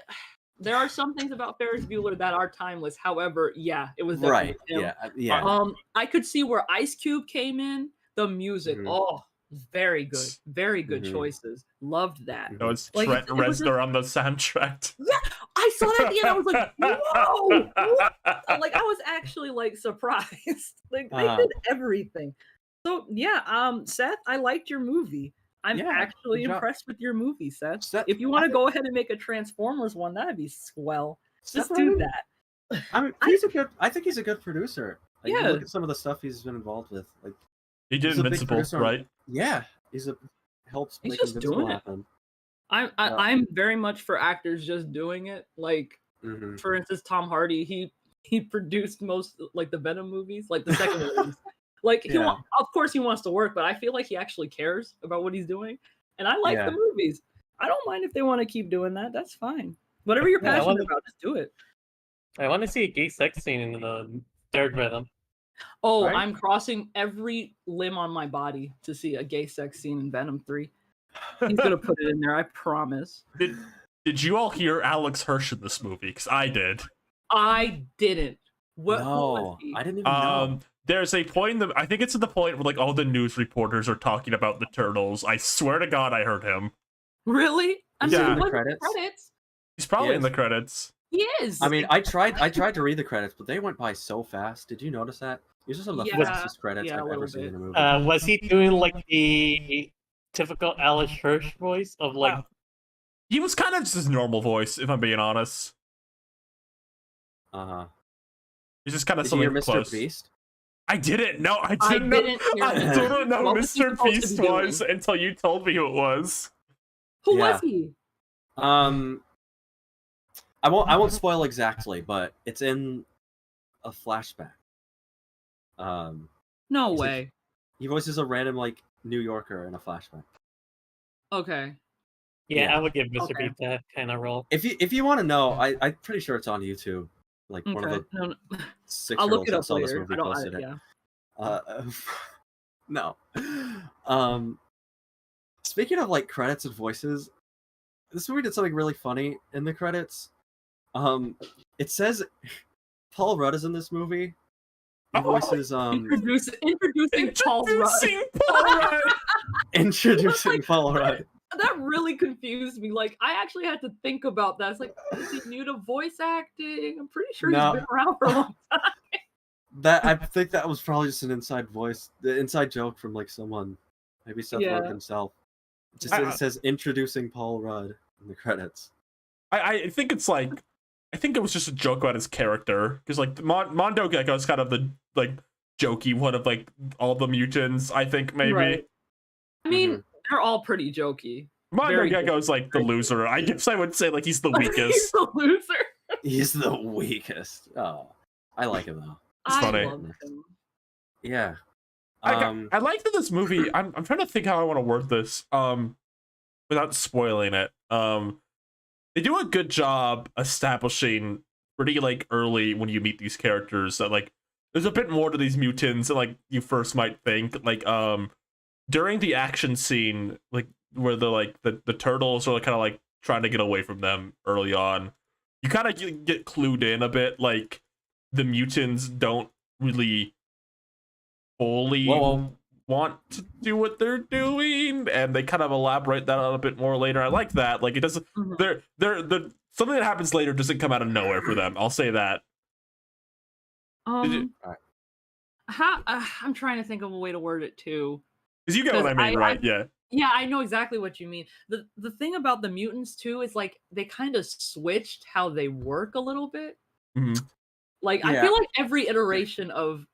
there are some things about Ferris Bueller that are timeless. However, yeah, it was right. definitely him. Yeah. I could see where Ice Cube came in. The music, Mhm. oh, very good Mhm. choices. Loved that. No, it's Like, Trent it was Reznor on the soundtrack. I saw that at the end. I was like, whoa! What? Like I was actually like surprised. Like they Uh-huh. did everything. So yeah, Seth, I liked your movie. I'm Yeah, actually good job. impressed with your movie, Seth. Seth, If you want to go ahead and make a Transformers one, that'd be swell. Just do Rogen, that. I mean, I think he's a good producer. Like, you Yeah. look at some of the stuff he's been involved with. Like, He did He's a big Invincible, producer on- right? yeah, helps He's make just Invincible doing it. happen. I'm very much for actors just doing it. Like Mhm. for instance, Tom Hardy, he produced most like the Venom movies, like the second ones. Like Yeah. of course he wants to work, but I feel like he actually cares about what he's doing. And I like Yeah. the movies. I don't mind if they want to keep doing that. That's fine. Whatever you're Yeah, I passionate wanna- about, just do it. I want to see a gay sex scene in the third Venom. Oh, Right? I'm crossing every limb on my body to see a gay sex scene in Venom 3. He's gonna put it in there. I promise. Did you all hear Alex Hirsch in this movie? Because I did. I didn't. What? Who was No, he? I didn't even know. There's a point I think it's at the point where like all the news reporters are talking about the turtles. I swear to God, I heard him. Really? I Yeah. mean, he The was in the credits? credits. He's probably in Yes. the credits. He is. I mean, I tried to read the credits, but they went by so fast. Did you notice that? These are some of the Yeah, fastest credits yeah, a I've little ever seen bit. in a movie. Was he doing like the typical Alex Hirsch voice of like? He was kind of just his normal voice, if I'm being honest. Uh-huh. He's just kind of Did you hear something Mr. close. Beast? I didn't know. I I didn't know. didn't hear I that. didn't know What was he Mr. supposed to be Beast doing? was until you told me who it was. Who Yeah. was he? I won't spoil exactly, but it's in a flashback. No He's a- way. He voices a random like New Yorker in a flashback. Okay. Yeah, Yeah. I would give Mr. Okay. Beast that kind of role. If you want to know, I'm pretty sure it's on YouTube. Like one of Okay. the No, no. 6-year-olds I'll look it that up saw this later. movie I don't. posted it. Yeah. No. Speaking of like credits and voices, this movie did something really funny in the credits. It says Paul Rudd is in this movie. He voices Introducing Paul Rudd. Introducing Paul Rudd. introducing Paul Rudd. That really confused me. Like, I actually had to think about that. It's like, is he new to voice acting? I'm pretty sure No. he's been around for a long time. That I think that was probably just an inside voice, the inside joke from like someone, maybe Seth Yeah. Rogen himself. Just I- it says introducing Paul Rudd in the credits. I think it's like I think it was just a joke about his character because like Mondo Gecko is kind of the like jokey one of like all the mutants. I think maybe Right. I mean, Mhm. they're all pretty jokey. Mondo very Gecko is like the loser. I guess I would say like he's the He's weakest. the loser. He's the weakest. Oh, I like him though. It's I funny. love him. Yeah. I like that this movie. I'm trying to think how I want to word this. Without spoiling it. They do a good job establishing pretty like early when you meet these characters that like there's a bit more to these mutants than like you first might think. Like during the action scene, like where the turtles are like, kind of like trying to get away from them early on, you kind of get clued in a bit. Like the mutants don't really fully Whoa. want to do what they're doing, and they kind of elaborate that out a bit more later. I like that. Like it doesn't. Mhm. They're something that happens later doesn't come out of nowhere for them. I'll say that. Did you- Alright. How, I'm trying to think of a way to word it too. Because you get what I 'Cause mean, I- right? Yeah. Yeah, I know exactly what you mean. The thing about the mutants too is like they kind of switched how they work a little bit. Mhm. Like I Yeah. feel like every iteration of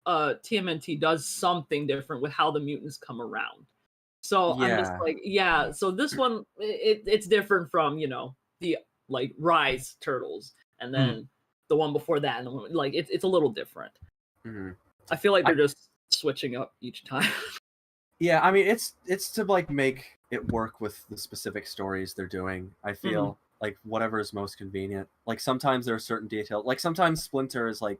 TMNT does something different with how the mutants come around. So I'm just Yeah. like, yeah. So this one, it's different from the like Rise Turtles, and then the one before that, and the one, like it's a little different. Mhm. I feel like they're just switching up each time. Yeah, I mean it's to like make it work with the specific stories they're doing. I feel like whatever is most convenient. Like sometimes there are certain details. Like sometimes Splinter is like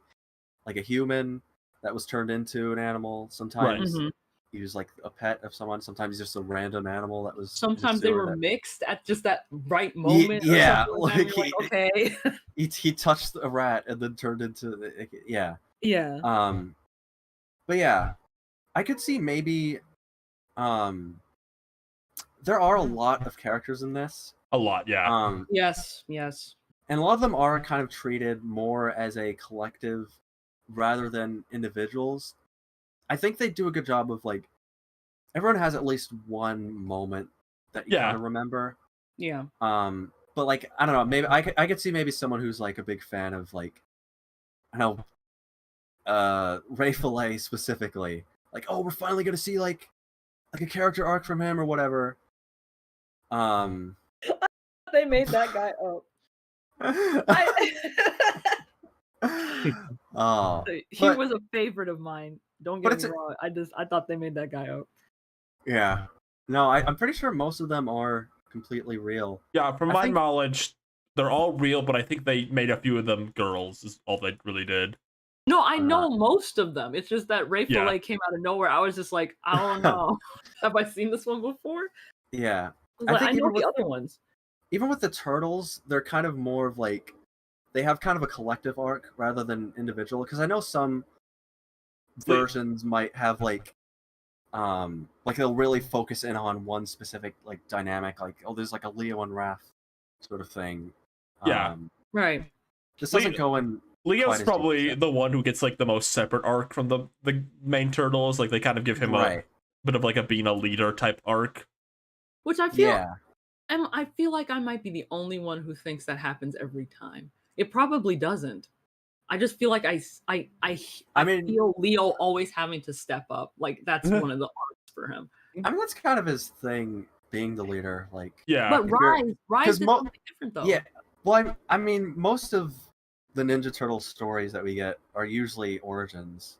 a human that was turned into an animal. Sometimes Mhm. he was like a pet of someone. Sometimes he's just a random animal that was. in a Sometimes they sewer were that- mixed at just that right moment. or yeah, something like that, and you're like, okay. he touched a rat and then turned into yeah. Yeah. But yeah, I could see maybe there are a lot of characters in this. A lot, yeah. Yes. Yes. And a lot of them are kind of treated more as a collective rather than individuals. I think they do a good job of like everyone has at least one moment that you Yeah. kind of remember. Yeah. But like I don't know, maybe I could see maybe someone who's like a big fan of like I don't know Ray Fillet specifically. Like, oh, we're finally gonna see like a character arc from him or whatever. They made that guy up. Oh, He But- was a favorite of mine. Don't But get it's me wrong. I thought they made that guy up. yeah. No, I'm pretty sure most of them are completely real. Yeah, from I my think- knowledge, they're all real, but I think they made a few of them girls, is all they really did. No, I know most of them. It's just that Ray Yeah. Fillet came out of nowhere. I was just like, I don't know. Have I seen this one before? Yeah. was I like, think I know even the with- other ones. Even with the turtles, they're kind of more of like they have kind of a collective arc rather than individual. Because I know some They- versions might have like they'll really focus in on one specific like dynamic, like there's like a Leo and Raph sort of thing. Yeah. Right. This doesn't Le- go in Leo's quite as deep probably as that. the one who gets like the most separate arc from the main turtles. Like they kind of give him a Right. bit of like a being a leader type arc. Which I feel Yeah. I feel like I might be the only one who thinks that happens every time. It probably doesn't. I just feel like I mean- feel Leo always having to step up. Like that's one of the arcs for him. I mean that's kind of his thing, being the leader. Like Yeah. But if you're- Rise 'cause is mo- something different though. yeah. Well, I mean most of the Ninja Turtle stories that we get are usually origins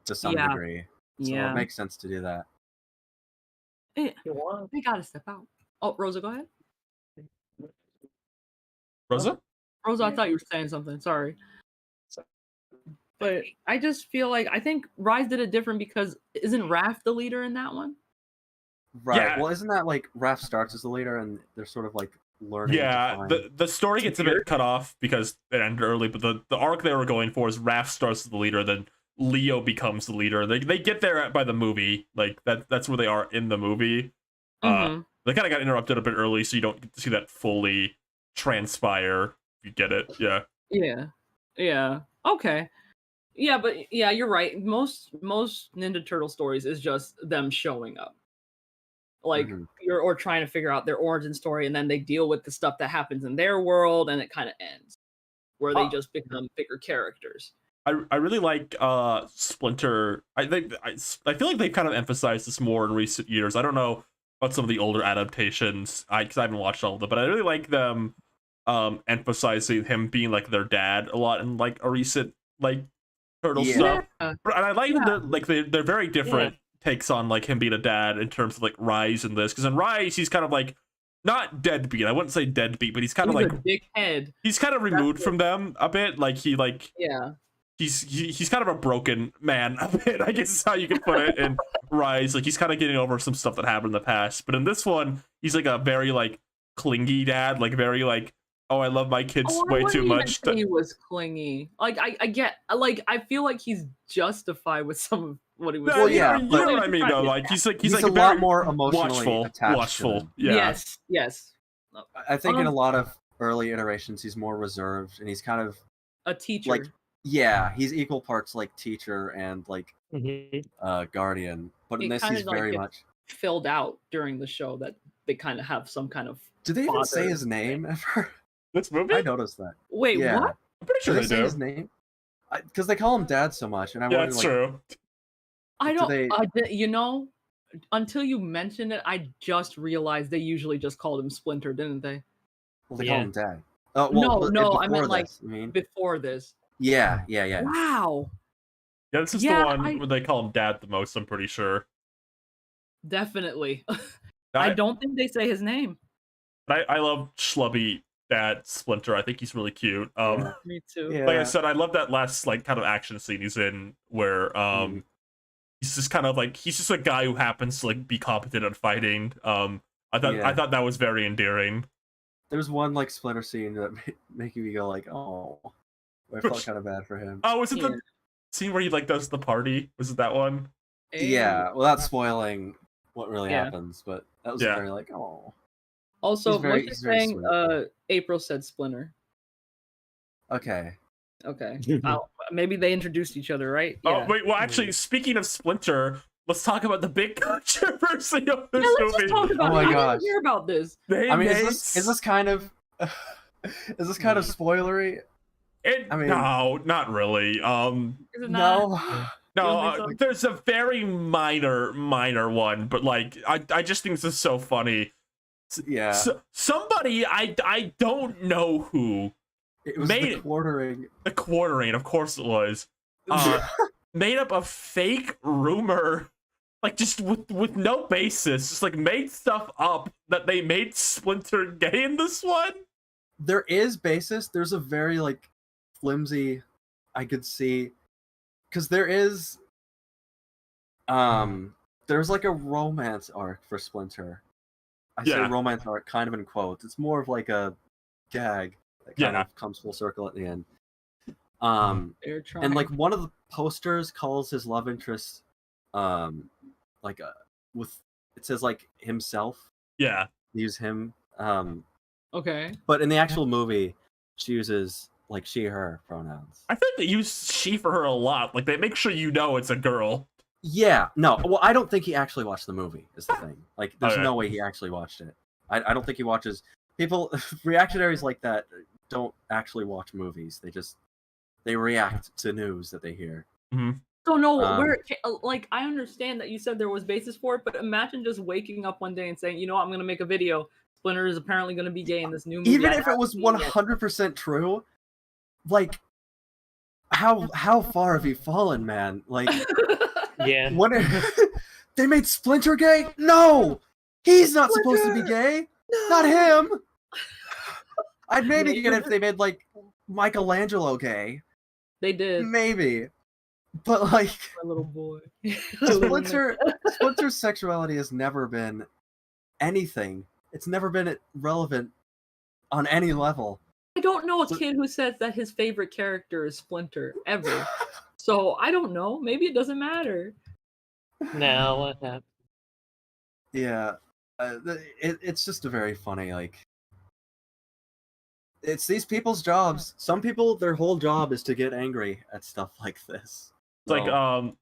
to some Yeah. degree. So Yeah. it makes sense to do that. You want? They gotta step out. Oh, Rosa, go ahead. Rosa? Rosa, I thought you were saying something. Sorry. But I just feel like I think Rise did it different because isn't Raph the leader in that one? Right. Yeah. Well, isn't that like Raph starts as the leader and they're sort of like learning Yeah, to find... the story gets a bit cut off because it ended early, but the arc they were going for is Raph starts as the leader, then Leo becomes the leader. They get there by the movie, like that's where they are in the movie. Mhm. They kind of got interrupted a bit early, so you don't get to see that fully transpire. If you get it, yeah. Yeah. Yeah. Okay. Yeah, but yeah, you're right. Most Ninja Turtle stories is just them showing up. Like Mhm. you're or trying to figure out their origin story and then they deal with the stuff that happens in their world and it kind of ends. Where they just become bigger characters. I really like Splinter. I feel like they've kind of emphasized this more in recent years. I don't know about some of the older adaptations, because I haven't watched all of them, but I really like them emphasizing him being like their dad a lot in like a recent like turtle Yeah. stuff. Yeah. And I like Yeah. that like they're very different takes on like him being a dad in terms of like Rise in this, because in Rise he's kind of like not deadbeat. I wouldn't say deadbeat, but he's kind of He's like a dickhead. he's kind of removed from them a bit. Like he like Yeah. he's kind of a broken man a bit, I guess is how you could put it in Rise. Like he's kind of getting over some stuff that happened in the past, but in this one he's like a very like clingy dad, like very like, oh, I love my kids Oh, I way wouldn't too even much say he was clingy. Like I get like I feel like he's justified with some of what he was No, Well, doing. yeah, you know but- what I mean though. Like he's like He's like a very lot more emotionally watchful, attached to watchful. them. Yeah. Yes. I think in a Um, lot of early iterations he's more reserved and he's kind of A teacher. like he's equal parts like teacher and like guardian, but in It this kinda he's like very gets much. filled out during the show that they kind of have some kind of Did they even say father. his name ever? This movie? I noticed that. Wait, Yeah. what? I'm pretty sure Did they they say do. his name? Because they call him Dad so much, and I Yeah, wanted that's like, true. I Do don't. they- You know, until you mentioned it, I just realized they usually just called him Splinter, didn't they? well, they Yeah. call him Dad. Oh, well, No, I before meant, like, this, I mean, Before this. yeah. Wow, Yeah, this is Yeah, the one I- where they call him Dad the most. I'm pretty sure. definitely. I don't think they say his name. I love Schlubby Dad Splinter. I think he's really cute. Yeah. Me too. Yeah. Like I said, I love that last like kind of action scene he's in where he's just kind of like he's just a guy who happens to like be competent at fighting. I Yeah. thought that was very endearing. There's one like Splinter scene that making me go like, oh, I felt kind of bad for him. Oh, was it Yeah. the scene where he like does the party? Was it that one? Yeah, well, that's spoiling what really Yeah. happens, but that was Yeah. very like, oh, Also, He's very- what you're he's very saying, sweet. April said Splinter. okay. Okay. Maybe they introduced each other, right? Oh wait, well actually, speaking of Splinter, let's talk about the big controversy of this Yeah, let's movie. just talk about Oh my it. I gosh. didn't hear about this. They I mean, made is this kind of is this kind of spoilery? it, I mean- no, not really. Is it not? No. No, You don't think so? there's a very minor one, but like I just think this is so funny. Yeah. Somebody I don't know who, It was made the it. quartering. the quartering, of course it was, made up a fake rumor, like just with no basis, just like made stuff up that they made Splinter gay in this one. There is basis. There's a very like flimsy, I could see, because there's like a romance arc for Splinter. I say Yeah. romance arc kind of in quotes. It's more of like a gag that kind Yeah. of comes full circle at the end. They're trying. And like one of the posters calls his love interest, like with it says like himself. Yeah. Use him. Okay. But in the actual movie, she uses like she/her pronouns. I think they use she for her a lot. Like they make sure you know it's a girl. Yeah, no. Well, I don't think he actually watched the movie. Is the thing. Like, there's Okay. no way he actually watched it. I don't think he watches. People, reactionaries like that don't actually watch movies. They react to news that they hear. So no, Um, where like I understand that you said there was basis for it, but imagine just waking up one day and saying, you know what, I'm gonna make a video. Splinter is apparently gonna be gay in this new movie. Even I if it haven't was seen yet." 100% true, like, how far have you fallen, man? Like, Yeah. what? They made Splinter gay? No, he's not supposed to be gay. Not him. I'd maybe Yeah, get it if they made like Michelangelo gay. They did. Maybe, but like My little boy. Splinter's sexuality has never been anything. It's never been relevant on any level. I don't know a kid who says that his favorite character is Splinter ever. So I don't know. Maybe it doesn't matter. Now what happened? Yeah, it's just a very funny like. It's these people's jobs. Some people, their whole job is to get angry at stuff like this. It's like So,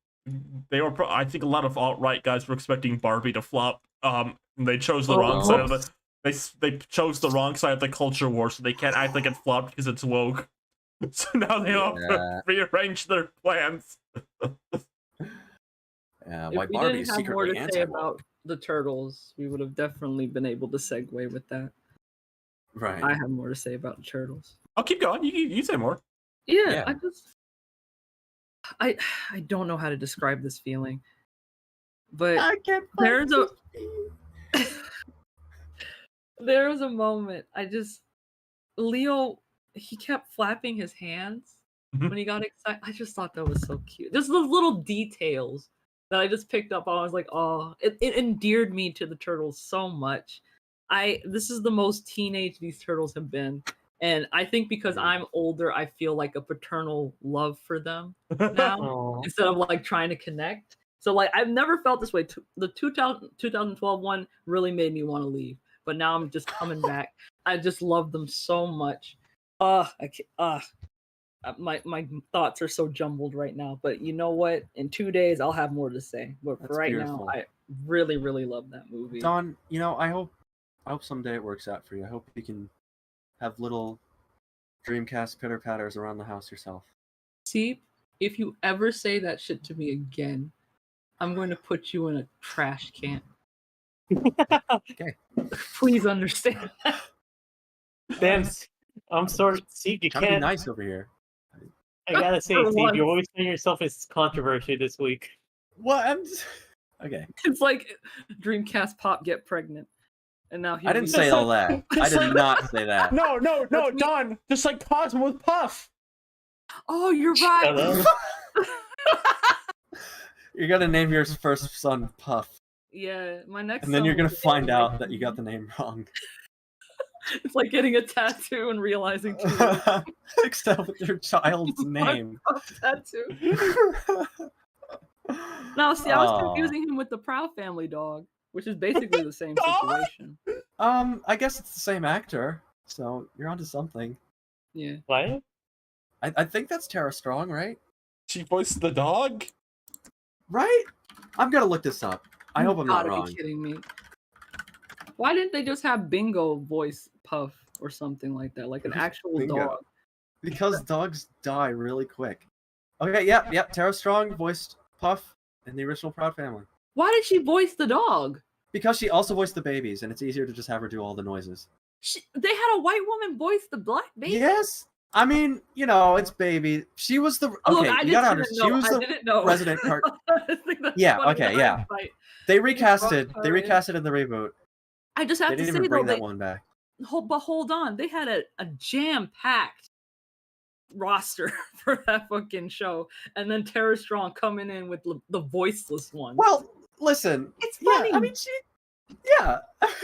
they were. I think a lot of alt-right guys were expecting Barbie to flop. And they chose the Oh, wrong side of whoops. the. They chose the wrong side of the culture war, so they can't act like it flopped because it's woke. So now they have Yeah. to rearrange their plans. yeah, If why we Barbie is didn't have more secretly to say anti-woke. about the turtles, we would have definitely been able to segue with that. Right. I have more to say about the turtles. I'll keep going. You say more. Yeah, Yeah. I don't know how to describe this feeling, but can't. there's a there was a moment Leo, he kept flapping his hands Mhm. when he got excited. I just thought that was so cute. Just those little details that I just picked up on. I was like, oh, it endeared me to the turtles so much. This is the most teenage these turtles have been. And I think because I'm older, I feel like a paternal love for them now Oh. instead of like trying to connect. So like I've never felt this way. The 2012 one really made me want to leave, but now I'm just coming back. I just love them so much. My thoughts are so jumbled right now. But you know what? In 2 days, I'll have more to say. But for That's right beautiful. now, I really, really love that movie. Don, you know, I hope someday it works out for you. I hope you can have little Dreamcast pitter patters around the house yourself. See, if you ever say that shit to me again, I'm going to put you in a trash can. Okay. Please understand. Damn, I'm sorry. Steve, you Trying to be can't. nice over here. I gotta say, For Steve, once. you're always putting yourself in controversy this week. What? Okay. It's like Dreamcast Pop get pregnant, and now I didn't say all that. I It's did like- not say that. No, That's me. Don. Just like Cosmo with Puff. Oh, you're Shut right. up. You're gonna name your first son Puff, Yeah, my next. and then son you're gonna will be find named out that you got the name wrong. It's like getting a tattoo and realizing too late. Mixed up with your child's name. Puff tattoo. Now, see, I was Aw. confusing him with the Proud Family dog, which is basically the same Dog? situation. I guess it's the same actor, so you're onto something. Yeah. What? I think that's Tara Strong, right? She voiced the dog. Right? I'm gonna look this up. I hope I'm not Gotta wrong. be kidding me. Why didn't they just have Bingo voice Puff or something like that, like an Who's actual Bingo? dog? Because dogs die really quick. Okay, yep. Tara Strong voiced Puff in the original Proud Family. Why did she voice the dog? Because she also voiced the babies, and it's easier to just have her do all the noises. They had a white woman voice the black baby. Yes! I mean, you know, it's baby. She was the... Oh, Okay, look, I you gotta just understand. didn't She know. was I the didn't know. resident part. I think that's Yeah, funny okay, in yeah. hindsight. They brought recasted. her They in. recasted in the reboot. I just They have to didn't say even though, bring that one back. but hold on, they had a jam-packed roster for that fucking show, and then Tara Strong coming in with the voiceless one. Well, listen. It's Yeah, funny. I mean, Yeah,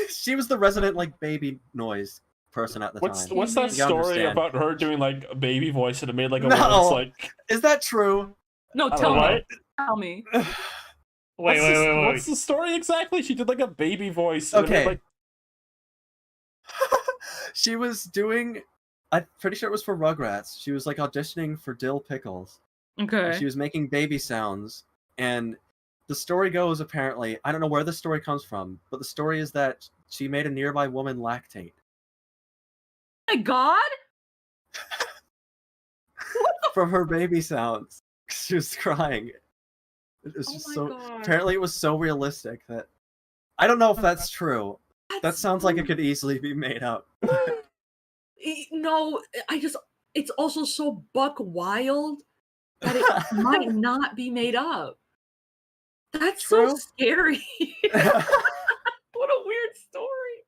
she was the resident like baby noise person at the What's time. what's that You story understand. about her doing like a baby voice and it made like a No. woman's like Is that true? No, I tell don't know. me. What? Tell me. what's the story exactly? She did like a baby voice. And it made, Okay. like, She was doing. I'm pretty sure it was for Rugrats. She was like auditioning for Dill Pickles. Okay. She was making baby sounds, and the story goes apparently. I don't know where the story comes from, but the story is that she made a nearby woman lactate Oh my God. from her baby sounds. She was crying. It was Oh just my so. God. Apparently, it was so realistic that I don't know if that's true. That That's sounds like so- it could easily be made up. No, it's also so buck wild that it might not be made up. That's so True. scary. What a weird story.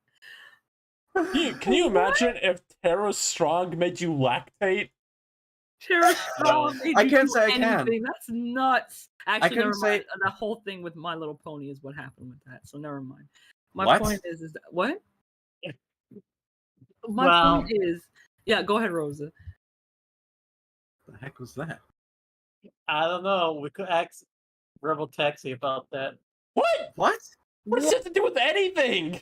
can you imagine if Tara Strong made you lactate? Tara Strong made I you can't do say I can. anything. That's nuts. Actually, couldn't never say- mind. The whole thing with My Little Pony is what happened with that. So never mind. My What? point is that what? My Well- point is, yeah. Go ahead, Rosa. The heck was that? I don't know. We could ask Rebel Taxi about that. What? What? What does it have to do with anything?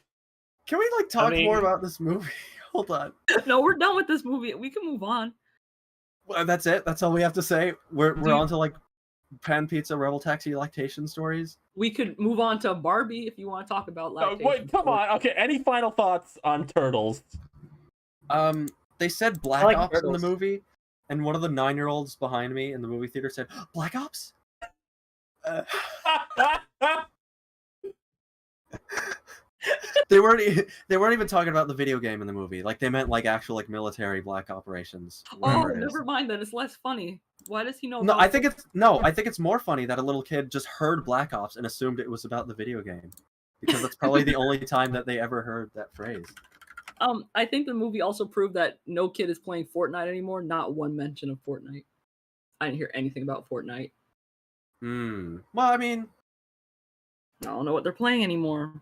Can we like talk more mean- about this movie? Hold on. No, we're done with this movie. We can move on. Well, that's it. That's all we have to say. We're Do you- on to like Pan Pizza Rebel Taxi lactation stories. We could move on to Barbie if you want to talk about lactation. Wait, come on. Okay, any final thoughts on Turtles? They said Black like Ops in the turtles. movie, and one of the 9-year-olds behind me in the movie theater said, "Black Ops." They weren't. They weren't even talking about the video game in the movie. Like they meant like actual like military black operations. Oh, whatever it is. never mind. Then it's less funny. Why does he know? No, about I think it's more funny that a little kid just heard Black Ops and assumed it was about the video game, because that's probably the only time that they ever heard that phrase. I think the movie also proved that no kid is playing Fortnite anymore. Not one mention of Fortnite. I didn't hear anything about Fortnite. Well, I mean, I don't know what they're playing anymore.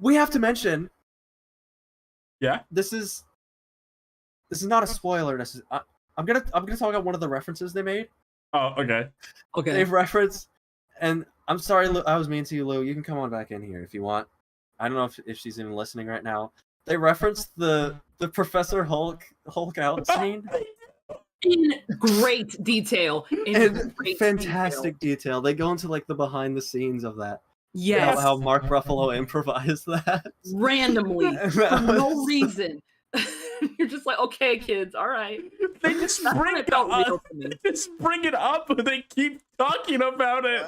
we have to mention. Yeah? This is not a spoiler. This is. I'm gonna talk about one of the references they made. Oh, okay. Okay. They've referenced, and I'm sorry, Lou, I was mean to you, Lou. You can come on back in here if you want. I don't know if she's even listening right now. They referenced the Professor Hulk out scene In great detail. In in great fantastic detail. They go into like the behind the scenes of that. Detail. Yes. How Mark Ruffalo improvised that. Randomly. That For no was- reason. You're just like, okay, kids, all right. They just That's when bring it felt real up, to me. just bring it up, but they keep talking about it.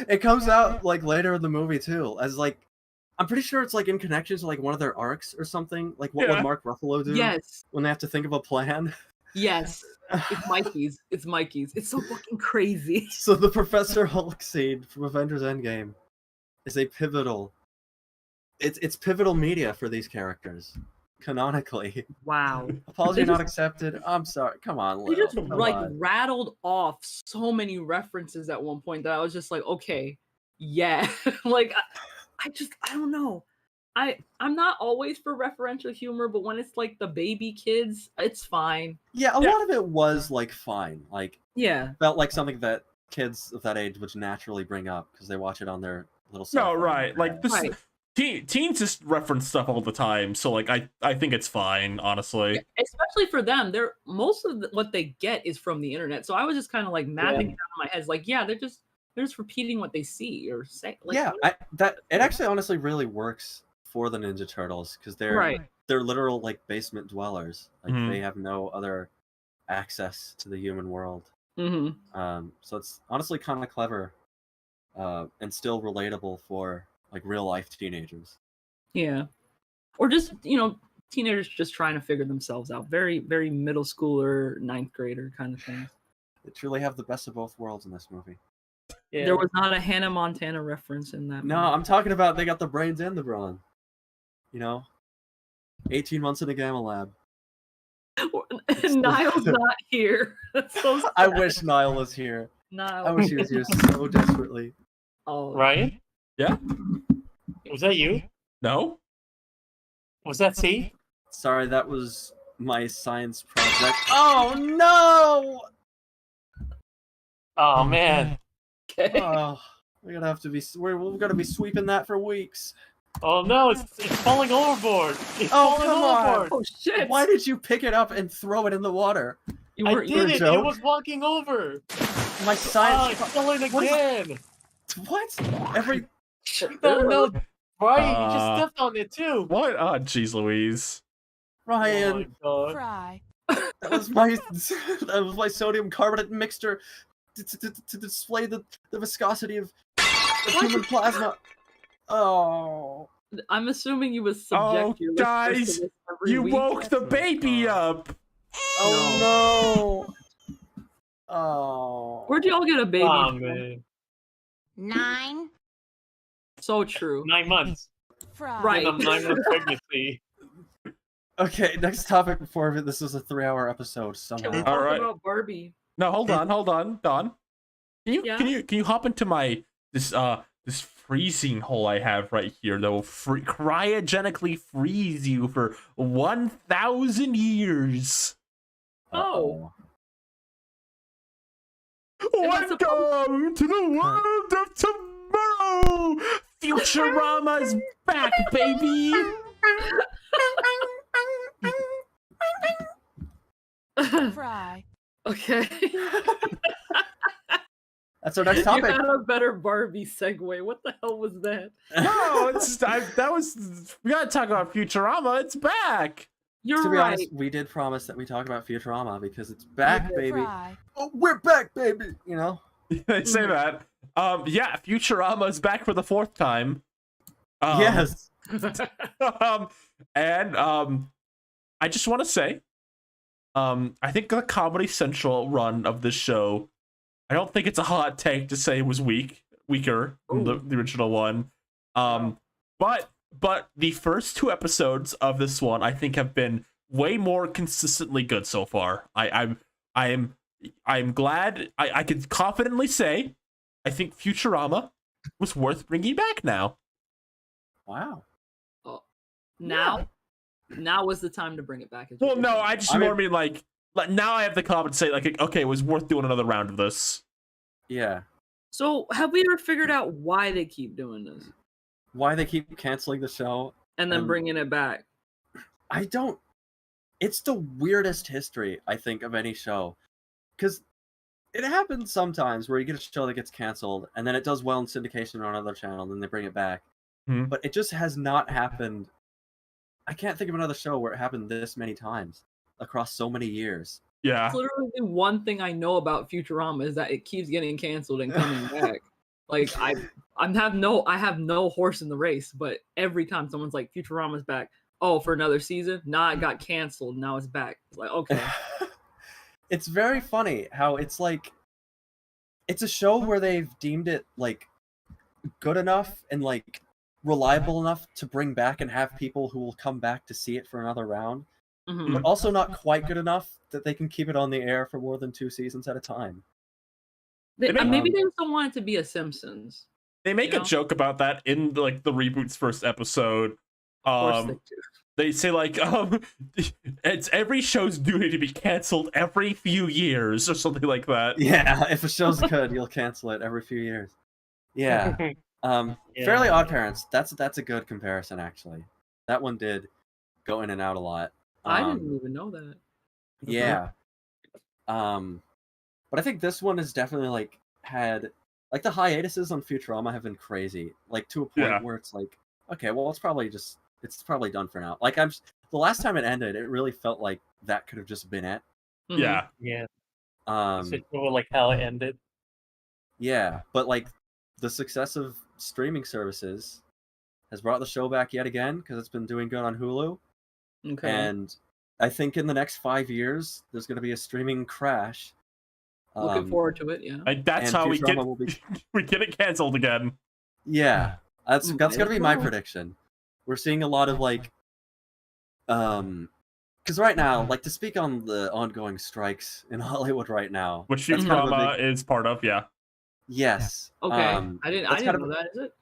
It comes out like later in the movie too, as like I'm pretty sure it's like in connection to like one of their arcs or something. Like what Yeah. would Mark Ruffalo do Yes. when they have to think of a plan? Yes. It's Mikey's. It's Mikey's. It's so fucking crazy. So the Professor Hulk scene from Avengers Endgame is a pivotal. It's pivotal media for these characters, canonically. Wow. Apology They not just- accepted. I'm sorry. Come on, They Lil. just Come like on. rattled off so many references at one point that I was just like, okay, yeah. Like I don't know. I'm not always for referential humor, but when it's like the baby kids, it's fine. Yeah, a Yeah. lot of it was like fine. Like Yeah. felt like something that kids of that age would naturally bring up because they watch it on their little. cell No, phone right. or Like whatever. this Right. teens just reference stuff all the time, so like I think it's fine, honestly. Especially for them, they're most of what they get is from the internet. So I was just kind of like mapping it out in my head. It's like, yeah, they're just repeating what they see or say. Like, Yeah, it actually honestly really works for the Ninja Turtles because right. they're literal like basement dwellers. Like Mhm. they have no other access to the human world. Mm-hmm. So it's honestly kind of clever, and still relatable for like real life teenagers. Yeah. Or just, teenagers just trying to figure themselves out. Very, very middle schooler, ninth grader kind of thing. They truly have the best of both worlds in this movie. Yeah. There was not a Hannah Montana reference in that. No, I'm talking about they got the brains and the brawn. 18 months in a gamma lab. movie. Niall's not here. That's so sad. I wish Niall was here. Niall. I wish he was here so desperately. Oh, Ryan? Yeah? Was that you? No? Was that C? Sorry, that was my science project. Oh no! Oh man. Okay. Oh, we're gonna have to be. We're gonna be sweeping that for weeks. Oh no, it's falling overboard. It's Oh, falling come on. overboard. Oh shit! Why did you pick it up and throw it in the water? You I were did it. It joke? was walking over. My Oh, science. it's falling What is- again. What? Every. No, Brian, you just Uh, stepped on it too. What? Oh, jeez Louise. Ryan, Oh my God. Fry. that was my sodium carbonate mixture to display the viscosity of human plasma. Oh. I'm assuming you would Oh, subject your listeners guys, to this every You week. woke the baby up. Oh no. Oh. Where'd y'all get a baby? Oh from? man. 9. So true. 9 months. Fry. Right. A 9-month pregnancy. Okay, next topic before this is a 3-hour episode Can we somehow. talk Alright. about Barbie? No, hold on, Don. Yeah? Can you hop into my this freezing hole I have right here that will cryogenically freeze you for 1,000 years? Oh. What's the Welcome to the world of tomorrow. Futurama's back, baby. Fry. Okay. That's our next You topic. had a better Barbie segue. What the hell was that? No, we gotta talk about Futurama. It's back. You're To be right. honest, we did promise that we talk about Futurama because it's back, did. baby. Fry. Oh, we're back, baby. You know. They say that. Yeah, Futurama is back for the 4th time. Yes. And I just want to say, I think the Comedy Central run of this show, I don't think it's a hot take to say it was weaker than the original one. But the first 2 episodes of this one, I think, have been way more consistently good so far. I am glad. I can confidently say, I think Futurama was worth bringing back now. Wow. Now is the time to bring it back. Well, no, I just I mean- more mean like now I have the confidence to say like, okay, it was worth doing another round of this. Yeah. So, have we ever figured out why they keep doing this Why they keep canceling the show? and then Um, bringing it back? I don't. It's the weirdest history, I think, of any show. Because it happens sometimes where you get a show that gets canceled and then it does well in syndication on another channel, then they bring it back. Hmm. But it just has not happened. I can't think of another show where it happened this many times across so many years. Yeah. That's literally the one thing I know about Futurama is that it keeps getting canceled and coming back. Like I have no horse in the race, but every time someone's like Futurama's back, oh, for another season, nah, it got canceled, now it's back. It's like, okay. It's very funny how it's like it's a show where they've deemed it like good enough and like reliable enough to bring back and have people who will come back to see it for another round, Mhm. but also not quite good enough that they can keep it on the air for more than 2 seasons at a time. Maybe they just don't want it to be a Simpsons. They make You a know? joke about that in like the reboot's first episode. Of course they do. They say like it's every show's duty to be canceled every few years or something like that. Yeah, if a show's good, you'll cancel it every few years. Yeah. Yeah. Fairly Odd Parents. That's a good comparison actually. That one did go in and out a lot. I Um, didn't even know that. Yeah. But I think this one has definitely like had like the hiatuses on Futurama have been crazy. Like to a point Yeah. where it's like, okay, well it's probably done for now. Like the last time it ended, it really felt like that could have just been it. Mhm. Yeah. Yeah. Um So like how it ended. yeah, but like the success of streaming services has brought the show back yet again because it's been doing good on Hulu. Okay. And I think in the next 5 years there's going to be a streaming crash. Looking forward to it, yeah. Like that's and how we get Futurama will be- we get it canceled again. Yeah, that's Mm, going to be my well. prediction. We're seeing a lot of like, because right now, like to speak on the ongoing strikes in Hollywood right now, Which that's kind of a Futurama big- is part of, yeah. yes, Okay. I didn't that's kind know of- that, is it?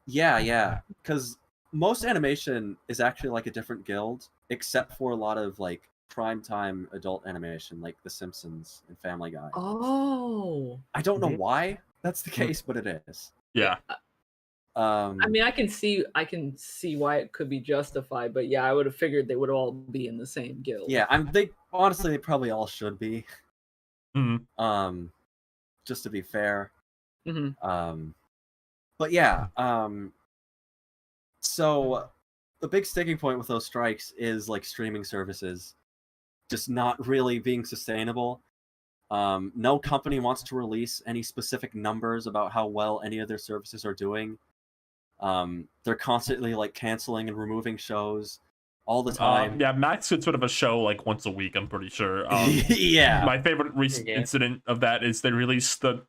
yeah, because most animation is actually like a different guild, except for a lot of like primetime adult animation, like The Simpsons and Family Guy. Oh. I don't know Mhm. why that's the case, but it is. Yeah. Um, I mean, I can see why it could be justified, but yeah, I would have figured they would all be in the same guild. yeah, they probably all should be. Mhm. Just to be fair. hmm But yeah, so the big sticking point with those strikes is like streaming services just not really being sustainable. No company wants to release any specific numbers about how well any of their services are doing. They're constantly like canceling and removing shows all the time. Yeah, Max gets rid of a show like once a week, I'm pretty sure. Yeah. My favorite recent Yeah. incident of that is they released the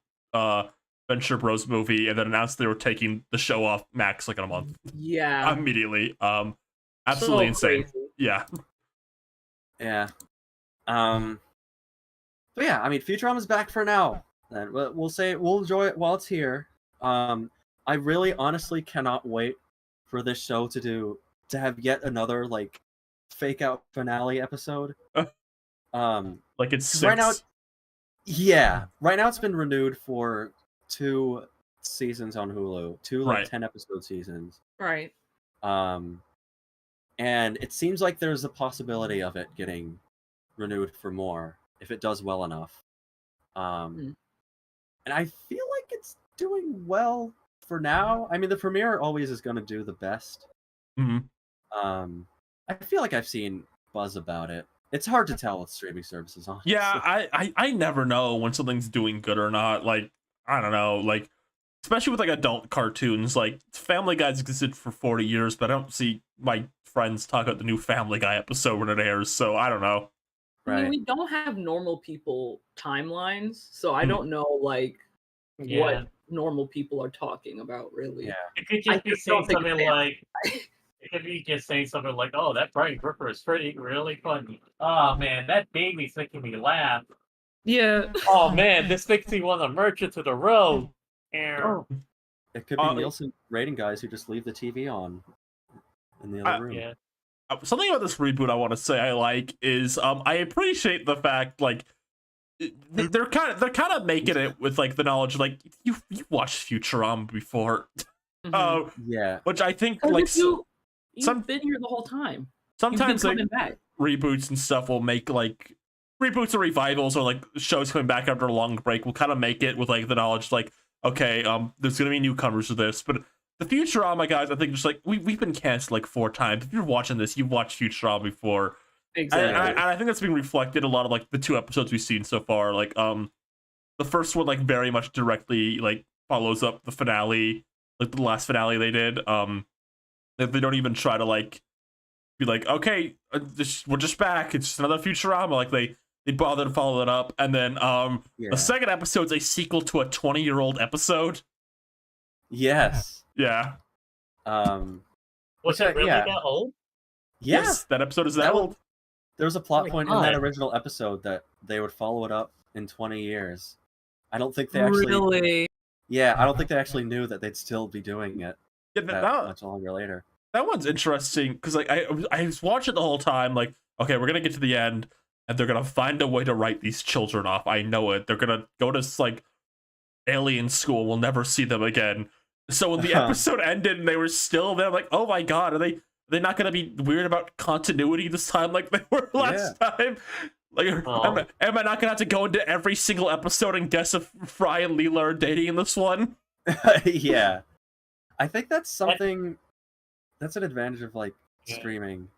Venture Bros movie and then announced they were taking the show off Max like in a month Yeah. immediately. Absolutely So insane. crazy. Yeah. Yeah. But yeah, I mean, Futurama's back for now. And we'll enjoy it while it's here. I really honestly cannot wait for this show to have yet another like fake out finale episode. Like it's 6. Right now, right now it's been renewed for 2 seasons on Hulu, 2 like Right. 10 episode seasons. Right. And it seems like there's a possibility of it getting renewed for more if it does well enough. And I feel like it's doing well for now. I mean, the premiere always is going to do the best. Mhm. I feel like I've seen buzz about it. It's hard to tell with streaming services, honestly. Yeah, I never know when something's doing good or not. Like, I don't know, like especially with like adult cartoons, like Family Guy's existed for 40 years, but I don't see my friends talk about the new Family Guy episode when it airs, so I don't know. I mean, Right. we don't have normal people timelines, so I Hmm. don't know like Yeah. what normal people are talking about really. Yeah. It could I just be just saying don't think something they- like, it could be just saying something like, "Oh, that Brian Ripper is pretty really funny. Oh man, that baby's making me laugh. Yeah. Oh man, this makes me want to merge into the road." Oh. It could be Uh, Nielsen rating guys who just leave the TV on in the other room. Yeah. Something about this reboot I want to say I like is I appreciate the fact like they're kind of making it with like the knowledge like you watched Futurama before, Mhm. Yeah. which I think 'Cause like if you've some- been here the whole time. sometimes You've they been coming back. reboots and stuff will make like reboots or revivals or like shows coming back after a long break will kind of make it with like the knowledge like okay there's gonna be newcomers to this, but the Futurama guys I think just like we've been canceled like 4 times. If you're watching this, you've watched Futurama before. Exactly. And I think that's being reflected a lot of like the 2 episodes we've seen so far. Like the first one like very much directly like follows up the finale, like the last finale they did. They don't even try to like be like, okay, we're just back. It's just another Futurama. Like they bother to follow it up, and then Yeah. the second episode's a sequel to a 20-year-old episode. Yes. Yeah. Was it really yeah. that old? Yeah. Yes, that episode is that That was- old. There was a plot my point in that God. original episode that they would follow it up in 20 years. I don't think they actually. Really? Yeah, I don't think they actually knew that they'd still be doing it Yeah, that that, much longer later. that one's interesting because like I was watching the whole time like okay we're gonna get to the end and they're gonna find a way to write these children off. I know it. They're gonna go to like alien school. We'll never see them again. So when the episode ended and they were still there, I'm like oh my god, are they not gonna be weird about continuity this time like they were last time? Like Oh. am I not gonna have to go into every single episode and guess if Fry and Leela are dating in this one? Yeah. I think that's something. That's an advantage of like Yeah. streaming.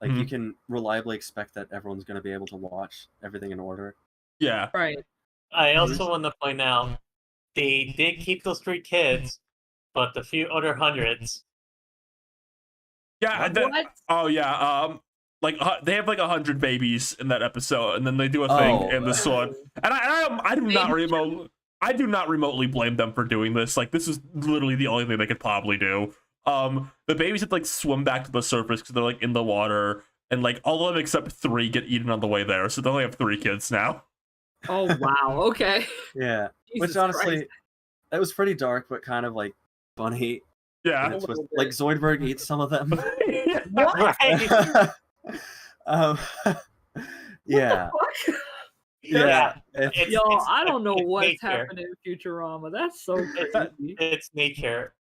Like you can reliably expect that everyone's going to be able to watch everything in order. Yeah. Right. I also want to point out they did keep those 3 kids, but the few other hundreds. Yeah. What? Oh yeah. Like they have like 100 babies in that episode, and then they do a thing Oh. in this one. And I do not remotely blame them for doing this. Like this is literally the only thing they could probably do. The babies have to like swim back to the surface because they're like in the water, and like all of them except 3 get eaten on the way there. So they only have 3 kids now. Oh wow. Okay. Yeah. Jesus Which honestly, Christ. it was pretty dark, but kind of like funny. Yeah. and it's with, like Zoidberg eats some of them. Right. um, yeah, Fuck? yeah. Yo, I don't know it's what's nature. happening in Futurama. That's so It's, crazy. it's nature.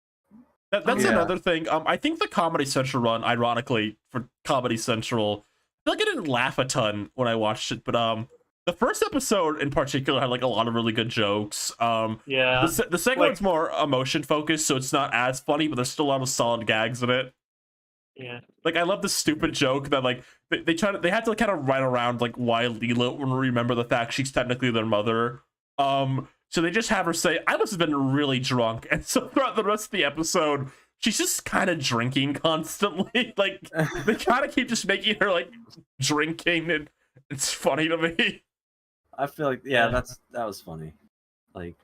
That's Yeah. another thing. I think the Comedy Central run, ironically, for Comedy Central, I feel like I didn't laugh a ton when I watched it, but the first episode in particular had like a lot of really good jokes. Yeah. The second Like- one's more emotion focused, so it's not as funny, but there's still a lot of solid gags in it. Yeah. Like I love the stupid joke that like they had to kind of write around like why Leela wouldn't remember the fact she's technically their mother. So they just have her say, "I must have been really drunk," and so throughout the rest of the episode, she's just kind of drinking constantly. Like they kind of keep just making her like drinking, and it's funny to me. I feel like that was funny. Like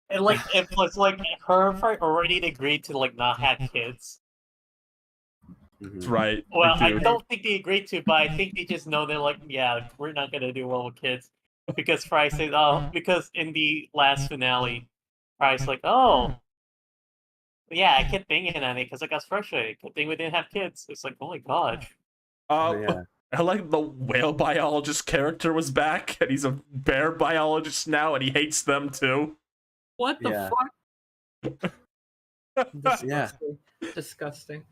And like it was like her already agreed to like not have kids. That's mhm. right. Well, they I do. don't think they agreed to, but I think they just know they're like, yeah, we're not gonna do well with kids. Because Fry said, oh, because in the last finale, Fry's like, oh, yeah, I kept thinking on it because I got frustrated. Good thing we didn't have kids. It's like, oh my god. Yeah. I like the whale biologist character was back, and he's a bear biologist now, and he hates them too. What the Yeah. fuck? Yeah. Disgusting.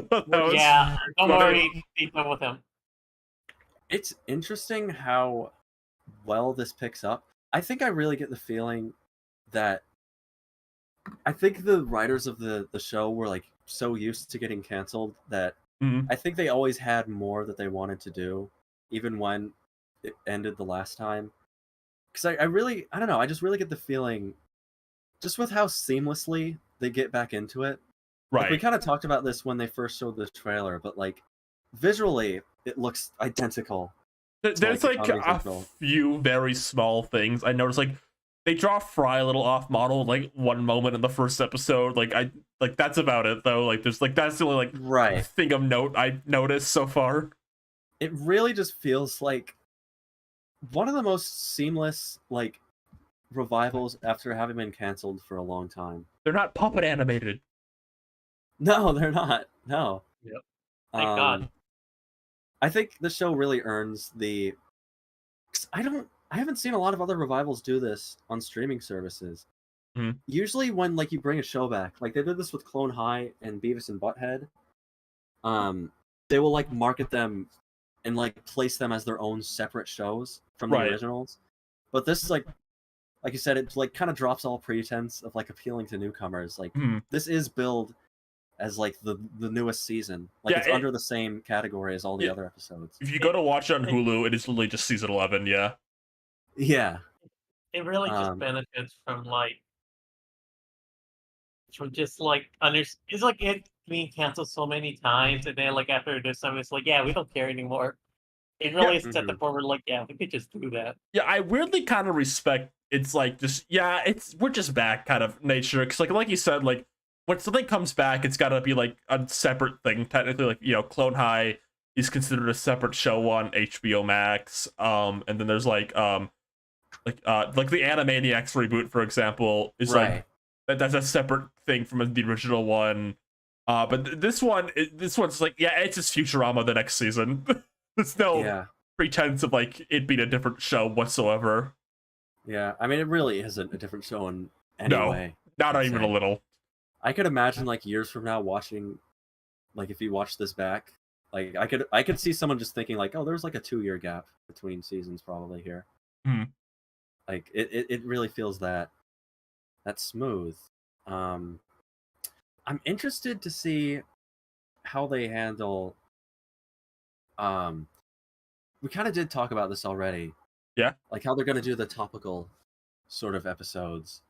That was Yeah, don't funny. worry, be done with him. It's interesting how well this picks up. I think I really get the feeling that I think the writers of the show were like so used to getting canceled that Mhm. I think they always had more that they wanted to do, even when it ended the last time. Because I don't know, I just really get the feeling, just with how seamlessly they get back into it. Like, we Right. kind of talked about this when they first showed the trailer, but like visually, it looks identical. There's like like Comedy a Central. few very small things I noticed. Like they draw Fry a little off model, like one moment in the first episode. Like that's about it though. Like there's like that's the only like Right. thing of note I noticed so far. It really just feels like one of the most seamless like revivals after having been canceled for a long time. They're not puppet animated. No, they're not. No. Yep. Thank God. I think the show really earns the. 'Cause I haven't seen a lot of other revivals do this on streaming services. Mhm. Usually, when like you bring a show back, like they did this with Clone High and Beavis and Butthead, they will like market them and like place them as their own separate shows from the Right. originals. But this is like you said, it like kind of drops all pretense of like appealing to newcomers. Like Mhm. this is billed as like the newest season. Like Yeah, it's under the same category as all the Yeah. other episodes. If you go to watch it on Hulu, it is literally just season 11. Yeah. Yeah. It really just Um, benefits from just like it's like it being canceled so many times, and then like after this time, it's like, yeah, we don't care anymore. It really set the Mhm. forward like, yeah, we could just do that. Yeah, I weirdly kind of respect it's like just we're just back kind of nature because like you said, like when something comes back, it's got to be like a separate thing technically. Like Clone High is considered a separate show on HBO Max, and then there's like the Animaniacs reboot, for example, is like that's a separate thing from the original one. But this one's like it's just Futurama the next season. There's no Yeah. pretense of like it being a different show whatsoever. Yeah. I mean, it really isn't a different show in any No. way. Not I'd even a say. little. I could imagine like years from now watching, like if you watch this back, like I could see someone just thinking like, oh, there's like a 2-year gap between seasons probably here. Hmm. Like it really feels that smooth. I'm interested to see how they handle. We kind of did talk about this already. Yeah. Like how they're gonna do the topical sort of episodes.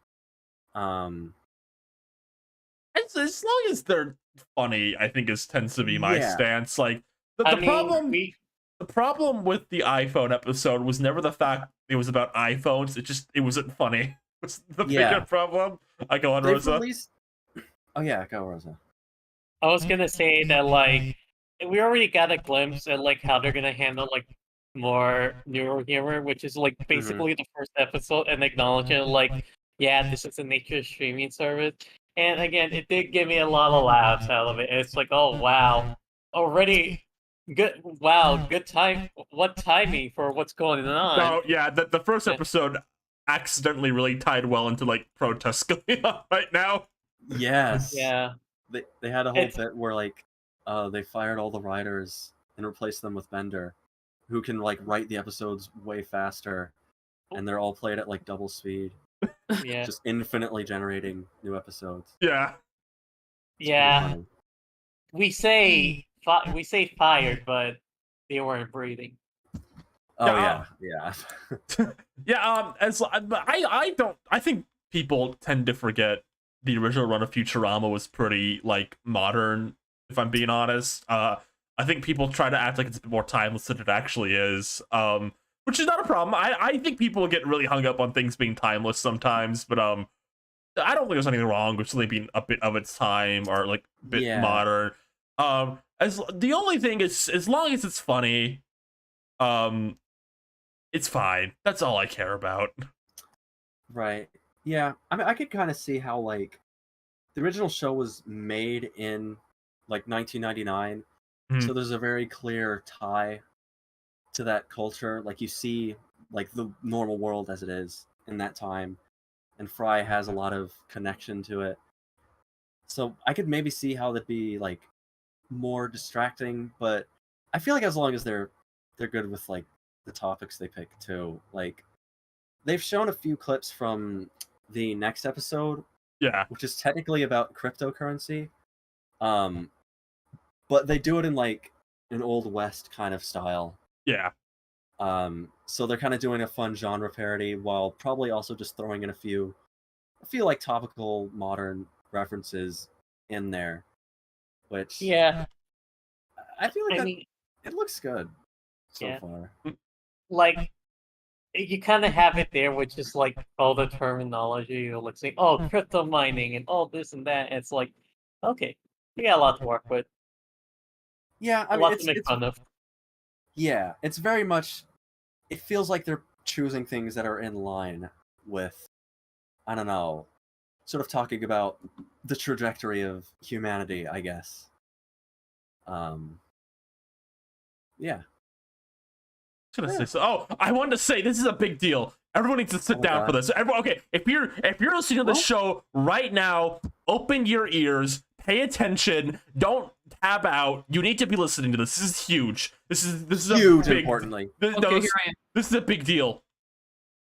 As long as they're funny, I think tends to be my Yeah. stance. Like the I mean, problem, we the problem with the iPhone episode was never the fact it was about iPhones. It wasn't funny. Was the Yeah. bigger problem. I go on, They've Rosa. released. Oh yeah, go Rosa. I was gonna say that like we already got a glimpse at like how they're gonna handle like more neuro humor, which is like basically the first episode and acknowledging like, yeah, this is the nature of streaming service. And again, it did give me a lot of laughs out of it. It's like, oh wow, already good. Wow, good time. What timing for what's going on? No, yeah, the first Yeah. episode accidentally really tied well into like protests going on right now. Yes. Yeah, They had a whole It's- bit where like they fired all the writers and replaced them with Bender, who can like write the episodes way faster, and they're all played at like double speed, yeah, just infinitely generating new episodes. Yeah. It's pretty yeah. funny. We say fired, but they weren't breathing. Oh Yeah. yeah. Yeah, but I think people tend to forget the original run of Futurama was pretty like modern, if I'm being honest. I think people try to act like it's a bit more timeless than it actually is. Which is not a problem. I think people get really hung up on things being timeless sometimes, but I don't think there's anything wrong with something being a bit of its time or like a bit Yeah. modern. As the only thing is, as long as it's funny, it's fine. That's all I care about. Right. Yeah. I mean, I could kind of see how like the original show was made in like 1999, Mhm. so there's a very clear tie to that culture. Like you see like the normal world as it is in that time, and Fry has a lot of connection to it. So I could maybe see how that'd be like more distracting, but I feel like as long as they're good with like the topics they pick too. Like they've shown a few clips from the next episode, Yeah. which is technically about cryptocurrency. But they do it in like an old west kind of style. Yeah. So they're kind of doing a fun genre parody while probably also just throwing in a few like topical modern references in there, which Yeah, I feel like I that, mean, it looks good so Yeah. far. like you kind of have it there, which is like all the terminology. You're like saying, "Oh, crypto mining," and all this and that. And it's like, okay, we got a lot to work with, Yeah, I a mean lot to make fun of. yeah, it's very much. It feels like they're choosing things that are in line with, I don't know, sort of talking about the trajectory of humanity, I guess. Yeah. Gonna say so. Oh, I wanted to say this is a big deal. Everyone needs to sit Oh, down for God. this. Okay, if you're listening to the Well- show right now, open your ears, pay attention, don't tab out. You need to be listening to this. This is huge. This is Huge, a big, importantly. This, Okay, no, here I am. this is a big deal.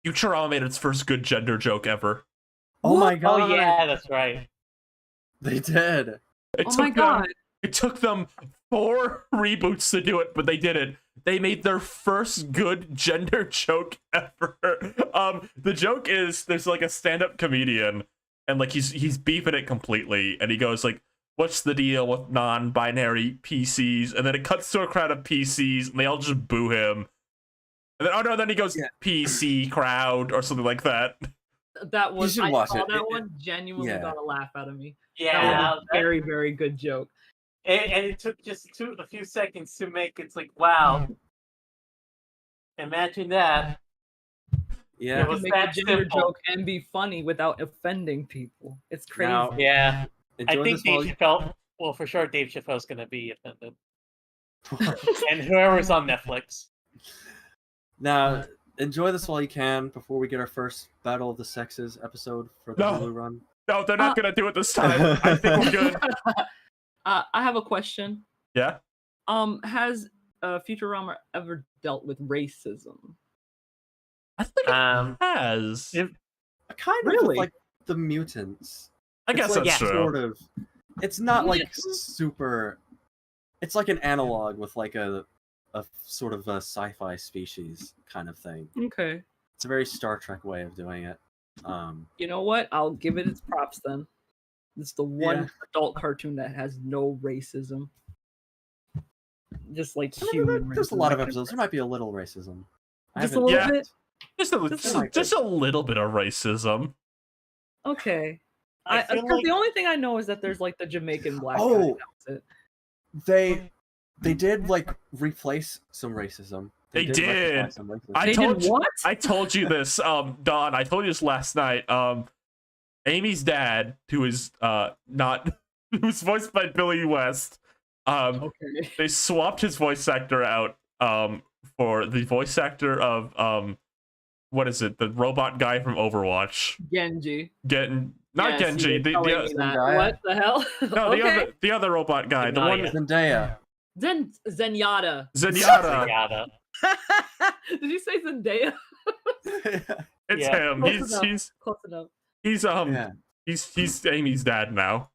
Futurama made its first good gender joke ever. Oh my Oh god. yeah, that's right. They did. It Oh took my god. It took them 4 reboots to do it, but they did it. They made their first good gender joke ever. The joke is there's like a stand-up comedian, and like he's beefing it completely, and he goes like, "What's the deal with non-binary PCs?" And then it cuts to a crowd of PCs, and they all just boo him. And then then he goes, Yeah. "PC crowd" or something like that. That was should I watch saw it. that one. Genuinely yeah. got a laugh out of me. That Yeah, was a very, very good joke. and it took just a few seconds to make it's like, wow. Imagine that. Yeah. It was Make a that gender simple. joke and be funny without offending people. It's crazy. Now, Yeah, I enjoy think this while Dave Chappelle. Well, for sure, Dave Chappelle's gonna be offended, and whoever's on Netflix. Now, enjoy this while you can before we get our first Battle of the Sexes episode for the No. Hulu run. No, they're not gonna do it this time. I think we're good. I have a question. Yeah. Has Futurama ever dealt with racism? I think it Um, has. if- Kind of Really? with, like the mutants. I guess It's, like, that's true. Sort of. It's not like Yeah. super. It's like an analog with like a sort of a sci-fi species kind of thing. Okay. It's a very Star Trek way of doing it. You know what? I'll give it its props then. It's the one Yeah. adult cartoon that has no racism. Just like I mean, human there's a racism. lot of episodes. There might be a little racism. I Just a haven't- little Yeah. bit? Just a, Just like just a little bit of racism. Okay. I feel Because like the only thing I know is that there's like the Jamaican black guy. Oh. That's it. They did like replace some racism. They rectify did. some racism. I They told did you- what? I told you this, Don. I told you this last night. Amy's dad, who is not who's voiced by Billy West. Okay. They swapped his voice actor out for the voice actor of what is it? The robot guy from Overwatch. Genji. Not Yes, Genji. you were The telling me that. Zendaya? What the hell? no, Okay. the other robot guy. The one Zendaya. Zendaya. Zenyatta. Zenyatta. Yada. Did you say Zendaya? It's Yeah. him. Close enough. He's Close enough. Yeah. he's Amy's dad now.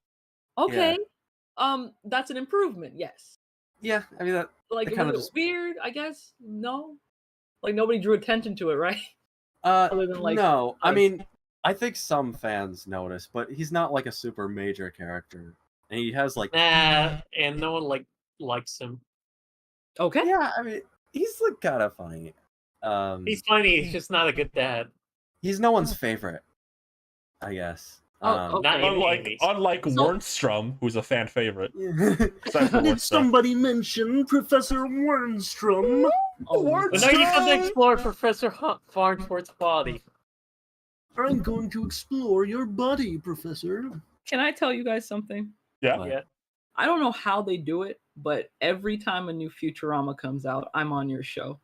Okay. That's an improvement. Yes. Yeah, I mean that. Like It it kinda was just- weird. I guess no. Like nobody drew attention to it, right? Other than, like, no, I us. mean, I think some fans notice, but he's not like a super major character, and he has like. Nah, and no one likes him. Okay. Yeah, I mean, he's like kind of funny. He's funny. He's just not a good dad. He's no one's favorite, I guess. Oh, Not okay. even- Unlike So- Wernstrom, who's a fan favorite. yeah. Aside from Did Wernstrom. somebody mention Professor Wernstrom? Oh, Word- But now you have to Strom! explore Professor Farnsworth's body. I'm going to explore your body, Professor. Can I tell you guys something? Yeah. What? Yeah. I don't know how they do it, but every time a new Futurama comes out, I'm on your show.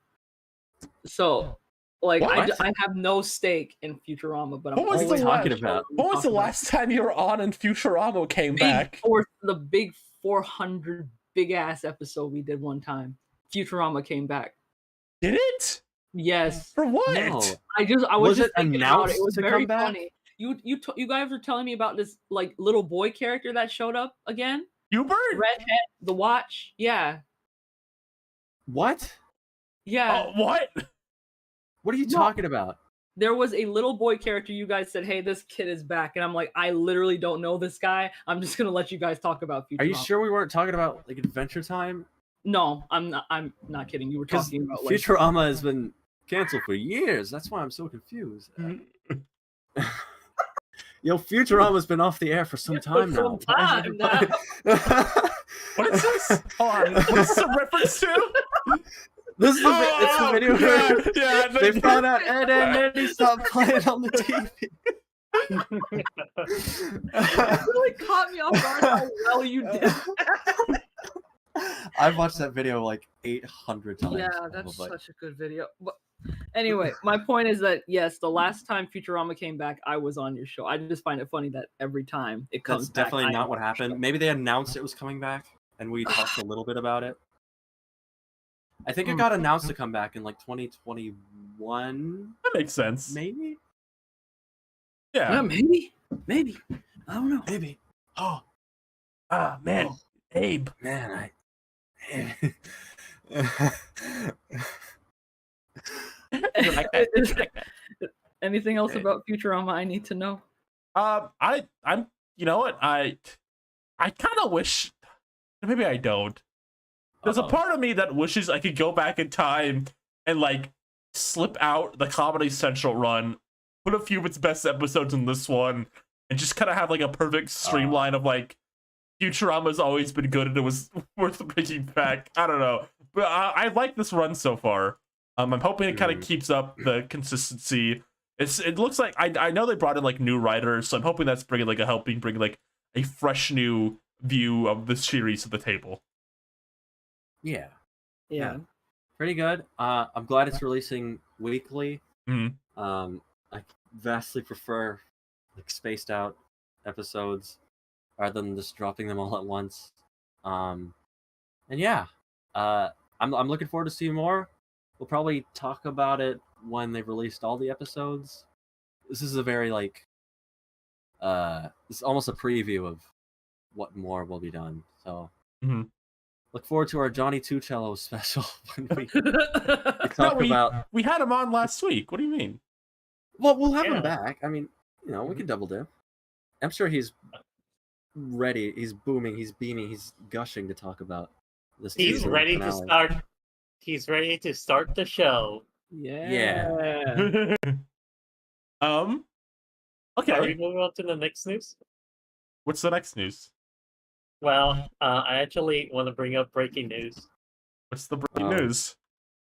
So, like, I What? have no stake in Futurama, but I'm What was always the on talking your show about? when we What was the talk about last time you were on and Futurama came back? the big 400 big ass episode we did one time? Futurama came back. Did it? Yes. For what? No. I was Was just it thinking about announced it. It was to very come back? funny. You guys were telling me about this like little boy character that showed up again. Hubert? Redhead, the watch. Yeah. What? Yeah. Oh, what? What are you No. talking about? There was a little boy character you guys said, "Hey, this kid is back." And I'm like, "I literally don't know this guy. I'm just going to let you guys talk about Futurama." Are you sure we weren't talking about like Adventure Time? No, I'm not kidding. You were Because talking about like Futurama has been canceled for years. That's why I'm so confused. Yo, Futurama's been off the air for some For time some now. time now. What is this? Hold on. What's this a reference to? This is it's the video where yeah, they found out Ed and Eddie stopped playing on the TV. It really caught me off guard how well you did. I've watched that video like 800 times. Yeah, that's probably. such a good video. But anyway, my point is that yes, the last time Futurama came back, I was on your show. I just find it funny that every time it comes That's back, definitely I am not what on your happened. show. Maybe they announced it was coming back, and we talked a little bit about it. I think it got announced to come back in like 2021, That makes sense. maybe. Yeah. Yeah, maybe. I don't know. Maybe. Oh Ah, man. Abe. man, Anything else about Futurama I need to know? I'm. You know what? I kind of wish. Maybe I don't. There's a part of me that wishes I could go back in time and like slip out the Comedy Central run, put a few of its best episodes in this one, and just kind of have like a perfect streamline of like Futurama's always been good and it was worth bringing back. I don't know, but I like this run so far. I'm hoping it kind of keeps up the consistency. It looks like I know they brought in like new writers, so I'm hoping that's bringing like helping bring like a fresh new view of the series to the table. yeah, Yeah. pretty good. I'm glad it's releasing weekly. Mhm. I vastly prefer like spaced out episodes rather than just dropping them all at once. And yeah, I'm looking forward to seeing more. We'll probably talk about it when they've released all the episodes. This is a very like it's almost a preview of what more will be done. So Mhm. look forward to our Johnny Tucello special when we No, talk about. we had him on last week. What do you mean? Well, we'll have Yeah. him back. I mean, we can double dip. I'm sure he's ready. He's booming. He's beaming. He's gushing to talk about this. He's season ready to finale. start. He's ready to start the show. Yeah. Okay. Are we moving on to the next news? What's the next news? Well, I actually want to bring up breaking news. What's the breaking Oh. news?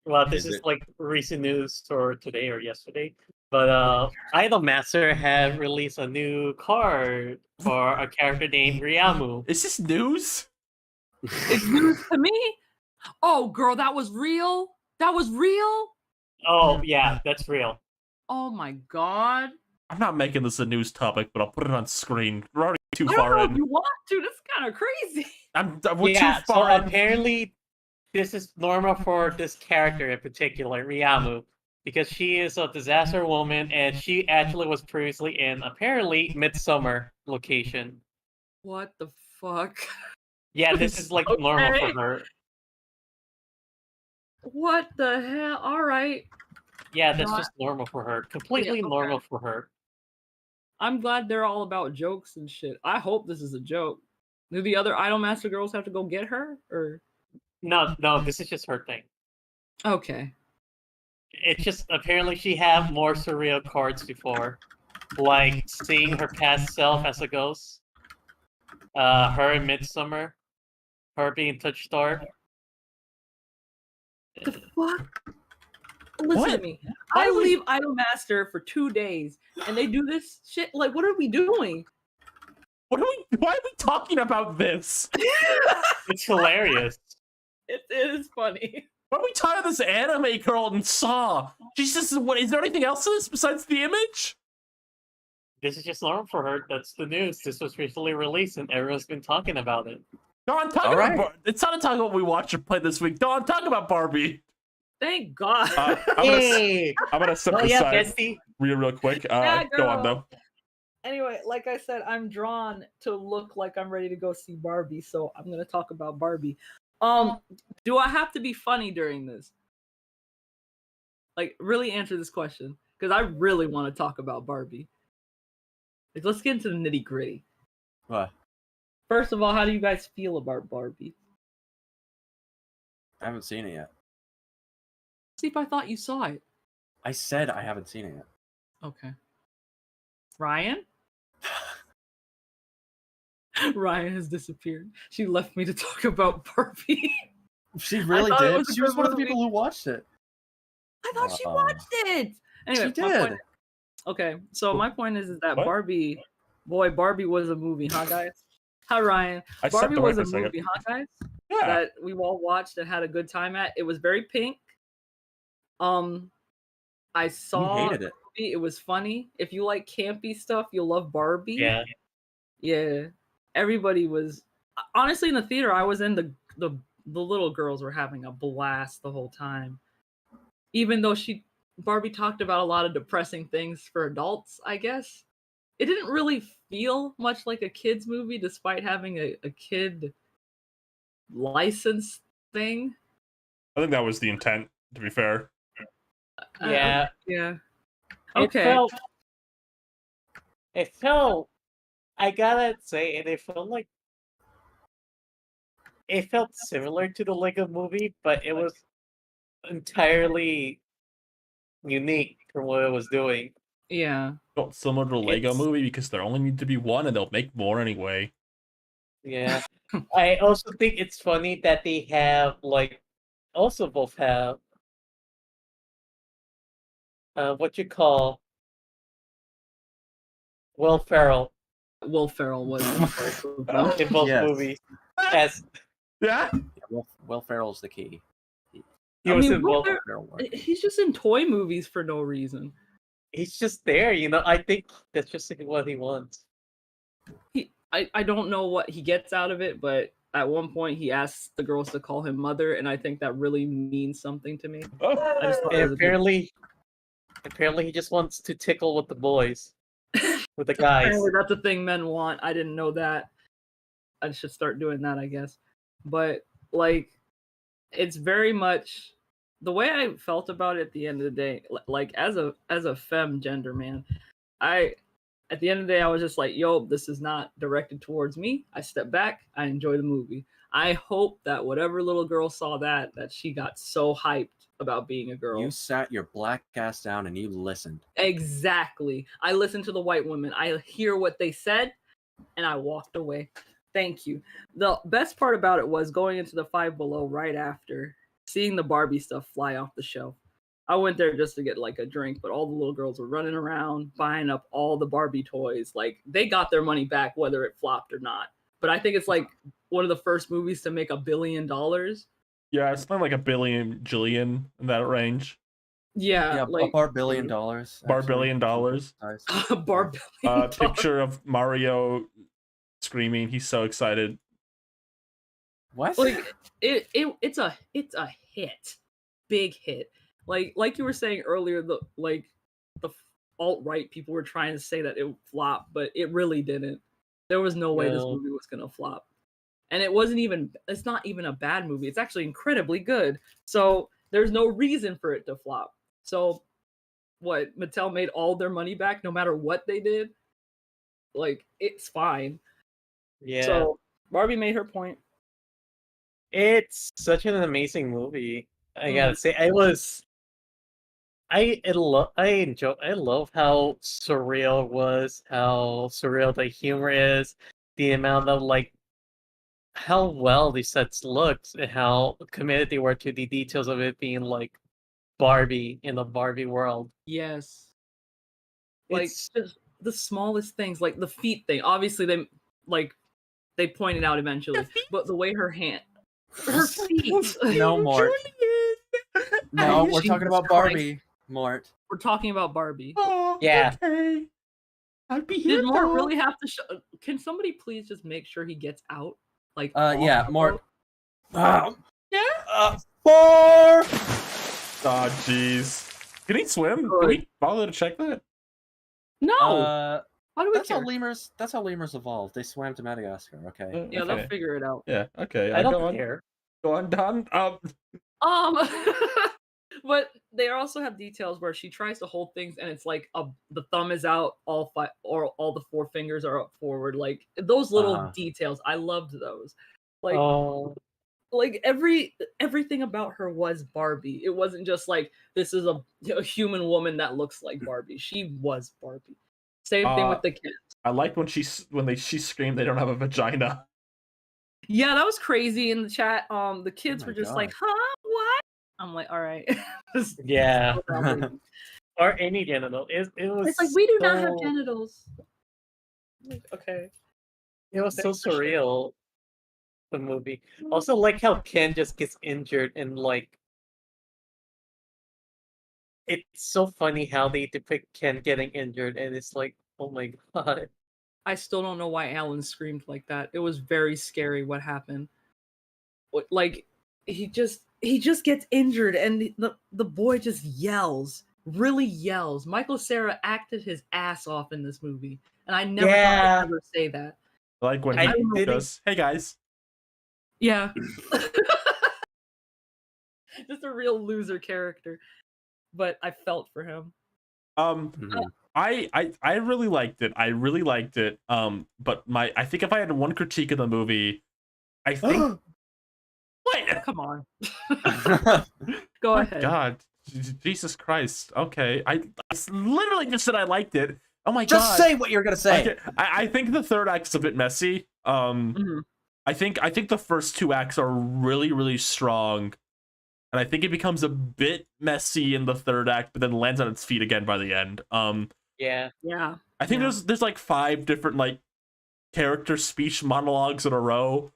Well, this Is is it? like recent news or today or yesterday. But Idolmaster had released a new card for a character named Ryamu. Is this news? It's news to me. Oh, girl, that was real. That was real. Oh yeah, that's real. Oh my god. I'm not making this a news topic, but I'll put it on screen. We're already too I don't far know if in. you want to. That's kind of crazy. We're Yeah, too so far in. apparently this is normal for this character in particular, Ryamu, because she is a disaster woman and she actually was previously in apparently Midsummer location. What the fuck? Yeah, this is like normal Okay. for her. What the hell? All right. Yeah, that's Not- just normal for her. Completely okay. normal for her. I'm glad they're all about jokes and shit. I hope this is a joke. Do the other Idolmaster girls have to go get her? Or No, this is just her thing. okay. It's just apparently she had more surreal cards before, like seeing her past self as a ghost, her in Midsummer, her being Touchstar. The fuck? Listen What? to me. I leave Idolmaster for 2 days and they do this shit. Like, what are we doing? Why are we talking about this? It's hilarious. It is funny. Why are we talking about this anime girl in Saw? She's just, what, is there anything else to this besides the image? This is just normal for her. That's the news. This was recently released and everyone's been talking about it. Dawn, talk All about right. it's not a talk about what we watched or played this week. Dawn, talk about Barbie. Thank God. I'm gonna step Oh yeah, aside Bestie. real quick. Yeah, Go on girl. though. Anyway, like I said, I'm drawn to look like I'm ready to go see Barbie, so I'm gonna talk about Barbie. Do I have to be funny during this? Like, really answer this question, because I really want to talk about Barbie. Like, let's get into the nitty gritty. What? First of all, how do you guys feel about Barbie? I haven't seen it yet. See if I thought you saw it. I said I haven't seen it yet. Okay. Ryan? Ryan has disappeared. She left me to talk about Barbie. She really thought it did. was a She was good one of the movie. people who watched it. I thought she Uh-oh. watched it. Anyway, She my point- did. okay, so my point is that What? Barbie was a movie, huh, guys? Hi, Ryan. I stepped Barbie away was for a a second. movie, huh, guys? Yeah. That we all watched and had a good time at. It was very pink. I You saw hated it. it was funny. If you like campy stuff, you'll love Barbie. Yeah. Yeah. Everybody was honestly in the theater. I was in the little girls were having a blast the whole time. Even though Barbie talked about a lot of depressing things for adults, I guess. It didn't really feel much like a kids movie despite having a kid license thing. I think that was the intent, to be fair. Yeah. Yeah. It Okay. felt I gotta say, and it felt similar to the Lego movie, but it was entirely unique from what it was doing. Yeah. Not similar to the Lego It's- movie because there only need to be one and they'll make more anyway. Yeah. I also think it's funny that they have also both have what you call Will Ferrell Will Ferrell was in both Yes. movies. As Yeah? Will Ferrell's the key. he I was mean, in Will both. Fer- Ferrell worked. he's just in toy movies for no reason. He's just there, I think that's just what he wants. I don't know what he gets out of it, but at one point he asks the girls to call him mother, and I think that really means something to me. Oh. I just thought it And was a good- apparently he just wants to tickle with the boys, with the guys. Apparently that's a thing men want. I didn't know that. I should start doing that, I guess. But like, it's very much the way I felt about it at the end of the day. Like as a femme gender man, at the end of the day I was just like, yo, this is not directed towards me. I step back. I enjoy the movie. I hope that whatever little girl saw that she got so hyped about being a girl. You sat your black ass down and you listened. Exactly. I listened to the white women. I hear what they said, and I walked away. Thank you. The best part about it was going into the Five Below right after, seeing the Barbie stuff fly off the shelf. I went there just to get like a drink, but all the little girls were running around buying up all the Barbie toys. Like they got their money back whether it flopped or not. But I think it's like one of the first movies to make $1 billion. Yeah, it's not like a billion, jillion in that range. Yeah, Yeah, like $1 billion. $1 billion. Barbie. Picture of Mario screaming. He's so excited. What? Like it's a hit, big hit. Like you were saying earlier, the alt-right people were trying to say that it would flop, but it really didn't. There was no way this No. movie was gonna flop. And it's not even a bad movie. It's actually incredibly good. So there's no reason for it to flop. So what, Mattel made all their money back no matter what they did? Like, it's fine. Yeah. So Barbie made her point. It's such an amazing movie. I Mm. gotta say, I love how surreal it was, how surreal the humor is, the amount of like how well these sets looked, and how committed they were to the details of it being like Barbie in the Barbie world. Yes. Like It's just the smallest things, like the feet thing. Obviously they pointed out eventually, but the way her feet. No, Mort. No, we're talking Jesus about Christ. Barbie, Mort. We're talking about Barbie. Oh, Yeah. okay. I'd be here. Did Mort though. really have to can somebody please just make sure he gets out? Like Yeah, off the Mort. boat? Yeah. 4. Oh, jeez. Can he swim? Can Good. we bother to check that? No. How do we That's how care? lemurs. That's how lemurs evolved. They swam to Madagascar. Okay. Yeah, okay. they'll figure it out. Yeah. Okay. I go don't on. care. Go on, Don. But they also have details where she tries to hold things and it's like the thumb is out, all the 4 fingers are up forward. Like those little Uh-huh. details, I loved those. Like Oh, like everything about her was Barbie. It wasn't just like this is a human woman that looks like Barbie. She was Barbie. Same thing with the kids. I liked when she screamed they don't have a vagina. Yeah, that was crazy in the chat. The kids my were just God. like, "Huh? What?" I'm like, "All right." Just yeah. slow down, baby. Or any genital. It was. It's like we do not have so- genitals. Like, okay. It was so Thanks for sharing. surreal. The movie. Also, like how Ken just gets injured and like. It's so funny how they depict Ken getting injured, and it's like, oh my god. I still don't know why Alan screamed like that. It was very scary what happened. Like he just gets injured and the boy just really yells. Michael Cera acted his ass off in this movie, and I never thought Yeah. I'd ever say that. Like when I he didn't- goes, "Hey guys." Yeah. Just a real loser character. But I felt for him. Mhm. I really liked it. I really liked it. But I think if I had one critique of the movie, I think what? Come on. Go My ahead. God, Jesus Christ. Okay, I literally just said I liked it. Oh my Just God. say what you're gonna say. Okay, I think the third act is a bit messy. Mhm. I think the first 2 acts are really strong, and I think it becomes a bit messy in the third act, but then lands on its feet again by the end. Yeah. Yeah. I think Yeah. there's like 5 different like character speech monologues in a row.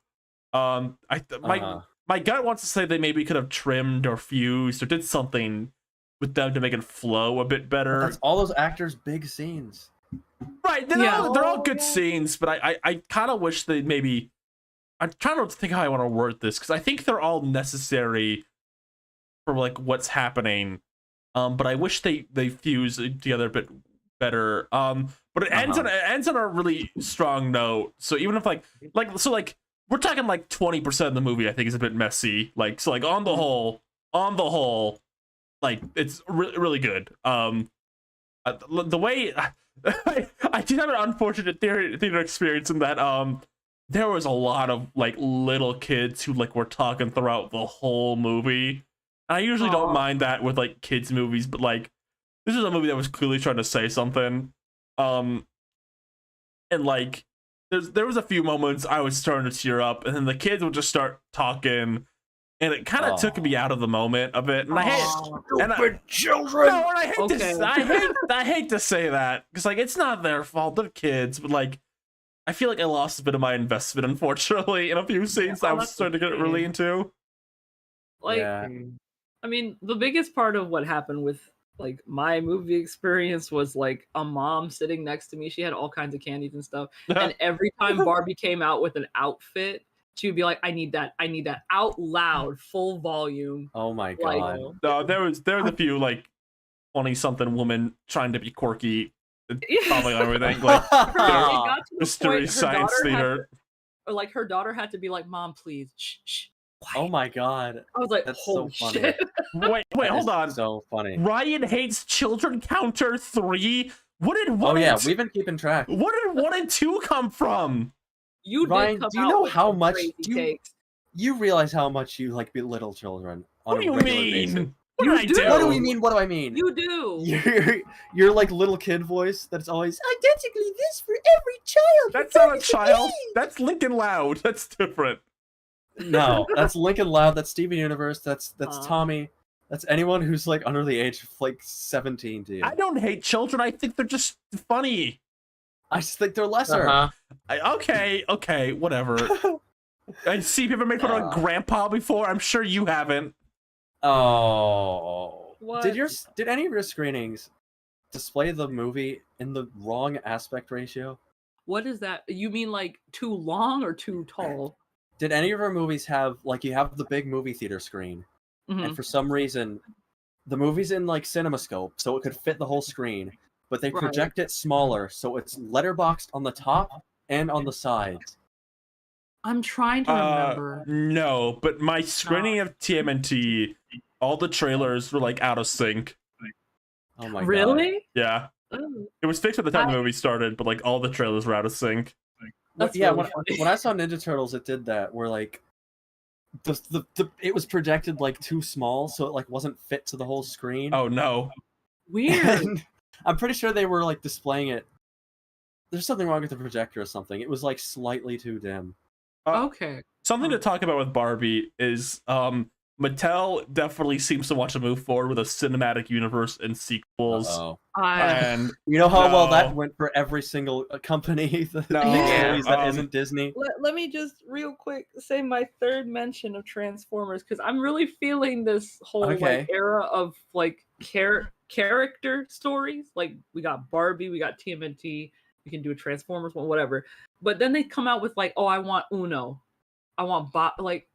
Uh-huh. My gut wants to say they maybe could have trimmed or fused or did something with them to make it flow a bit better. That's all those actors' big scenes. Right, they're, Yeah. all, they're all good scenes, but I kind of wish they maybe. I'm trying to think how I want to word this because I think they're all necessary for like what's happening. But I wish they fuse together a bit better. But it ends on a really strong note. So even if like we're talking like 20% of the movie, I think is a bit messy. Like so, like on the whole, like it's really good. The way I did have an unfortunate theater experience in that there was a lot of like little kids who like were talking throughout the whole movie. And I usually don't Aw. mind that with like kids movies, but like this is a movie that was clearly trying to say something. And like there was a few moments I was starting to tear up, and then the kids would just start talking, and it kind of took me out of the moment of it. And I hate, Aw. and children. no, and I hate Okay. I hate to say that because like it's not their fault. They're kids, but like I feel like I lost a bit of my investment, unfortunately, in a few scenes I was that's starting to get really into. Like, Yeah. I mean, the biggest part of what happened with like my movie experience was like a mom sitting next to me. She had all kinds of candies and stuff. And every time Barbie came out with an outfit, she would be like, I need that out loud, full volume. Oh my Like, god. No, there was a few like 20-something woman trying to be quirky, Yeah. probably everything like It got to the Mystery point Science Theater. her daughter had to be like, Mom, please, shh, shh. Oh my god. I was like, That's so holy funny. shit. Wait, That hold is on. So funny. Ryan Hates Children Counter 3. What did Oh one? yeah, and we've been keeping track. what did 1 and 2 come from? You Ryan, did come do you out know with how some much crazy you- takes. You realize how much you like belittle children on What do a you regular mean? basis. What You did I do. do? What do we mean? What do I mean? You do. Your like little kid voice that's always identically this for every child. That's not a regardless of child. age." That's Lincoln Loud. That's different. No, that's Lincoln Loud. That's Steven Universe. That's Aw. Tommy. That's anyone who's like under the age of like 17 to you. I don't hate children. I think they're just funny. I just think they're lesser. Okay, whatever. I see you ever made fun of a grandpa before. I'm sure you haven't. Oh. What? Did any of your screenings display the movie in the wrong aspect ratio? What is that? You mean like too long or too tall? Did any of our movies have like you have the big movie theater screen, Mhm. and for some reason, the movie's in like CinemaScope, so it could fit the whole screen, but they Right. project it smaller, so it's letterboxed on the top and on the sides. I'm trying to remember. No, but my screening of TMNT, all the trailers were like out of sync. Oh my god! Really? Yeah, Oh, it was fixed by the time the movie started, but like all the trailers were out of sync. that's Yeah, really when, funny. when I saw Ninja Turtles, it did that. Where like it was projected like too small, so it like wasn't fit to the whole screen. Oh no. Weird. And I'm pretty sure they were like displaying it. There's something wrong with the projector or something. It was like slightly too dim. Okay. Something to talk about with Barbie is Mattel definitely seems to want to move forward with a cinematic universe and sequels. Oh, And you know how well that No. went for every single company that No, makes yeah, movies that isn't Disney. Let me just real quick say my third mention of Transformers because I'm really feeling this whole Okay. like era of like character stories. Like we got Barbie, we got TMNT, we can do a Transformers one, whatever. But then they come out with like, oh, I want Uno, I want like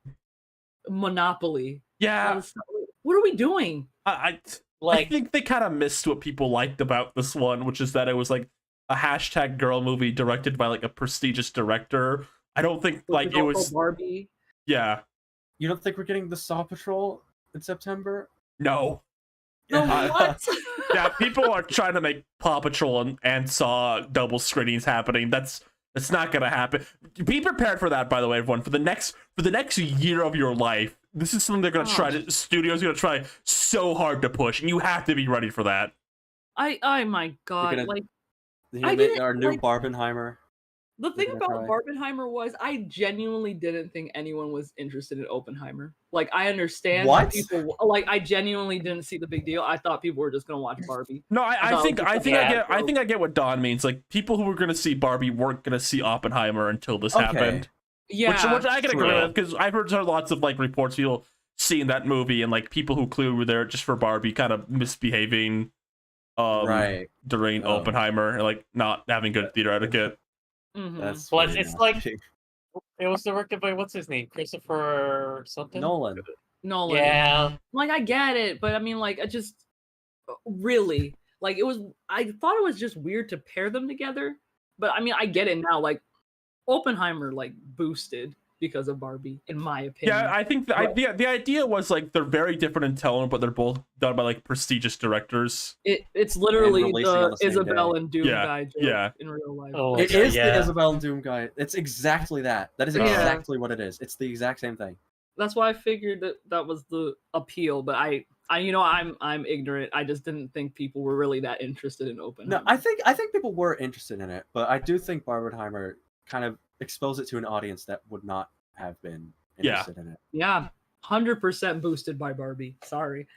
Monopoly. yeah, What are we doing? I Like, think they kind of missed what people liked about this one, which is that it was like a hashtag girl movie directed by like a prestigious director. I don't think like Which it is also was. Barbie. Yeah, You don't think we're getting the Saw Patrol in September? no. No, Uh, what? Yeah, people are trying to make Paw Patrol and Saw double screenings happening. That's not gonna happen. Be prepared for that, by the way, everyone. For the next year of your life, this is something they're gonna try to. Studios gonna try so hard to push, and you have to be ready for that. Oh my god! gonna- Like You I know, didn't, our new like- Barbenheimer. the thing gonna about try. Barbenheimer was I genuinely didn't think anyone was interested in Oppenheimer. Like I understand What? people like I genuinely didn't see the big deal. I thought people were just gonna watch Barbie. No, I No, think I yeah. get what Don means. Like people who were gonna see Barbie weren't gonna see Oppenheimer until this Okay. happened. Yeah, Which I can agree true. with because I've heard lots of like reports people seeing that movie and like people who clearly were there just for Barbie kind of misbehaving Right. during Oh. Oppenheimer and like not having good theater etiquette. Mhm. That's But funny it's enough. like- it was directed by what's his name, Christopher something. Nolan. Nolan. Yeah, Like I get it, but I mean, like I just really like it was. I thought it was just weird to pair them together, but I mean, I get it now. Like Oppenheimer, like boosted because of Barbie, in my opinion. Yeah, I think the idea was like they're very different in tone, but they're both done by like prestigious directors. It's literally releasing on the the same Isabel day. and Doom Yeah, guy joke yeah. in real life. Oh, It okay, is yeah. the Isabel and Doom guy. It's exactly that. That is Yeah. exactly what it is. It's the exact same thing. That's why I figured that that was the appeal. But I I'm ignorant. I just didn't think people were really that interested in Oppenheimer. No, I think people were interested in it, but I do think Barbenheimer kind of exposed it to an audience that would not have been Yeah. interested in it. Yeah, 100% boosted by Barbie. Sorry.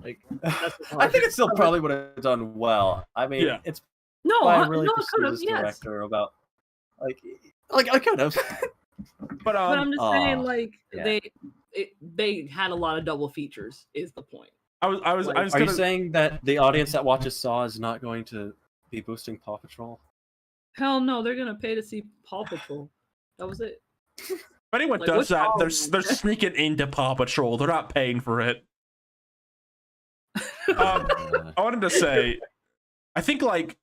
Like that's just how I think feel. it still probably would have done well. I mean, Yeah. it's No, by a really no, it could have. prestigious Yes. director about like I could have. But But I'm just saying, Aw, like yeah. they had a lot of double features. Is the point? I was Like, I was Are you gonna saying that the audience that watches Saw is not going to be boosting Paw Patrol? Hell no, they're gonna pay to see Paw Patrol. That was it. if anyone like, does what's that, wrong, they're man? they're sneaking into Paw Patrol. They're not paying for it. I wanted to say, I think like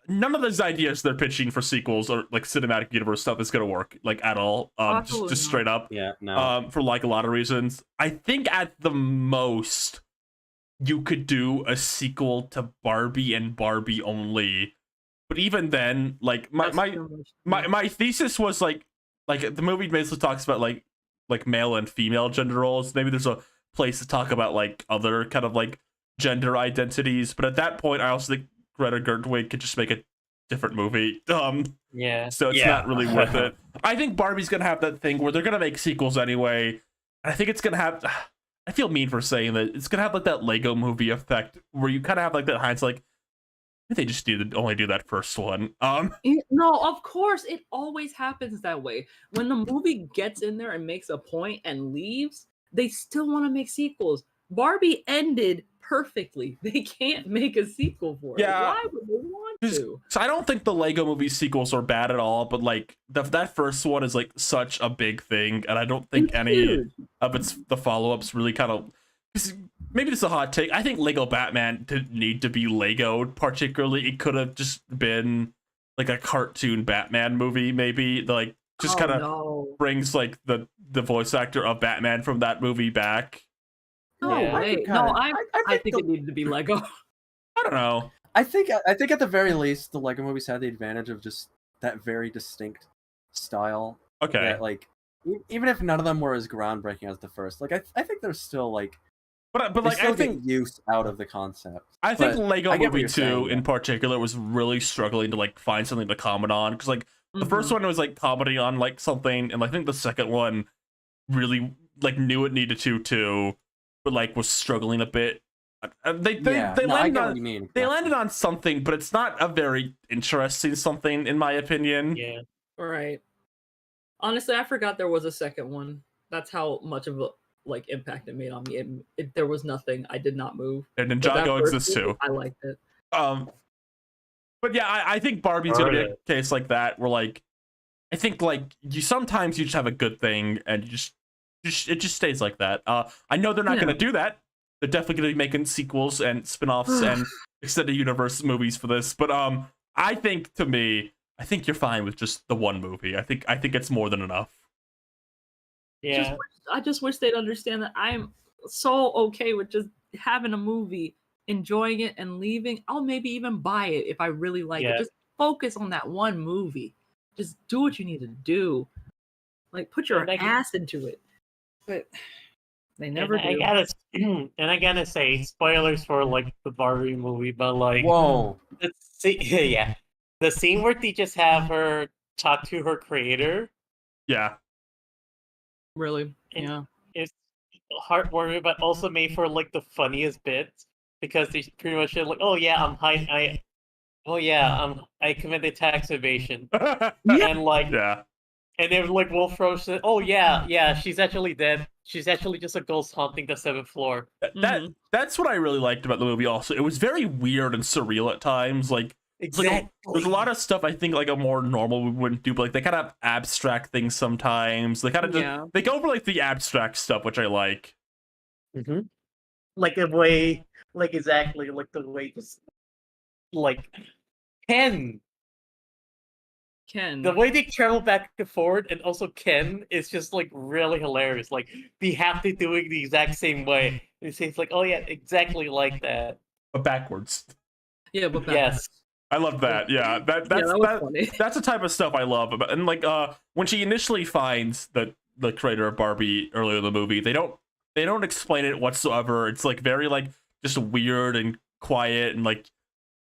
none of those ideas they're pitching for sequels or like cinematic universe stuff is gonna work like at all. Absolutely Just not. straight up. Yeah, no. For like a lot of reasons. I think at the most you could do a sequel to Barbie and Barbie only. But even then, like That's too much. my thesis was like the movie basically talks about like male and female gender roles. Maybe there's a place to talk about like other kind of like gender identities. But at that point, I also think Greta Gerwig could just make a different movie. Yeah. So it's Yeah. not really worth it. I think Barbie's gonna have that thing where they're gonna make sequels anyway. I think it's gonna have. I feel mean for saying that. It's gonna have like that Lego movie effect where you kind of have like that hindsight. Like, I think they just need to only do that first one. No, of course, it always happens that way. When the movie gets in there and makes a point and leaves, they still want to make sequels. Barbie ended perfectly. They can't make a sequel for it. Yeah. Why would they want to? So I don't think the Lego movie sequels are bad at all, but like that first one is like such a big thing, and I don't think It's any huge. of the follow-ups really kind of. Maybe this is a hot take. I think Lego Batman didn't need to be Legoed particularly. It could have just been like a cartoon Batman movie, maybe like just kind of no. brings like the voice actor of Batman from that movie back. No Yeah. way. kinda- No, I think the- it needed to be Lego. I don't know. I think at the very least, the Lego movies had the advantage of just that very distinct style. Okay. That, like, even if none of them were as groundbreaking as the first, like I think they're still like, But they like still I think get use out of the concept. I think But Lego I get what Movie you're 2 saying, in yeah. particular was really struggling to like find something to comment on because like the first Mhm. one was like commenting on like something, and I think the second one really like knew it needed to too, but like was struggling a bit. They Yeah, they no, I landed get on what you mean. they landed on something, but it's not a very interesting something in my opinion. Yeah. Right. Honestly, I forgot there was a second one. That's how much of a like impact it made on me. There was nothing. I did not move. And But that Ninjago first exists movie, too. I liked it. But yeah, I think Barbie's gonna be a Alright. case like that where like I think like you sometimes you just have a good thing and you just it just stays like that. I know they're not Yeah. gonna do that. They're definitely gonna be making sequels and spin-offs and extended universe movies for this. But I think to me, I think you're fine with just the one movie. I think it's more than enough. Yeah. I just wish they'd understand that I'm so okay with just having a movie, enjoying it, and leaving. I'll maybe even buy it if I really like Yeah. it. Just focus on that one movie. Just do what you need to do. Like put your And I can- ass into it. But they never and do. I gotta and I gotta say spoilers for like the Barbie movie, but like Whoa. the yeah, the scene where they just have her talk to her creator Yeah. Really? And- Yeah. is heartwarming, but also made for like the funniest bits because they pretty much said like, oh yeah, I committed tax evasion, and like Yeah. and then like Wolf Rose said, oh yeah, she's actually dead. She's actually just a ghost haunting the 7th floor. That's what I really liked about the movie also. It was very weird and surreal at times. Like it's like there's a lot of stuff I think like a more normal we wouldn't do, but like they kind of abstract things sometimes. They kind of Yeah. they go for like the abstract stuff, which I like. Mm-hmm. Like a way, like exactly like the way just like Ken. Ken. The way they travel back and forward, and also Ken is just like really hilarious. Like they have to do it the exact same way. And it's like, oh yeah, exactly like that. But backwards. Yeah, but Yes. I love that. Yeah, that's that was funny. that's the type of stuff I love about. And like when she initially finds the creator of Barbie earlier in the movie, they don't explain it whatsoever. It's like very like just weird and quiet, and like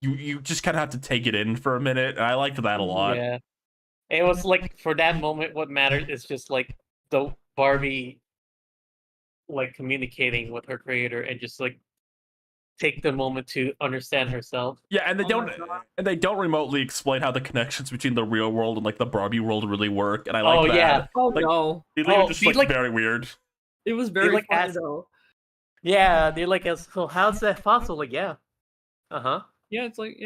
you just kind of have to take it in for a minute. And I liked that a lot. Yeah. It was like for that moment, what mattered is just like the Barbie like communicating with her creator and just like take the moment to understand herself. Yeah, and they Oh my don't God. and they don't remotely explain how the connections between the real world and like the Barbie world really work, and I like Oh that. yeah, Oh Like- no, They leave it Oh, just they, like, like- very weird. it was very like, funny ask- though. yeah. They're like, so how's that possible? Like, yeah, uh-huh. Yeah, it's like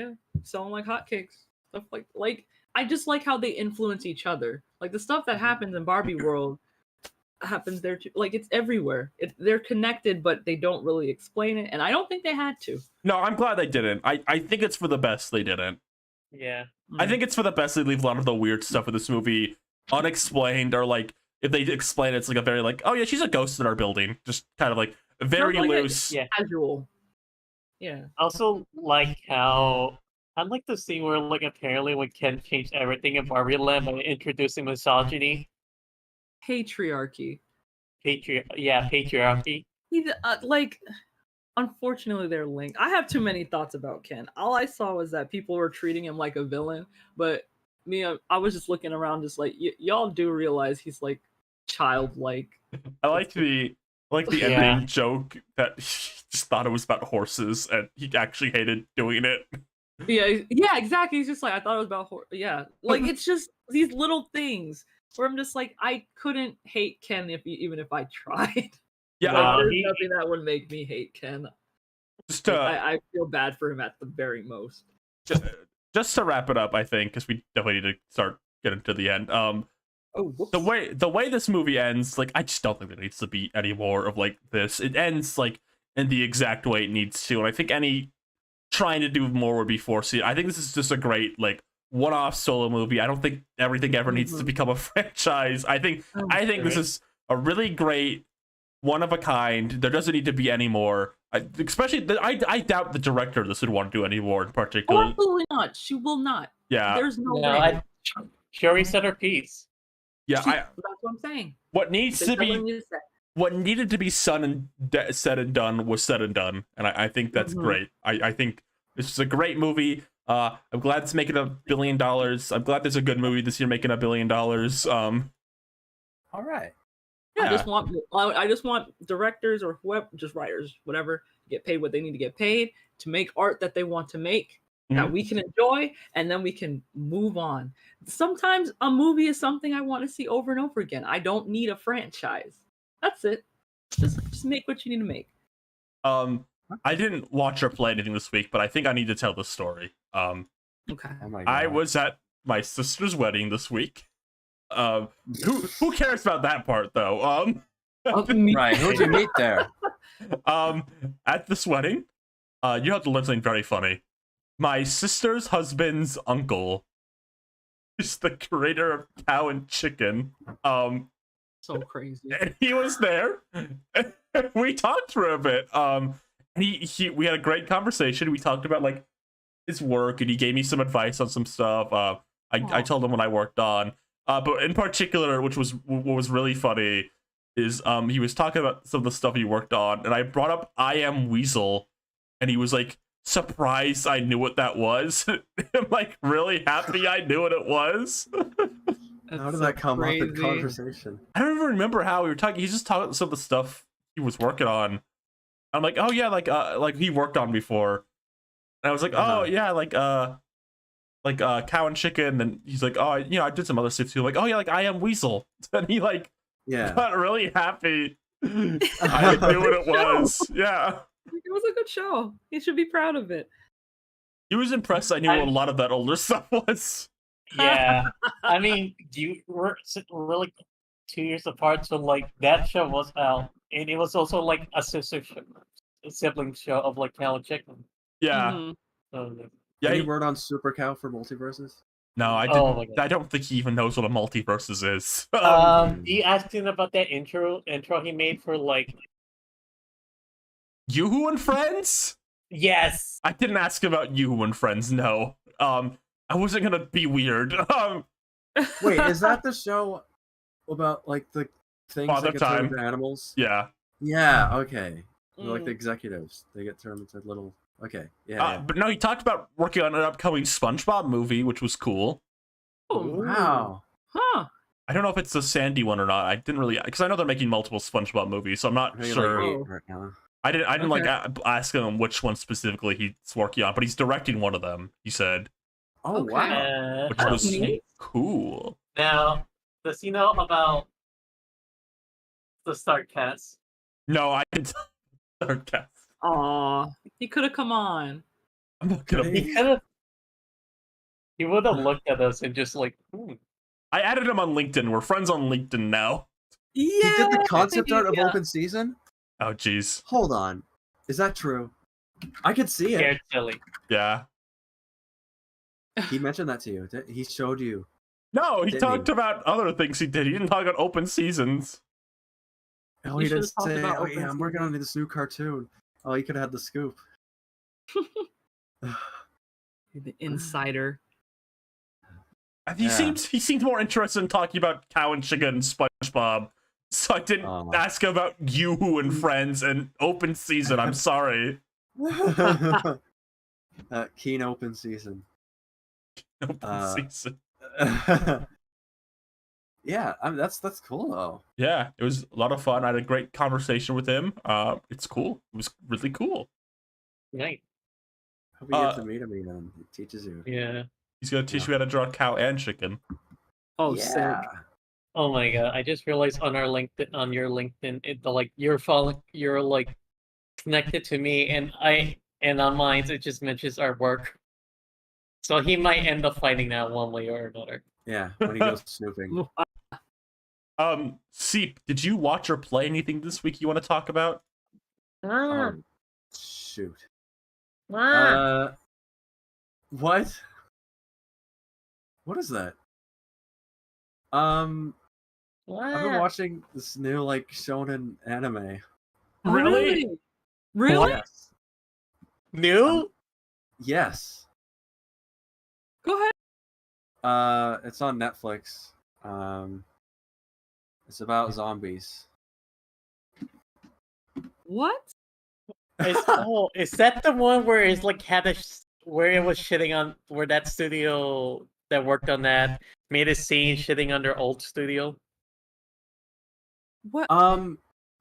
selling like hotcakes. Stuff like I just like how they influence each other. Like the stuff that happens in Barbie world happens there too. Like it's everywhere. They're connected, but they don't really explain it, and I don't think they had to. No, I'm glad they didn't. I think it's for the best they didn't. Yeah. I think it's for the best they leave a lot of the weird stuff in this movie unexplained, or like if they explain it, it's like a very like, oh yeah, she's a ghost in our building, just kind of like very Not like a- loose. Yeah. casual. Yeah. I also like how I like the scene where like apparently when Ken changed everything in Barbie Land by introducing misogyny, Patriarchy. patriarchy. Like unfortunately they're linked. I have too many thoughts about Ken. All I saw was that people were treating him like a villain, but I was just looking around just like y'all do realize he's like childlike. I like the Yeah. ending joke that he just thought it was about horses and he actually hated doing it. Yeah, exactly. He's just like, I thought it was about yeah. Like it's just these little things where I'm just like, I couldn't hate Ken even if I tried. Yeah, Wow. There's he- nothing that would make me hate Ken. just I feel bad for him at the very most. just to wrap it up, I think, because we definitely need to start getting to the end. Oh, whoops. The way this movie ends, like, I just don't think there needs to be any more of like this. It ends like in the exact way it needs to, and I think any trying to do more would be forcing. I think this is just a great like one-off solo movie. I don't think everything ever needs to Mhm. become a franchise. I think this is a really great one of a kind. There doesn't need to be any more. Especially, I doubt the director of this would want to do any more in Oh, particular. absolutely not. She will not. Yeah, There's no No, way. she already said her piece. yeah. That's what I'm saying. What needs There's to be nothing to say. what needed to be said and done was said and done, and I think that's Mhm. great. I think this is a great movie. I'm glad it's making $1 billion. I'm glad there's a good movie this year making $1 billion. All right. Yeah. I just want directors or whoever, just writers, whatever, to get paid what they need to get paid to make art that they want to make that we can enjoy, and then we can move on. Sometimes a movie is something I want to see over and over again. I don't need a franchise. That's it. Just make what you need to make. I didn't watch or play anything this week, but I think I need to tell the story. Okay. Oh my god. I was at my sister's wedding this week. Who cares about that part though? Right. Who'd you meet there? At this wedding, you have to learn something very funny. My sister's husband's uncle is the creator of Cow and Chicken. So crazy. And he was there. We talked for a bit. And we had a great conversation. We talked about like his work, and he gave me some advice on some stuff. I told him what I worked on. But in particular, what was really funny is he was talking about some of the stuff he worked on, and I brought up I Am Weasel, and he was like surprised I knew what that was. I'm like really happy I knew what it was. How did that come up in crazy. conversation? I don't even remember how we were talking. He's just talking about some of the stuff he was working on. I'm like, oh yeah, like he worked on before. And I was like, oh yeah, like Cow and Chicken. And he's like, oh, I did some other stuff too. Like, oh yeah, like I Am Weasel. And he like Yeah. got really happy. I knew what it was. Yeah. It was a good show. He should be proud of it. He was impressed I knew what a lot of that older stuff was. Yeah, I mean, we're like 2 years apart, so like that show was out, and it was also like a sibling show of like Cow and Chicken. Yeah. Mhm. So, Yeah. Any word on Super Cow for multiverses? No, I Oh didn't. my God. I don't think he even knows what a multiverses is. you asked him about that intro he made for like Yoo-Hoo and Friends? yes. I didn't ask about Yoo-Hoo and Friends, no. I wasn't gonna be weird. Wait, is that the show about like the things Father that get turned Time. into animals? Yeah. Yeah, okay. They're like the Mm. executives. They get turned into little okay. Yeah. But no, he talked about working on an upcoming SpongeBob movie, which was cool. Oh, Wow. huh. I don't know if it's the Sandy one or not. I didn't really, because I know they're making multiple SpongeBob movies, so I'm not I think sure. like Oh. 8 right now. I didn't like Okay. ask him which one specifically he's working on, but he's directing one of them. He said, Oh Okay. wow. which That's was neat. cool. Now, does he know about the Start cast? No, I didn't. Sarcasm. Aw, he could have come on. I'm not gonna. Hey. He could have. He would have looked at us and just like, I added him on LinkedIn. We're friends on LinkedIn now. Yeah, He did the concept art of yeah. Open Season? Oh, jeez. Hold on. Is that true? I could see it. scared silly. Yeah. He mentioned that to you. He showed you. No, he Didn't talked he? about other things he did. He didn't talk about open seasons. Oh, You he didn't should've talked say, about oh Open yeah, I'm working on this new cartoon. Oh, he could have had the scoop. The insider. He Yeah. seemed more interested in talking about Cow and Chicken and SpongeBob. So I didn't Aw. ask him about Yoo-Hoo and Friends and open season. I'm sorry. Keen Open Season. Open season. Yeah, I mean, that's cool though. Yeah, it was a lot of fun. I had a great conversation with him. It's cool. It was really cool. Right. Hope you get to meet him again. He teaches you. Yeah. He's gonna teach me how to draw cow and chicken. Oh, sick. yeah. Oh my god! I just realized on our LinkedIn, on your LinkedIn, you're like connected to me, and on mine it just mentions our work. So he might end up finding that one way or another. Yeah, when he goes snooping. Seep, did you watch or play anything this week you want to talk about? Oh, shoot. Ah. What? What is that? I've been watching this new like shonen anime. Oh, Really? Really? Yes. New? Yes. Go ahead. It's on Netflix. It's about zombies. What? Is that the one where it's like where it was shitting on where that studio that worked on that made a scene shitting on their old studio? What?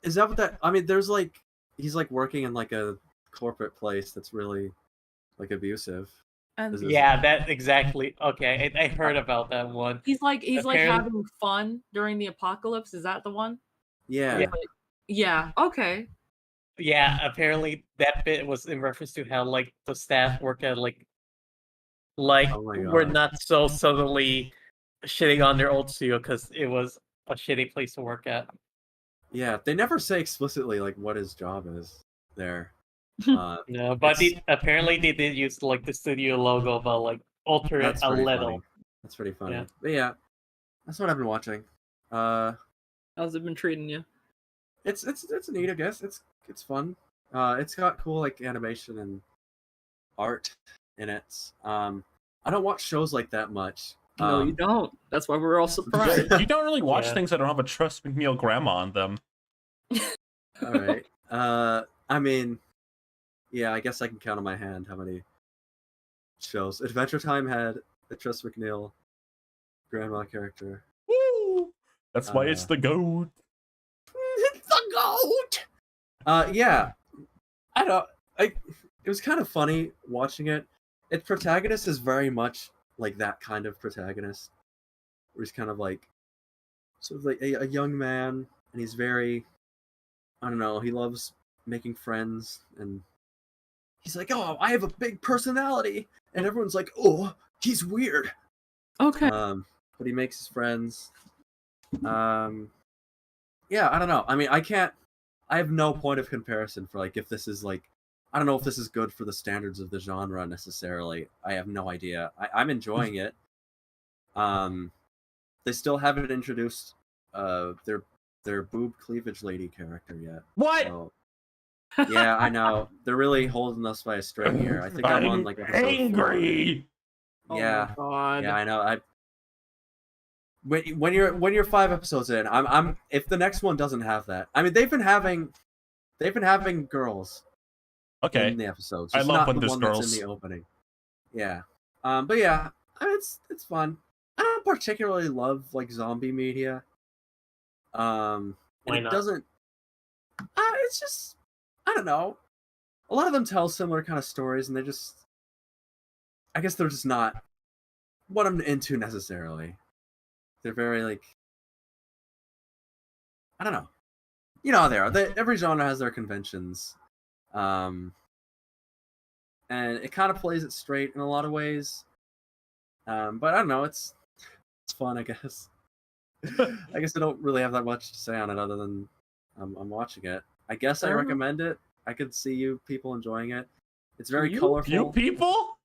Is that what that? I mean, there's like he's like working in like a corporate place that's really like abusive. And Is it- Yeah, that exactly. Okay, I heard about that one. he's like Apparently- having fun during the apocalypse. Is that the one? Yeah. Yeah. Yeah. Okay. Yeah, apparently that bit was in reference to how like the staff work at like Oh my we're God. not so subtly shitting on their old studio because it was a shitty place to work at. Yeah, they never say explicitly like what his job is there. No, but It's- apparently they did use like the studio logo, but like alter it That's a pretty little. funny. That's pretty funny. Yeah. But yeah, that's what I've been watching. How's it been treating you? It's neat, I guess. It's fun. It's got cool like animation and art in it. I don't watch shows like that much. No, you don't. That's why we're all surprised. You don't really watch Yeah. things that don't have a Trust McNeil grandma on them. All right. I mean, yeah, I guess I can count on my hand how many shows. Adventure Time had a Trust McNeil grandma character. Woo! That's why it's the goat. The goat! Yeah. It was kind of funny watching it. Its protagonist is very much like that kind of protagonist. Where he's kind of like sort of like a young man, and he's very, I don't know, he loves making friends, and he's like, oh, I have a big personality, and everyone's like, oh, he's weird. Okay. But he makes his friends. Yeah, I don't know. I mean, I have no point of comparison for like if this is like, I don't know if this is good for the standards of the genre necessarily. I have no idea. I'm enjoying it. They still haven't introduced their boob cleavage lady character yet. What? So, yeah, I know. They're really holding us by a string here. I think I'm on like episode 4. angry. Oh Yeah. my God. Yeah, I know. When you're 5 episodes in, I'm if the next one doesn't have that. I mean, they've been having girls Okay. in the episodes. I just love not when the there's one girls. that's in the opening. Yeah. But yeah, I mean, it's fun. I don't don't particularly love like zombie media. And Why it not? doesn't. It's just I don't know. A lot of them tell similar kind of stories, and I guess they're just not what I'm into necessarily. They're very like I don't know. You know how they are. Every genre has their conventions, and it kind of plays it straight in a lot of ways. But I don't know. It's fun, I guess. I guess I don't really have that much to say on it other than I'm watching it. I guess I Fair enough. recommend it. I could see you people enjoying it. It's very You colorful. You people?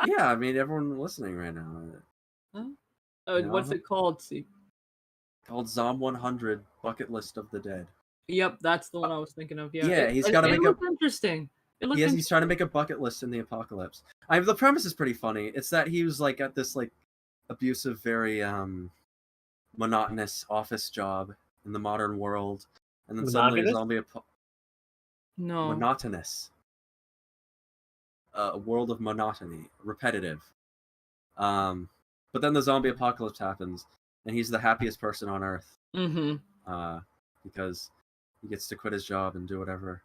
Yeah, I mean everyone listening right now. No, What's it called? See. Called Zom 100 Bucket List of the Dead. Yep, that's the one I was thinking of. Yeah, Yeah, he's gotta it make looked interesting. It looked He's trying to make a bucket list in the apocalypse. The premise is pretty funny. It's that he was like at this like abusive, very monotonous office job in the modern world, and then suddenly a Monogamous? no. monotonous. A world of monotony, repetitive. But then the zombie apocalypse happens, and he's the happiest person on earth. Mm-hmm. Because he gets to quit his job and do whatever.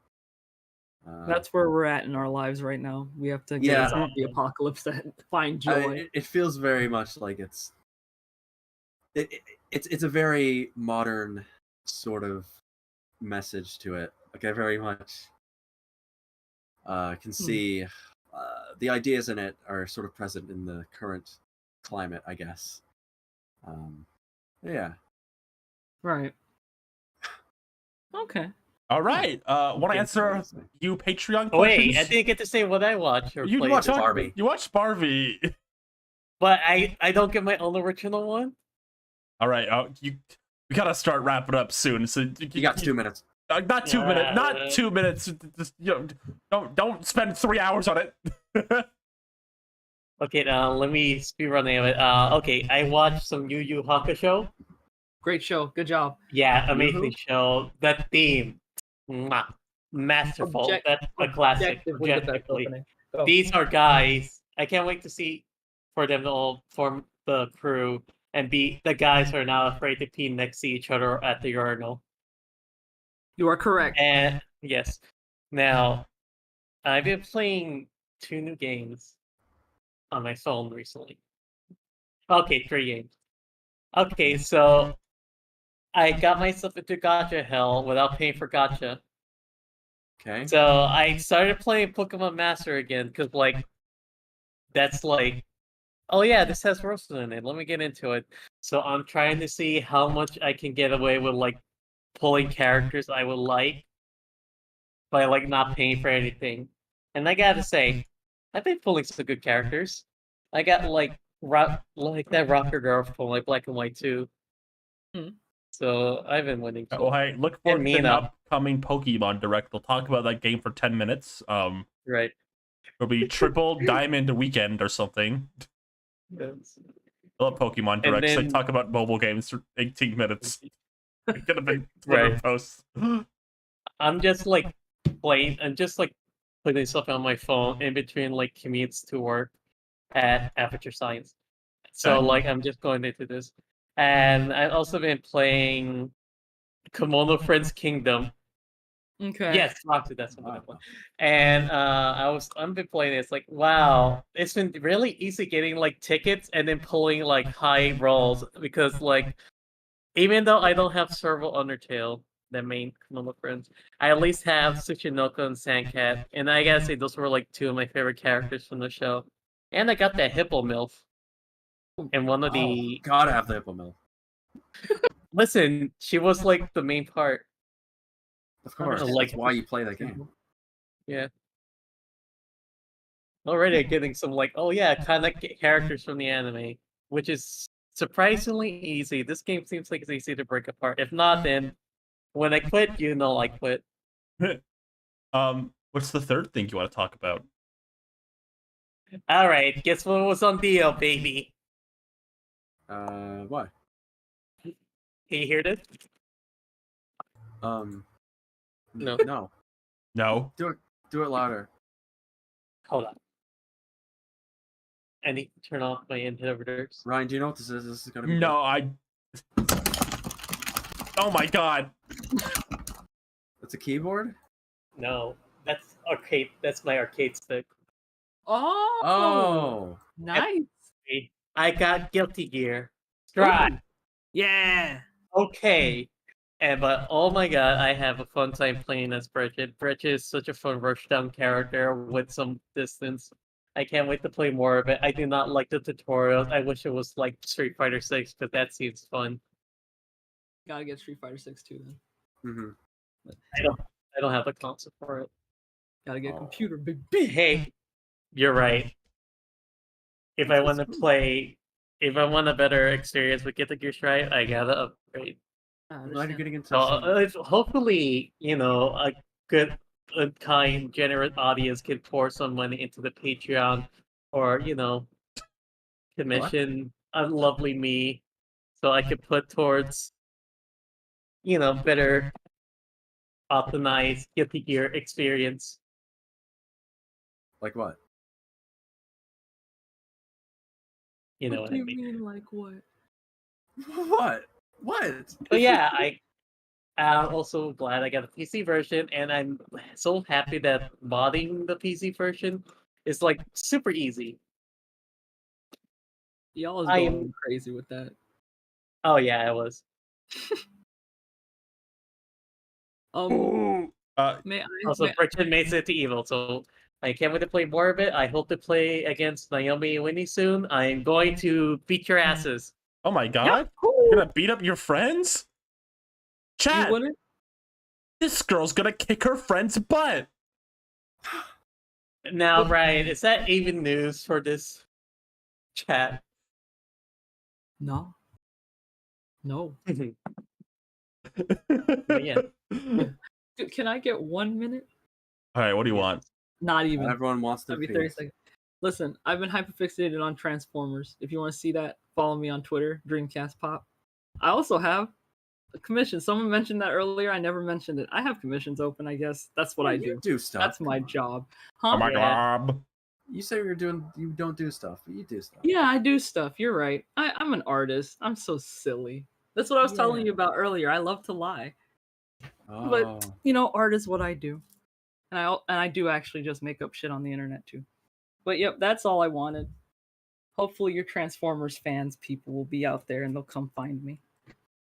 That's where we're at in our lives right now. We have to get Yeah. us out of the apocalypse to find joy. It feels very much like it's a very modern sort of message to it. Like I very much can see the ideas in it are sort of present in the current climate, I guess. Yeah. Right. Okay. All right. Want to answer Interesting. you Patreon questions? Oh, wait, I didn't get to say what I watch or You play. watch Barbie. You watch Barbie. But I don't get my own original one. All right. We gotta start wrapping up soon. So You got 2 minutes. Not 2 minutes. Not 2 minutes. Just, don't spend 3 hours on it. Okay, let me speedrun it. Okay, I watched some Yu Yu Hakusho. Great show. Good job. Yeah, amazing show. That theme, mwah, masterful. That's a classic. Objectively the best Objectively. opening. Go. These are guys. I can't wait to see for them to all form the crew and be the guys who are not afraid to pee next to each other at the urinal. You are correct. And yes, now I've been playing 2 new games on my phone recently. Okay, 3 games. Okay, so I got myself into Gacha hell without paying for Gacha. Okay. So I started playing Pokemon Master again because, like, that's like, oh yeah, this has roasted in it. Let me get into it. So I'm trying to see how much I can get away with, like, pulling characters I would like by, like, not paying for anything. And I gotta say, I've been pulling some good characters. I got like that rocker girl from like Black and White 2. So I've been winning. Oh, hey, look forward to the Mina. upcoming Pokemon Direct. We'll talk about that game for 10 minutes. Right. It'll be triple diamond weekend or something. Yes. I love Pokemon Direct. So then- talk about mobile games for 18 minutes. It could have been Twitter Right. posts. I'm just like playing. I'm just like putting stuff on my phone in between like commutes to work at Aperture Science. So Okay. like I'm just going into this, and I've also been playing Kimono Friends Kingdom. Okay. Yes, Roxy, that's what I play. And I've been playing it. It's like, wow, it's been really easy getting like tickets and then pulling like high rolls because like even though I don't have Serval Undertale, the main Kimono Friends, I at least have Tsuchinoko and Sandcat, and I gotta say those were like 2 of my favorite characters from the show. And I got that Hippo MILF. And one of the Gotta have the Hippo Mill. listen, she was like the main part. Of course. Like- That's why you play that game. Yeah. Already getting some like, oh yeah, kind of characters from the anime, which is surprisingly easy. This game seems like it's easy to break apart. If not, then when I quit, you know I quit. What's the third thing you want to talk about? All right, guess what was on deal, baby? Why? Can you hear this? No. No. No. Do it louder. Hold on. I need to turn off my inhibitors. Ryan, do you know what this is? This is gonna be No, I. Oh my god. It's a keyboard. No, that's arcade. That's my arcade stick. Oh, Oh, nice. I got Guilty Gear. Stride. Yeah. Okay. But oh my god, I have a fun time playing as Bridget. Bridget is such a fun rushdown character with some distance. I can't wait to play more of it. I do not like the tutorials. I wish it was like Street Fighter 6, but that seems fun. Gotta get Street Fighter 6 too then. mm-hmm. I don't have the console for it. Gotta get a Oh. computer, big B. Hey, you're right. If I want a better experience with Guilty Gear Strive, I gotta upgrade. I'm glad you're getting into. So some- it's hopefully, a good, kind, generous audience can pour some money into the Patreon, or commission a lovely me, so I could put towards, better optimized Guilty Gear experience. Like what? You know What what do I you mean? mean, like what? What? What? But yeah, I'm also glad I got a PC version, and I'm so happy that modding the PC version is like super easy. Y'all is I going am- crazy with that. Oh yeah, I was. Ooh. May I? Also, may- Bridget makes it to evil, so I can't wait to play more of it. I hope to play against Naomi and Winnie soon. I'm going to beat your asses. Oh my god. Yahoo! You're gonna beat up your friends? You Chat, wouldn't? this girl's gonna kick her friend's butt. Now, Ryan, is that even news for this chat? No. No. But yeah. Dude, can I get 1 minute? All right, what do you want? Not even. Everyone wants to That'd be be 30 seconds. Listen, I've been hyperfixated on Transformers. If you want to see that, follow me on Twitter, Dreamcast Pop. I also have a commission. Someone mentioned that earlier. I never mentioned it. I have commissions open, I guess. That's what I You do. do stuff. That's my Come on. job. Oh Huh? my Yeah. god. You say you don't do stuff, but you do stuff. Yeah, I do stuff. You're right. I'm an artist. I'm so silly. That's what I was telling you about earlier. I love to lie. Oh. You know, art is what I do. And I do actually just make up shit on the internet too. But yep, that's all I wanted. Hopefully your Transformers fans people will be out there and they'll come find me.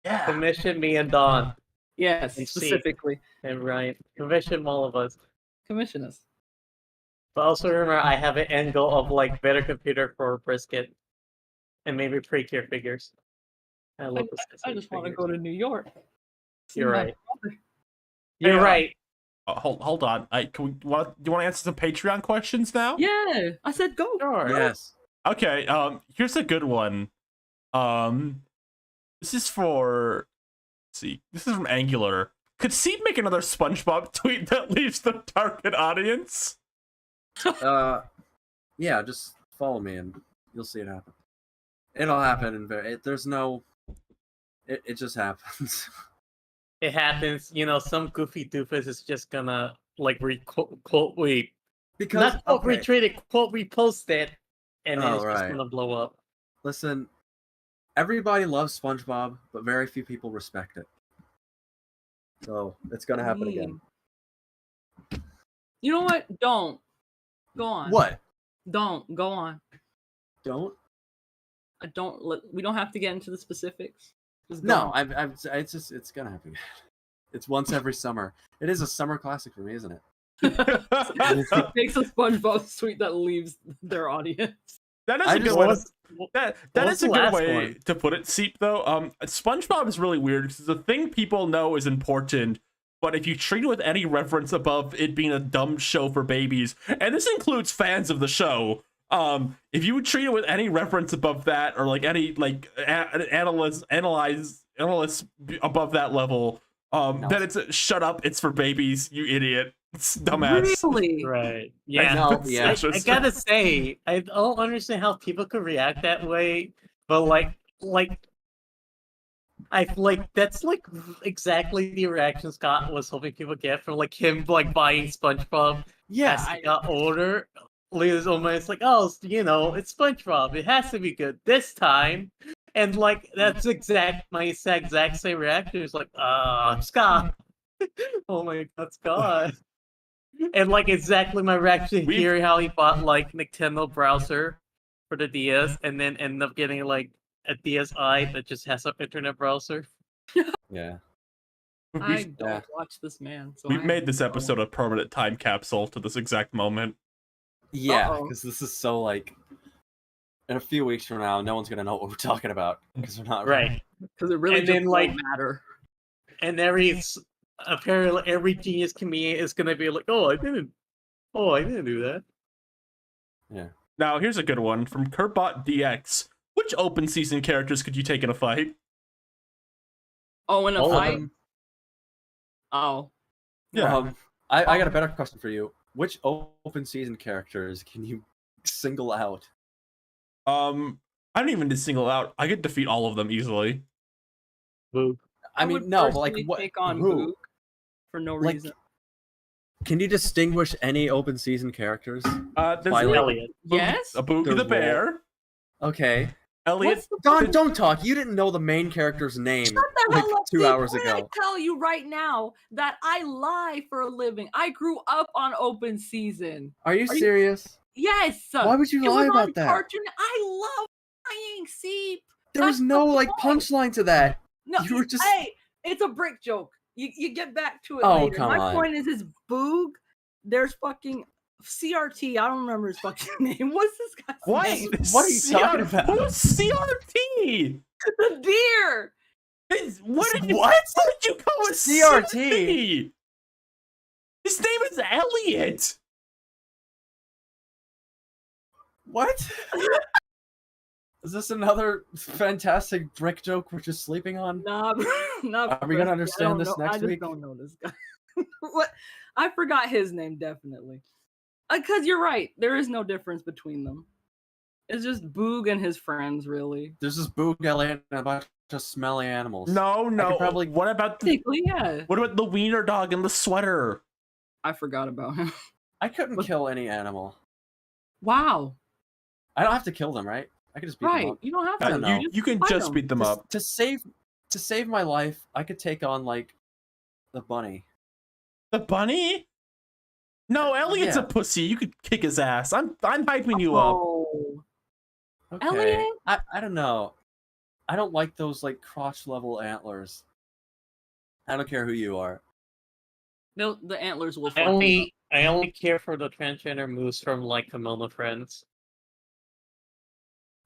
Yeah. Commission me and Dawn Yes, And see. specifically. and Ryan. Commission all of us. Commission us. But also remember, I have an end goal of like better computer for Brisket, and maybe pre-tier figures. I love this. I just want to go to New York. See You're my right. brother. You're Hey, right. Hold on. Do you want to answer some Patreon questions now? Yeah, I said go. Sure. Yes. Okay, here's a good one. This is for let's see. This is from Angular. Could Seed make another SpongeBob tweet that leaves the target audience? Yeah. Just follow me and you'll see it happen. It'll happen. There's no. It just happens. It happens. Some goofy doofus is just gonna like quote Because not quote okay, retweet it, quote repost it, and then Oh, it's just right. gonna blow up. listen, everybody loves SpongeBob, but very few people respect it. So it's gonna happen again. You know what? Don't. Go on. What? Don't. Go on. Don't? We don't have to get into the specifics. Just go No, on. it's gonna happen. It's once every summer. It is a summer classic for me, isn't it? It makes a SpongeBob tweet that leaves their audience. That is I a good just way. want- That what is was a the good last way one? to put it, Seep. Though, SpongeBob is really weird because the thing people know is important, but if you treat it with any reference above it being a dumb show for babies, and this includes fans of the show, if you would treat it with any reference above that, or like any like analysts above that level, then it's shut up. It's for babies, you idiot. It's dumbass. Really? Right. Yeah. No, yeah. I gotta say, I don't understand how people could react that way, but like I that's like exactly the reaction Scott was hoping people get from like him like buying SpongeBob Yeah, as he got older. Leo's almost like, oh, you know, it's SpongeBob. It has to be good this time. And like that's my exact same reaction. It's like, Scott. Oh my god, Scott. And like exactly my reaction hearing how he bought like Nintendo browser for the DS and then ended up getting like a DSi that just has an internet browser. Yeah. I don't watch this man. So We've made this episode a permanent time capsule to this exact moment. Yeah, Uh-oh. because this is so like. In a few weeks from now, no one's gonna know what we're talking about because we're not Right. because it really And just then, like- won't matter. And apparently every genius comedian is gonna be like, I didn't do that. Now, here's a good one from Kurbot DX. Which open season characters could you take in a fight? Oh, in a All of fight. them. Oh, Yeah. I got a better question for you. Which open season characters can you single out? I don't even need to single out. I could defeat all of them easily. Boo. I mean, would no, but like personally what? take on Who? Boog for no Like, reason. Can you distinguish any open season characters? There's By, like, Elliot. Yes. a Boogie Their the role. Bear. Okay. Elliot. What's the Don't talk. You didn't know the main character's name Shut the like hell up, 2 Steve. hours Why did I ago. tell you right now that I lie for a living. I grew up on open season. Are you Are you- serious? Yes. Why would you It lie was on about that? Cartoon. I love lying. See, There was that's no the like point. punchline to that. No, You were just- hey, it's a brick joke. You get back to it Oh, later. come My on. point is Boog. There's fucking CRT. I don't remember his fucking name. What's this guy's What? name? What are you talking about? Who's CRT? The deer. What did you, What? What did you call it? CRT? His name is Elliot. What? Is this another fantastic brick joke we're just sleeping on? Nah, not Are we gonna Preston. I understand don't this know- next I just week? don't know this guy. What? I forgot his name definitely. Because you're right. There is no difference between them. It's just Boog and his friends, really. There's this Boog Elliot and a bunch of smelly animals. No, no. probably- What about the Basically, yeah. What about the wiener dog and the sweater? I forgot about him. I couldn't kill any animal. Wow. I don't have to kill them, right? I could just beat them Right. up. You don't have I to. don't know. You can fight just 'em. beat them up. To save my life, I could take on like the bunny. The bunny? No, Elliot's Yeah. a pussy. You could kick his ass. I'm hyping you up. Oh. Okay. Elliot? I don't know. I don't like those like crotch level antlers. I don't care who you are. The antlers will I fuck you up. only care for the transgender moves from like Kimono Friends.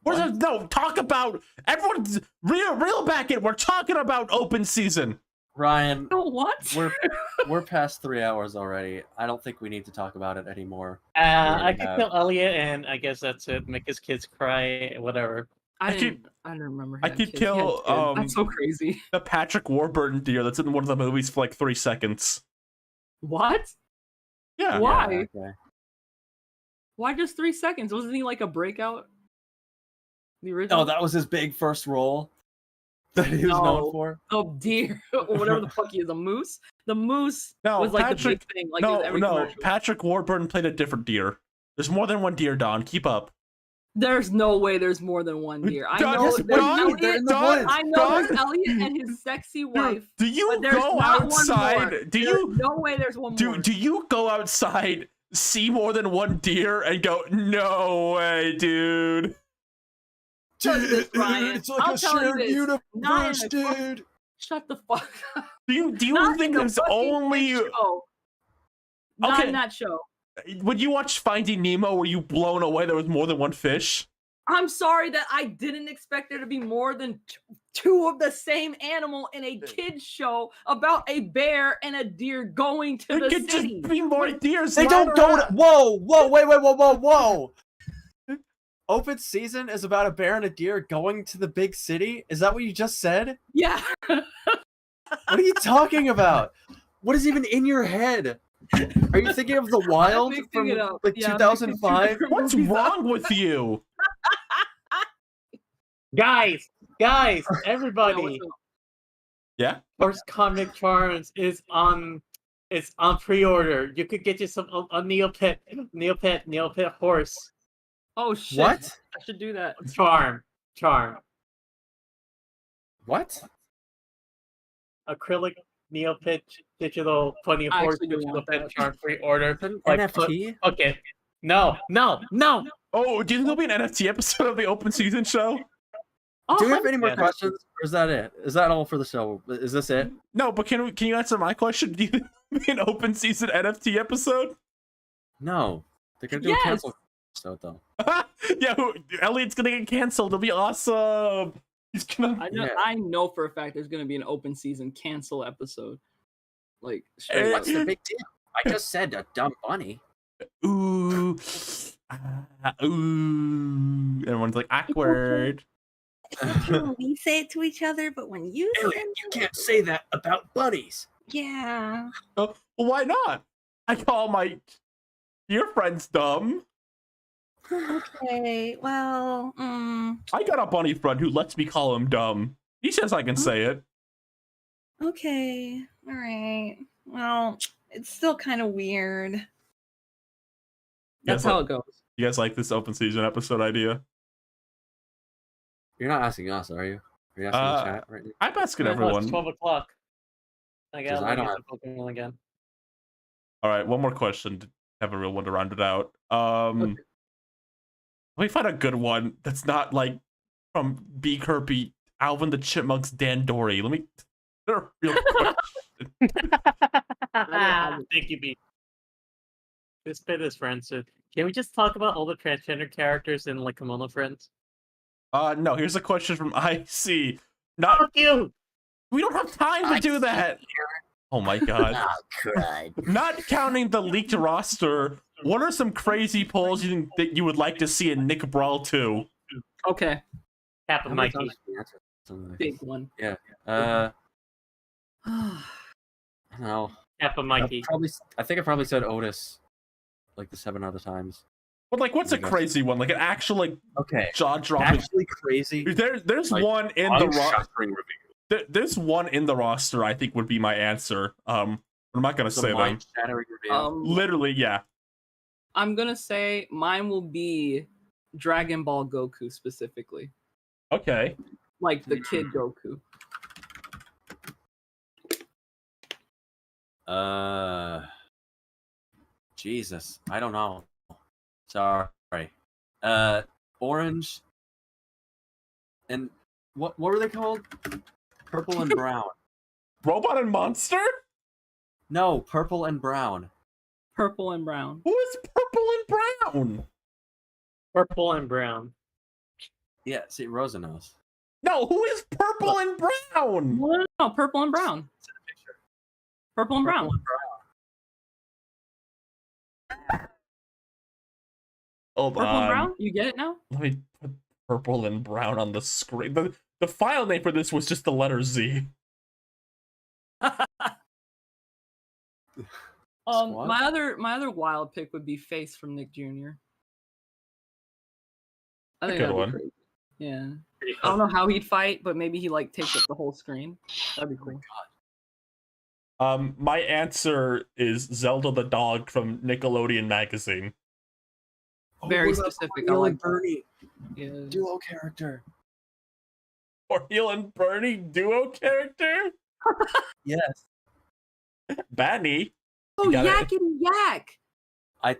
No, talk about everyone's real back in. We're talking about open season. Ryan, Oh, what? we're past 3 hours already. I don't think we need to talk about it anymore. I we could have- kill Elliot, and I guess that's it. Make his kids cry, whatever. I I didn't remember. I he had could kids. He had kill, kids. That's so crazy. The Patrick Warburton deer that's in one of the movies for like 3 seconds. What? Yeah. Why? Yeah, okay. Why just 3 seconds? Wasn't he like a breakout? The original? Oh, that was his big first role that he was No. known for. Oh, deer, or whatever the fuck he is, a moose. The moose No, was like the Patrick- big thing. Like in no, every no. commercial. Patrick Warburton played a different deer. There's more than one deer, Don. Keep up. There's no way there's more than one deer. I Don, know yes, there's Don, Elliot. they're in the Don, woods. I know there's Don. Elliot and his sexy wife. Do you But there's go not one more. outside? Do There's you no way there's one more. do you go outside, see more than one deer, and go, no way, dude? Tell you this, Ryan. It's like I'll a tell you shared this. Not in universe, a dude. Shut the fuck up. Do you Not think in a there's fucking only kid show. Not Okay. in that show. when you watch Finding Nemo, were you blown away there was more than one fish? I'm sorry that I didn't expect there to be more than two of the same animal in a kids show about a bear and a deer going to There the could city. just be more deers. They don't go to. Whoa, whoa. Open season is about a bear and a deer going to the big city? Is that what you just said? Yeah. What are you talking about? What is even in your head? Are you thinking of The Wild mixing from it up. like Yeah, I'm mixing two 2005? different What's movies up. wrong with you? Guys, Yeah, everybody. what's up? Yeah. First Comic Charms is on It's on pre-order. You could get you some a Neopet horse Oh shit! What? I should do that. charm. What? Acrylic Neopet digital funny I horse actually do digital want pet that. charm pre-order. Is that an Like, NFT? Okay. No. Oh, do you think there'll be an NFT episode of the open season show? Oh, Do we have any more Yeah. questions, or is that it? Is that all for the show? Is this it? No, but can you answer my question? Do you think there'll be an open season NFT episode? No. They're gonna do Yes. a cancel episode though. Yeah, Elliot's gonna get canceled. It'll be awesome. He's gonna. Yeah. I know for a fact there's gonna be an open season cancel episode. Like straight What's up. the big deal? I just said a dumb bunny. Ooh. Ooh. Everyone's like awkward. We say it to each other, but when you say Elliot, you can't say that about bunnies. yeah. Well, why not? I call my your friends dumb. Okay, well, I got a bunny friend who lets me call him dumb. He says I can say it. okay, all right. Well, it's still kind of weird. That's how it goes. You guys like this open season episode idea? You're not asking us, are you? Are you asking the chat right now? I'm asking No, everyone. It's 12 o'clock. I 'Cause got I don't to have- Pokemon again. All right, one more question to have a real one to round it out. Let me find a good one that's not like from B. Kirby, Alvin the Chipmunks, Dan Dory. Let me. A real question. Thank you, B. This bit is friends. So can we just talk about all the transgender characters in like Kimono Friends? No. Here's a question from IC. Not. Fuck you! We don't have time to do that. Oh my god. Oh, crud. Not counting the leaked roster, what are some crazy polls you think that you would like to see in Nick Brawl 2? Okay, Kappa How many Mikey. times can you answer something like big this? one. I don't know. Kappa Mikey. I think I probably said Otis like the 7 other times. But like, what's a I guess. crazy one? Like an actual like Okay. jaw-dropping. Actually crazy. There's Like, one in the roster. Shattering reveal. There's one in the roster. I think would be my answer. I'm not gonna say them. mind-shattering reveal. Literally, yeah. I'm gonna say mine will be Dragon Ball Goku specifically, Okay. like the kid Goku. Jesus, I don't know. Sorry. Orange. And what were they called? Purple and brown. Robot and Monster? No, purple and brown. Purple and brown. Who is Purple and Brown? Purple and brown. Yeah, see, Rosa knows. No, who is Purple and Brown? No, purple and brown. Purple and brown. Hold Purple and on. brown. You get it now? Let me put Purple and Brown on the screen. The file name for this was just the letter Z. What? My other wild pick would be Face from Nick Jr. I think Good that'd be one. crazy. Yeah. I don't know how he'd fight, but maybe he like takes up the whole screen. That'd be cool. My answer is Zelda the dog from Nickelodeon magazine. Very what about specific. I Neil like and Bernie Yeah. duo character. Oriel and Bernie duo character? Yes. Banny. Oh, got it. yakety yak! I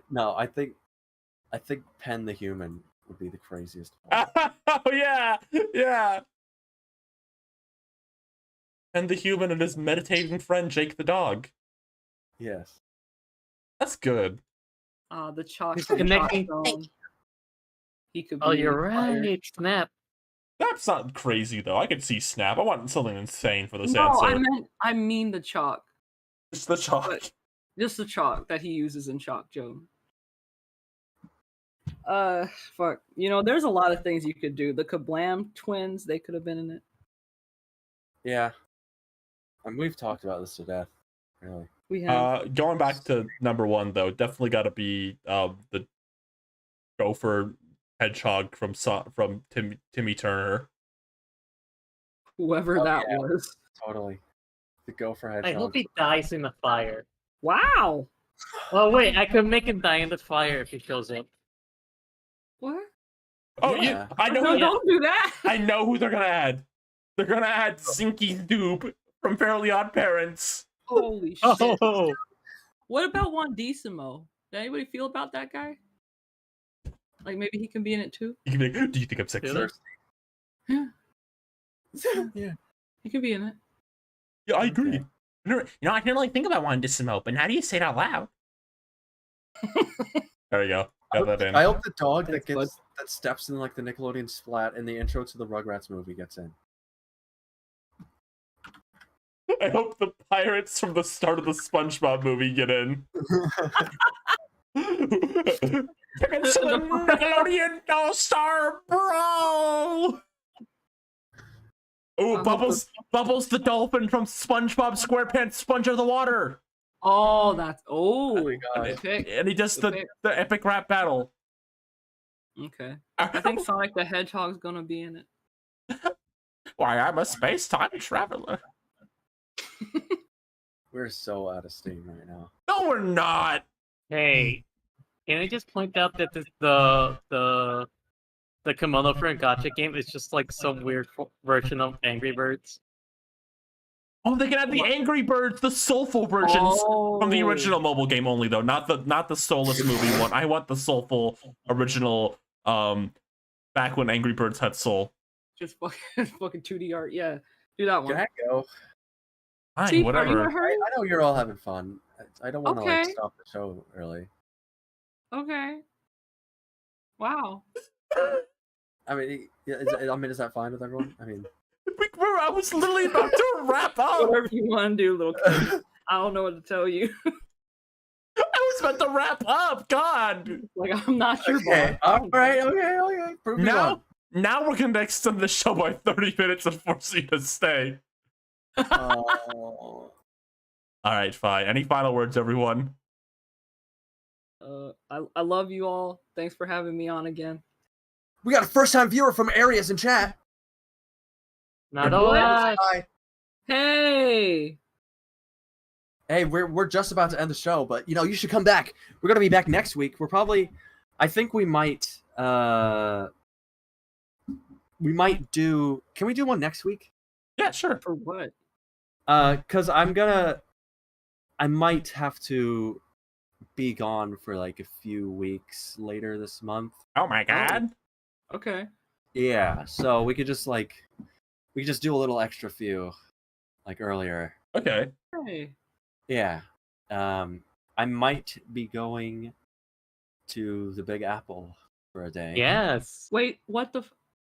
think Pen the human would be the craziest one. Oh yeah, yeah. And the human and his meditating friend Jake the dog. Yes. That's good. The chalk. He's the connecting- chalk stone. He could be Oh, you're fired. right. Snap. Snap's not crazy though. I could see Snap. I want something insane for this No, answer. I mean the chalk. Just the chalk. But- Just the chalk that he uses in Chalk Joe. Fuck. You know, there's a lot of things you could do. The Kablam twins, they could have been in it. Yeah. And we've talked about this to death. Really. We have. Going back to number one though, definitely got to be the Gopher Hedgehog from Timmy Turner. Whoever Oh, that yeah. was. Totally. The Gopher I Hedgehog. hope he dies in the fire. Wow. Oh wait, I could make him die in the fire if he shows up. What? Oh, Yeah. I know. No, who- don't do that. I know who they're gonna add. They're gonna add Zinky Doob from Fairly Odd Parents. Holy shit. Oh, What about Wandissimo? Did anybody feel about that guy? Like maybe he can be in it too? You can be like, do you think I'm sexy? Really? Yeah. He can be in it. Yeah, I agree. Okay. You know, I didn't really think about Wandissimo, but now do you say it out loud? There you go. Got that in. I hope the dog Thanks, that bud. steps in like the Nickelodeon splat in the intro to the Rugrats movie gets in. I hope the pirates from the start of the SpongeBob movie get in. Tickets to the Nickelodeon All-Star, bro! Ooh, Bubbles the dolphin from SpongeBob SquarePants Sponge of the Water. Oh, that's Oh my god. good pick. And he does Okay. the epic rap battle. Okay. I think Sonic the Hedgehog's gonna be in it. Why, I'm a space-time traveler. We're so out of steam right now. No, we're not. hey, can I just point out that the Kimono Friend Gotcha game is just like some weird version of Angry Birds? Oh, they can have the Angry Birds, the soulful versions from the Oh. original mobile game only, though, not the soulless movie one. I want the soulful original. Back when Angry Birds had soul. Just fucking 2D art. Yeah, do that one. Can I go? Fine, Chief, are you in a whatever. hurry? I know you're all having fun. I don't want to like Okay. stop the show early. Okay. Wow. I mean, is that fine with everyone? I mean, I was literally about to wrap up. Whatever you want to do, little kid. I don't know what to tell you. I was about to wrap up. God. Like I'm not your okay. boss. All right. Okay. Prove me wrong. Now we're gonna extend the show by 30 minutes and force you to stay. Oh. All right, fine. Any final words, everyone? I love you all. Thanks for having me on again. We got a first-time viewer from Areas in chat. Not Good all boy. that. Hi. Hey. Hey, we're just about to end the show, but you should come back. We're gonna be back next week. I think we might do. Can we do one next week? Yeah, sure. For what? Cause I might have to be gone for like a few weeks later this month. Oh my God. Okay. Yeah, so we could just do a little extra few, like earlier. Okay. Hey. Yeah. I might be going to the Big Apple for a day. Yes. Wait. What the?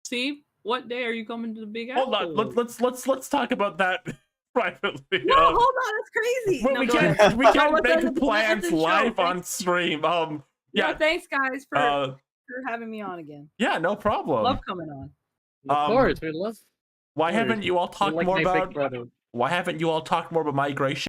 Steve, what day are you coming to the Big Apple? Hold on. Let's talk about that privately. No, hold on, that's crazy. Well, No, we go can't ahead. we No, can't let's end make the- plans let's end the show. live on Thanks. stream. No, Yeah. thanks guys for Uh, having me on again. yeah, no problem. Love coming on. Of course, we love. Why You're- haven't you all you're talked like more my big about brother. Why haven't you all talked more about migration?